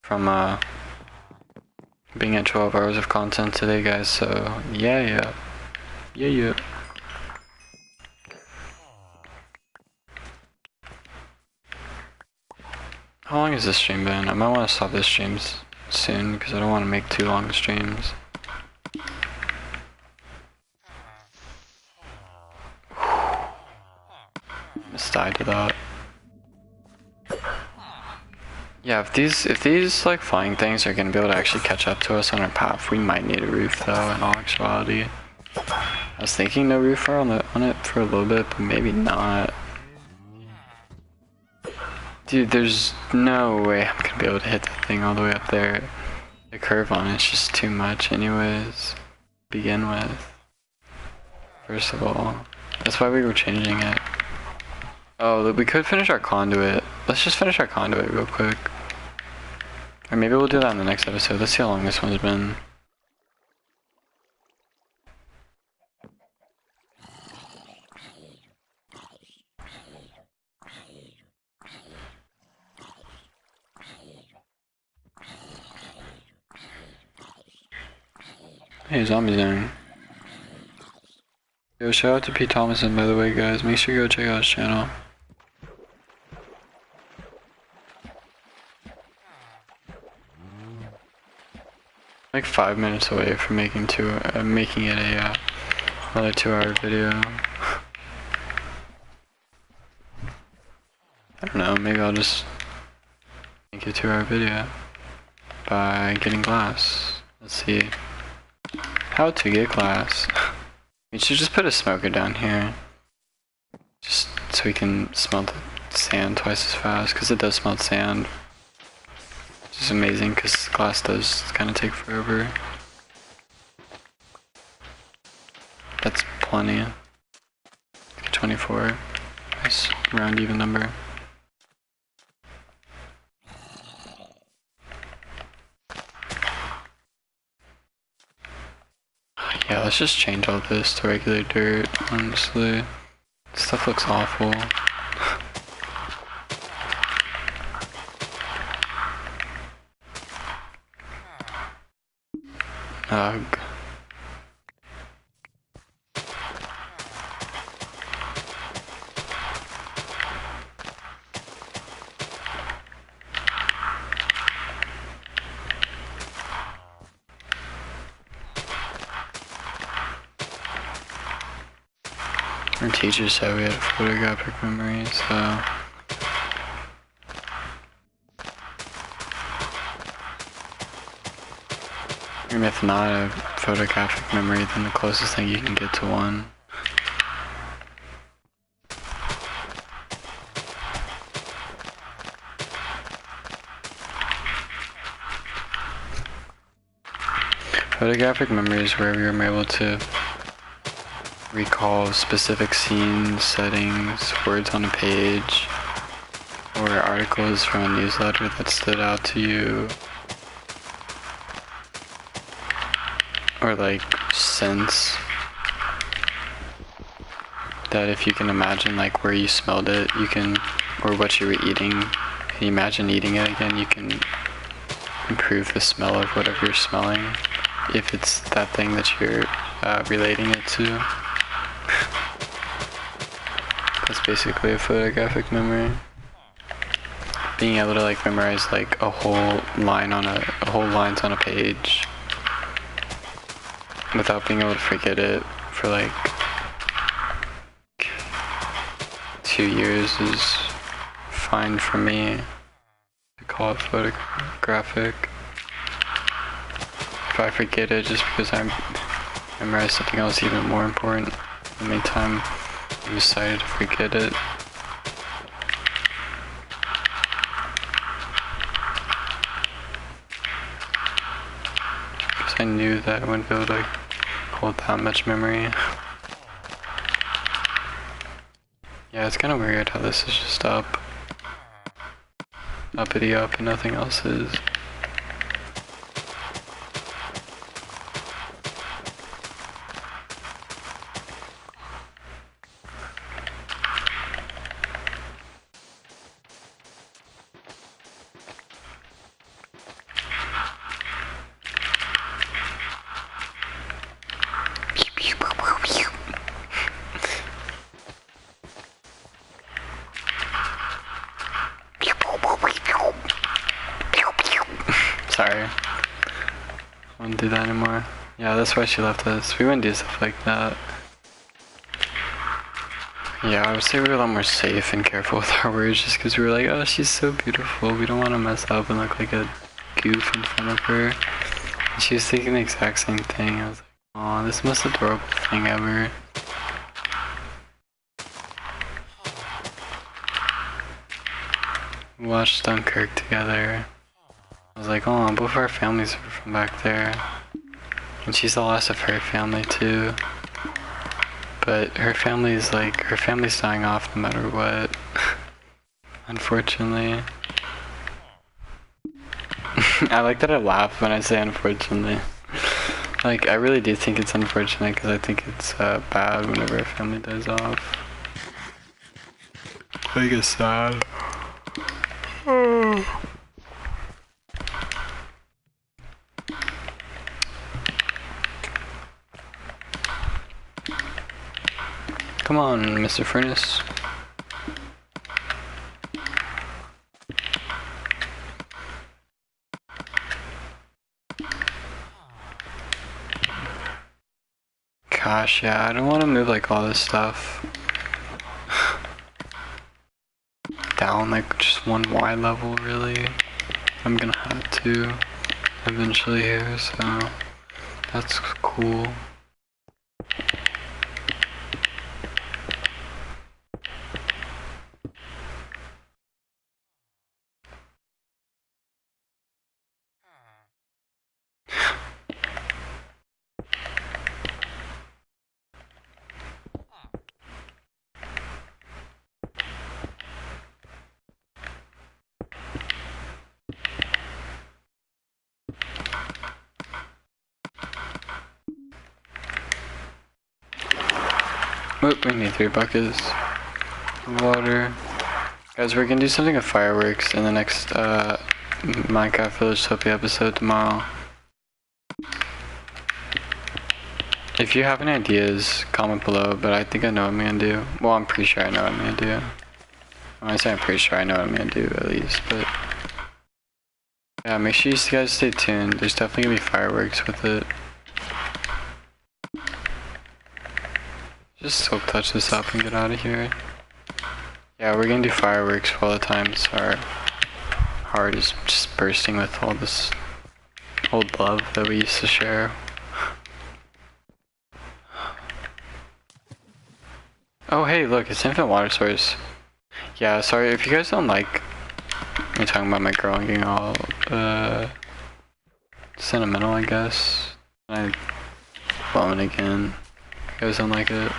from being at 12 hours of content today, guys. So yeah. How long has this stream been? I might want to stop this stream soon because I don't want to make too long streams. Just died to that. Yeah, if these like flying things are gonna be able to actually catch up to us on our path, we might need a roof though. In all actuality, I was thinking no roof on it for a little bit, but maybe not. Dude, there's no way I'm gonna be able to hit that thing all the way up there. The curve on it's just too much anyways, to begin with. First of all, that's why we were changing it. Oh, we could finish our conduit. Let's just finish our conduit real quick. Or maybe we'll do that in the next episode. Let's see how long this one's been. Hey, Zombie Zone. Yo, shout out to Pete Thomason, by the way, guys. Make sure you go check out his channel. Like 5 minutes away from making it another 2-hour video. I don't know, maybe I'll just make a 2-hour video by getting glass. Let's see how to get glass. We should just put a smoker down here, just so we can smelt the sand twice as fast, because it does smelt sand. Which is amazing, because glass does kind of take forever. That's plenty. 24. Nice round even number. Yeah, let's just change all this to regular dirt, honestly. This stuff looks awful. Ugh. Our teacher said we had photographic memory, so... Even if not a photographic memory, then the closest thing you can get to one. Photographic memory is where we were able to recall specific scenes, settings, words on a page, or articles from a newsletter that stood out to you, or like scents that if you can imagine like where you smelled it, you can, or what you were eating, and you imagine eating it again, you can improve the smell of whatever you're smelling, if it's that thing that you're relating it to. That's basically a photographic memory. Being able to like memorize like a whole lines on a page without being able to forget it for like 2 years is fine for me to call it photographic. If I forget it just because I memorize something else even more important, the main time I decided to forget it. Because I knew that I wouldn't be able to like, hold that much memory. Yeah, it's kind of weird how this is just up. uppity up and nothing else is. Sorry. I won't do that anymore. Yeah, that's why she left us. We wouldn't do stuff like that. Yeah, I would say we were a lot more safe and careful with our words just because we were like, oh, she's so beautiful. We don't want to mess up and look like a goof in front of her. And she was thinking the exact same thing. I was like, aw, this is the most adorable thing ever. We watched Dunkirk together. I was like, oh, both of our families are from back there. And she's the last of her family too. But her family's dying off no matter what. Unfortunately. I like that I laugh when I say unfortunately. Like, I really do think it's unfortunate because I think it's bad whenever a family dies off. I think it's sad. Come on, Mr. Furnace. Gosh, yeah, I don't want to move like all this stuff down like just one Y level really. I'm gonna have to eventually here, so that's cool. Oh, we need 3 buckets of water. Guys, we're gonna do something with fireworks in the next Minecraft VillageToopia episode tomorrow. If you have any ideas, comment below, but I think I know what I'm gonna do. Well, I'm pretty sure I know what I'm gonna do. When I say I'm pretty sure I know what I'm gonna do, at least, but... yeah, make sure you guys stay tuned. There's definitely gonna be fireworks with it. Just silk touch this up and get out of here. Yeah, we're gonna do fireworks for all the time, so our heart is just bursting with all this old love that we used to share. Oh hey, look, it's infinite water source. Yeah, sorry if you guys don't like me talking about my girl and getting all sentimental, I guess. I vomit again. You guys don't like it.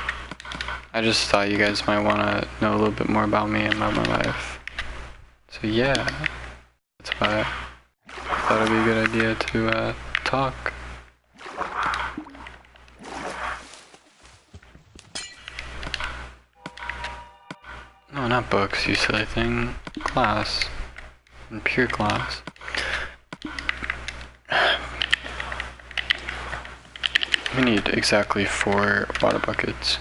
I just thought you guys might want to know a little bit more about me and about my life. So yeah, that's why I thought it'd be a good idea to talk. No, not books, you silly thing. Glass. And pure glass. We need exactly 4 water buckets.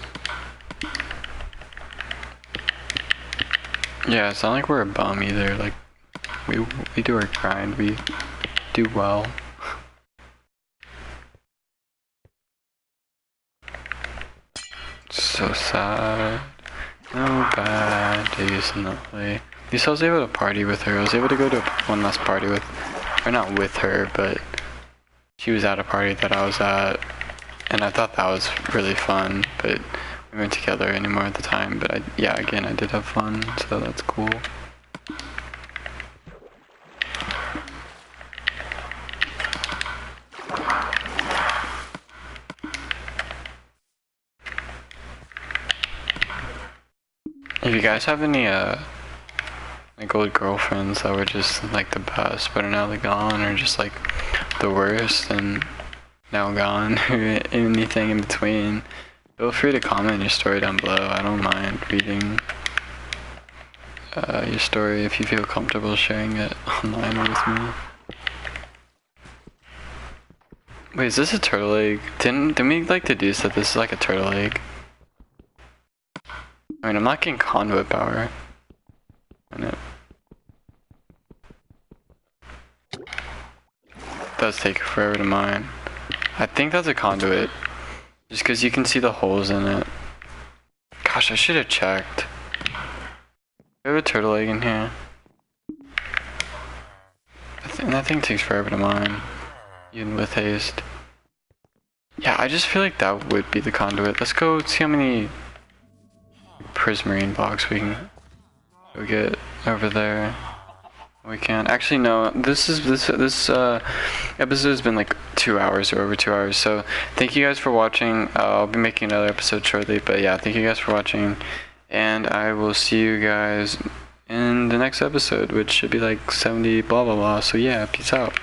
Yeah, it's not like we're a bum either. Like, we do our grind. We do well. So sad. No bad days in the way. At least I was able to party with her. I was able to go to one last party with, or not with her, but she was at a party that I was at, and I thought that was really fun, but we weren't together anymore at the time. But yeah, again, I did have fun, so that's cool. If you guys have any like like old girlfriends that were just like the best, but are now like gone, or just like the worst and now gone, or anything in between. Feel free to comment your story down below. I don't mind reading your story if you feel comfortable sharing it online with me. Wait, is this a turtle egg? Didn't we like deduce that this is like a turtle egg? I mean, I'm not getting conduit power in it. It does take forever to mine. I think that's a conduit, just because you can see the holes in it. Gosh, I should have checked. We have a turtle egg in here. That thing takes forever to mine, even with haste. Yeah, I just feel like that would be the conduit. Let's go see how many prismarine blocks we can go get over there. We can actually no. This episode has been like 2 hours or over 2 hours. So thank you guys for watching. I'll be making another episode shortly. But yeah, thank you guys for watching, and I will see you guys in the next episode, which should be like 70 blah blah blah. So yeah, peace out.